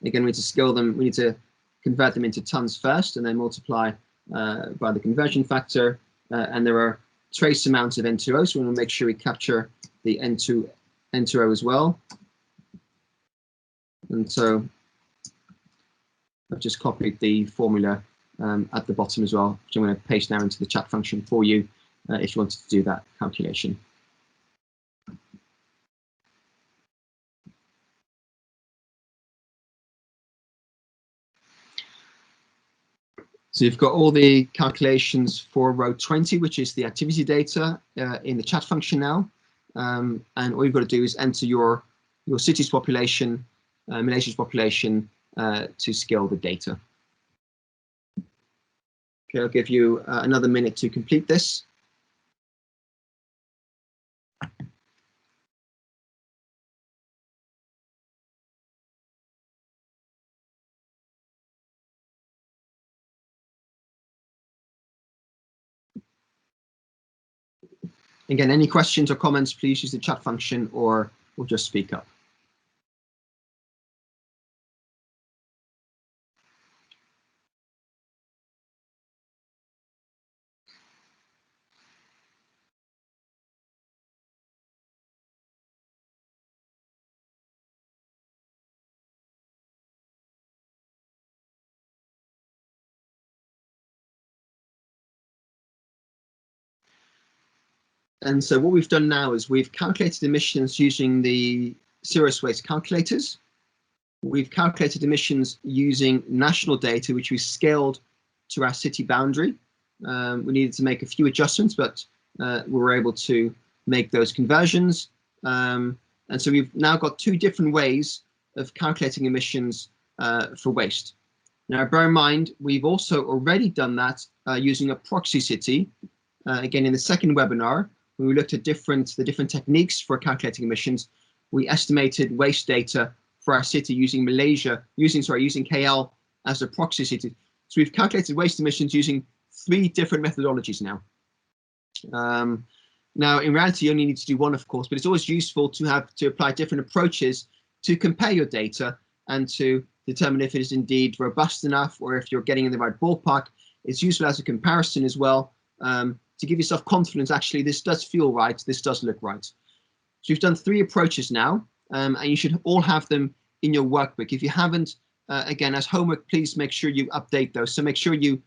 Again, we need to scale them. We need to convert them into tons first, and then multiply by the conversion factor. And there are trace amounts of N2O, so we want to make sure we capture the N2O as well. And so I've just copied the formula at the bottom as well, which I'm going to paste now into the chat function for you if you wanted to do that calculation. So you've got all the calculations for row 20, which is the activity data in the chat function now. And all you've got to do is enter your city's population, Malaysia's population, to scale the data. Okay, I'll give you another minute to complete this. Again, any questions or comments, please use the chat function or just speak up. And so what we've done now is we've calculated emissions using the serious waste calculators. We've calculated emissions using national data, which we scaled to our city boundary. We needed to make a few adjustments, but we were able to make those conversions. And so we've now got two different ways of calculating emissions for waste. Now, bear in mind, we've also already done that using a proxy city. Again, in the second webinar, when we looked at the different techniques for calculating emissions, we estimated waste data for our city using using KL as a proxy city. So we've calculated waste emissions using 3 different methodologies now. Now, in reality, you only need to do one, of course, but it's always useful to apply different approaches to compare your data and to determine if it is indeed robust enough or if you're getting in the right ballpark. It's useful as a comparison as well, to give yourself confidence, actually, this does feel right, this does look right. So we've done 3 approaches now. and you should all have them in your workbook. If you haven't, again, as homework, please make sure you update those. So make sure you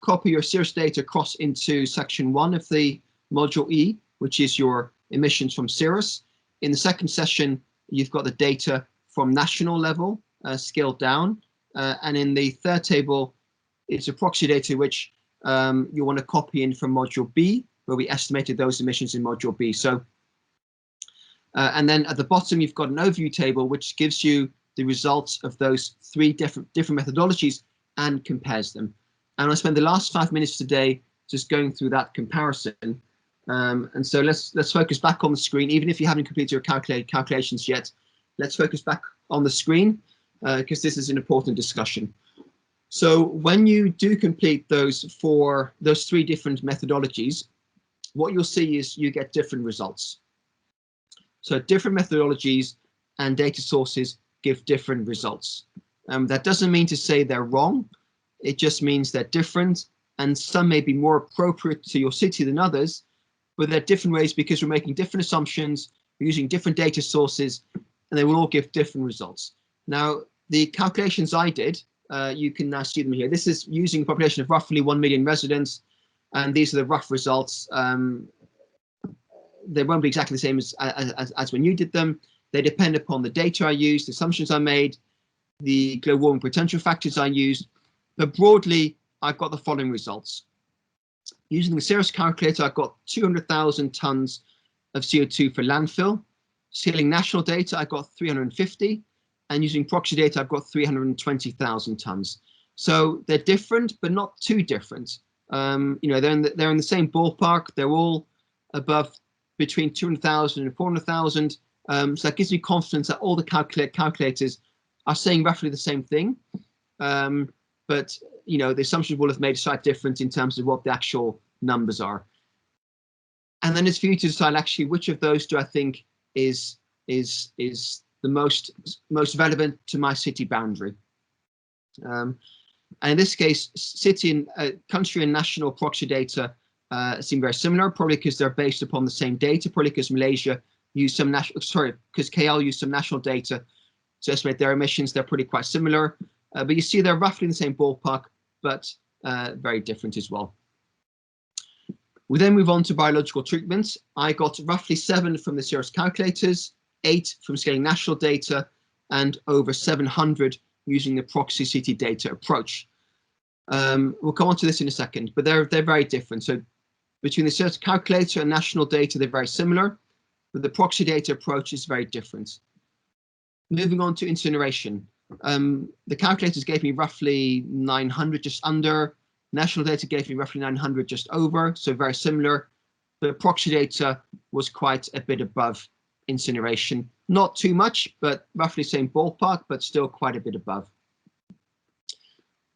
copy your Cirrus data across into section 1 of the module E, which is your emissions from Cirrus. In the second session, you've got the data from national level, scaled down. And in the third table, it's a proxy data which you want to copy in from module B, where we estimated those emissions in module B. So, and then at the bottom, you've got an overview table, which gives you the results of those three different methodologies and compares them. And I'll spend the last 5 minutes today just going through that comparison. And so let's focus back on the screen. Even if you haven't completed your calculations yet, let's focus back on the screen because this is an important discussion. So when you do complete those three different methodologies, what you'll see is you get different results. So different methodologies and data sources give different results. That doesn't mean to say they're wrong. It just means they're different, and some may be more appropriate to your city than others, but they're different ways because we're making different assumptions, we're using different data sources, and they will all give different results. Now, the calculations I did, you can now see them here. This is using a population of roughly 1 million residents, and these are the rough results. They won't be exactly the same as when you did them. They depend upon the data I used, the assumptions I made, the global warming potential factors I used, but broadly, I've got the following results. Using the Cirrus calculator, I've got 200,000 tons of CO2 for landfill. Scaling national data, I've got 350, and using proxy data, I've got 320,000 tons. So they're different, but not too different. You know, they're in the same ballpark. They're all above between 200,000 and 400,000. So that gives me confidence that all the calculators are saying roughly the same thing. But you know, the assumptions will have made a slight difference in terms of what the actual numbers are. And then it's for you to decide actually which of those do I think is the most relevant to my city boundary. And in this case, city and country and national proxy data seem very similar, probably because they're based upon the same data, probably because Malaysia used some because KL used some national data to estimate their emissions. They're pretty quite similar, but you see they're roughly in the same ballpark, but very different as well. We then move on to biological treatments. I got roughly 7 from the Cirrus calculators, 8 from scaling national data, and over 700 using the proxy city data approach. We'll come on to this in a second, but they're very different. So between the Cirrus calculator and national data, they're very similar, but the proxy data approach is very different. Moving on to incineration. The calculators gave me roughly 900, just under. National data gave me roughly 900, just over, so very similar. But proxy data was quite a bit above incineration. Not too much, but roughly same ballpark, but still quite a bit above.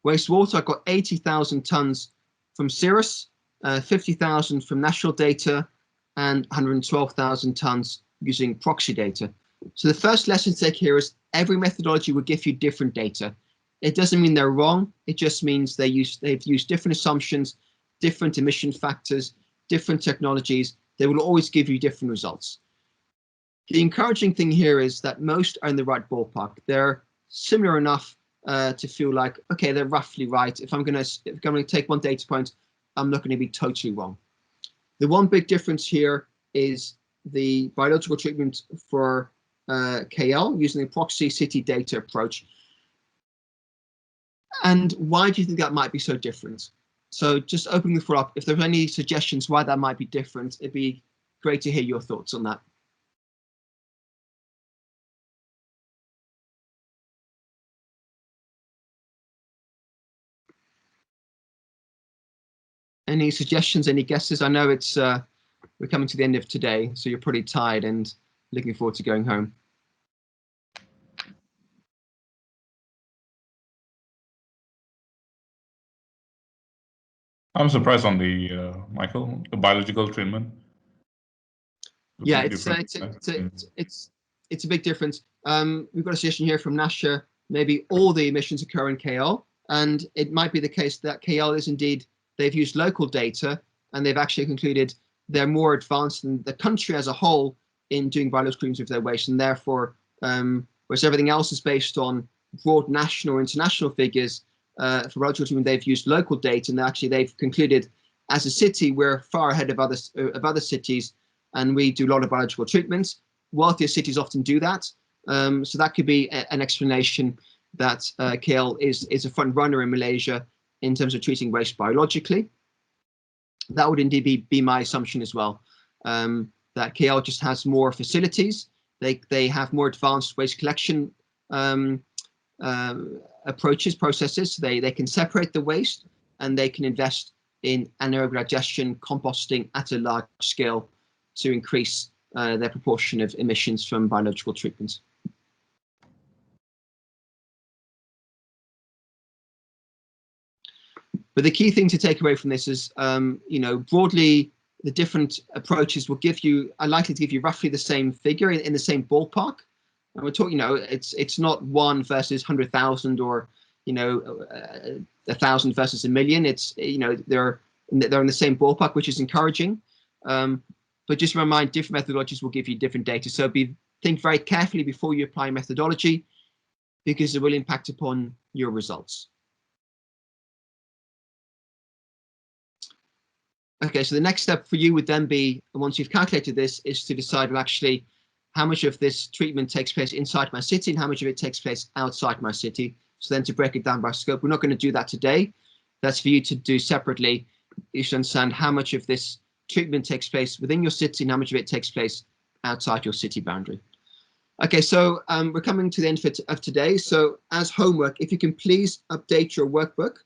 Wastewater, I got 80,000 tons from Cirrus, 50,000 from national data, and 112,000 tons using proxy data. So the first lesson to take here is every methodology will give you different data. It doesn't mean they're wrong. It just means they've used different assumptions, different emission factors, different technologies. They will always give you different results. The encouraging thing here is that most are in the right ballpark. They're similar enough to feel like, okay, they're roughly right. If I'm going to take one data point, I'm not going to be totally wrong. The one big difference here is the biological treatment for KL using the proxy city data approach. And why do you think that might be so different? So just opening the floor up, if there are any suggestions why that might be different, it'd be great to hear your thoughts on that. Any suggestions, any guesses? I know it's we're coming to the end of today, so you're pretty tired and looking forward to going home. I'm surprised on the Michael, the biological treatment. Yeah, it's a big difference. We've got a suggestion here from Nasha. Maybe all the emissions occur in KL, and it might be the case that KL is indeed, they've used local data and they've actually concluded they're more advanced than the country as a whole in doing biological treatment of their waste, and therefore whereas everything else is based on broad national or international figures. For biological treatment, they've used local data, and actually they've concluded as a city we're far ahead of other cities, and we do a lot of biological treatments. Wealthier cities often do that, so that could be an explanation that KL is a front runner in Malaysia in terms of treating waste biologically. That would indeed be my assumption as well, that KL just has more facilities. They have more advanced waste collection processes. They can separate the waste, and they can invest in anaerobic digestion, composting at a large scale to increase their proportion of emissions from biological treatments. But the key thing to take away from this is, broadly, the different approaches will are likely to give you roughly the same figure in the same ballpark. And we're talking, it's not 1 versus 100,000 or, 1,000 versus 1 million. It's, they're in the same ballpark, which is encouraging. But just remind, different methodologies will give you different data. So think very carefully before you apply methodology, because it will impact upon your results. Okay, so the next step for you would then be, once you've calculated this, is to decide, well, actually, how much of this treatment takes place inside my city and how much of it takes place outside my city. So then to break it down by scope, we're not going to do that today. That's for you to do separately. You should understand how much of this treatment takes place within your city and how much of it takes place outside your city boundary. Okay, so we're coming to the end of today. So as homework, if you can please update your workbook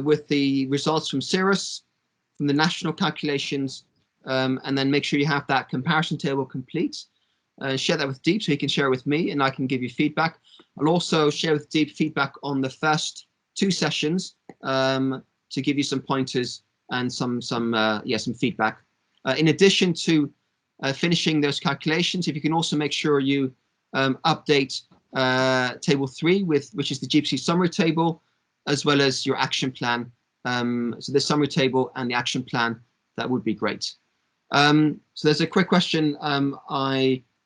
with the results from CIRRUS, from the national calculations, and then make sure you have that comparison table complete. Share that with Deep so he can share it with me and I can give you feedback. I'll also share with Deep feedback on the first 2 sessions to give you some pointers and some feedback. In addition to finishing those calculations, if you can also make sure you update table 3 which is the GPC summary table, as well as your action plan. So the summary table and the action plan, that would be great. So there's a quick question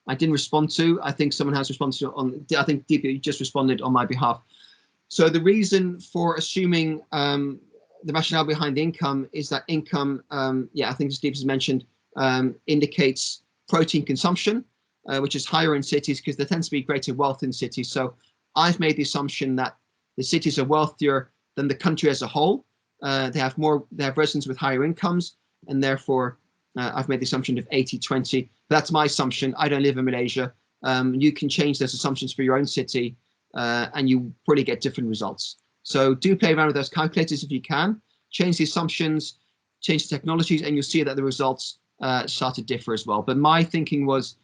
I didn't respond to. I think someone has responded I think Deep, you just responded on my behalf. So the reason for assuming the rationale behind the income is that income, I think as Deep has mentioned, indicates protein consumption, which is higher in cities because there tends to be greater wealth in cities. So I've made the assumption that the cities are wealthier than the country as a whole. They have residents with higher incomes, and therefore I've made the assumption of 80-20. That's my assumption. I don't live in Malaysia. You can change those assumptions for your own city, and you probably get different results. So do play around with those calculators if you can. Change the assumptions, change the technologies, and you'll see that the results start to differ as well. But my thinking was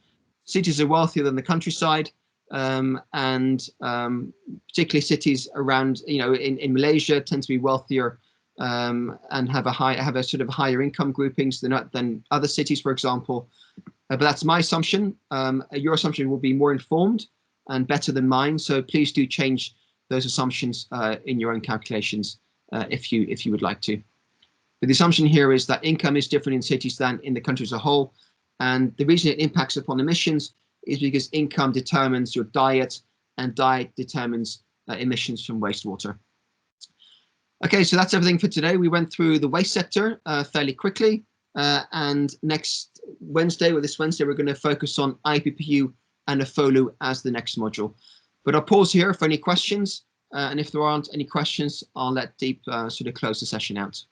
cities are wealthier than the countryside, and particularly cities around, in Malaysia tend to be wealthier and have a sort of higher income groupings than other cities, for example. But that's my assumption. Your assumption will be more informed and better than mine. So please do change those assumptions in your own calculations if you would like to. But the assumption here is that income is different in cities than in the country as a whole. And the reason it impacts upon emissions is because income determines your diet, and diet determines emissions from wastewater. Okay, so that's everything for today. We went through the waste sector fairly quickly, and next Wednesday, or this Wednesday, we're going to focus on IPPU and AFOLU as the next module. But I'll pause here for any questions, and if there aren't any questions, I'll let Deep sort of close the session out.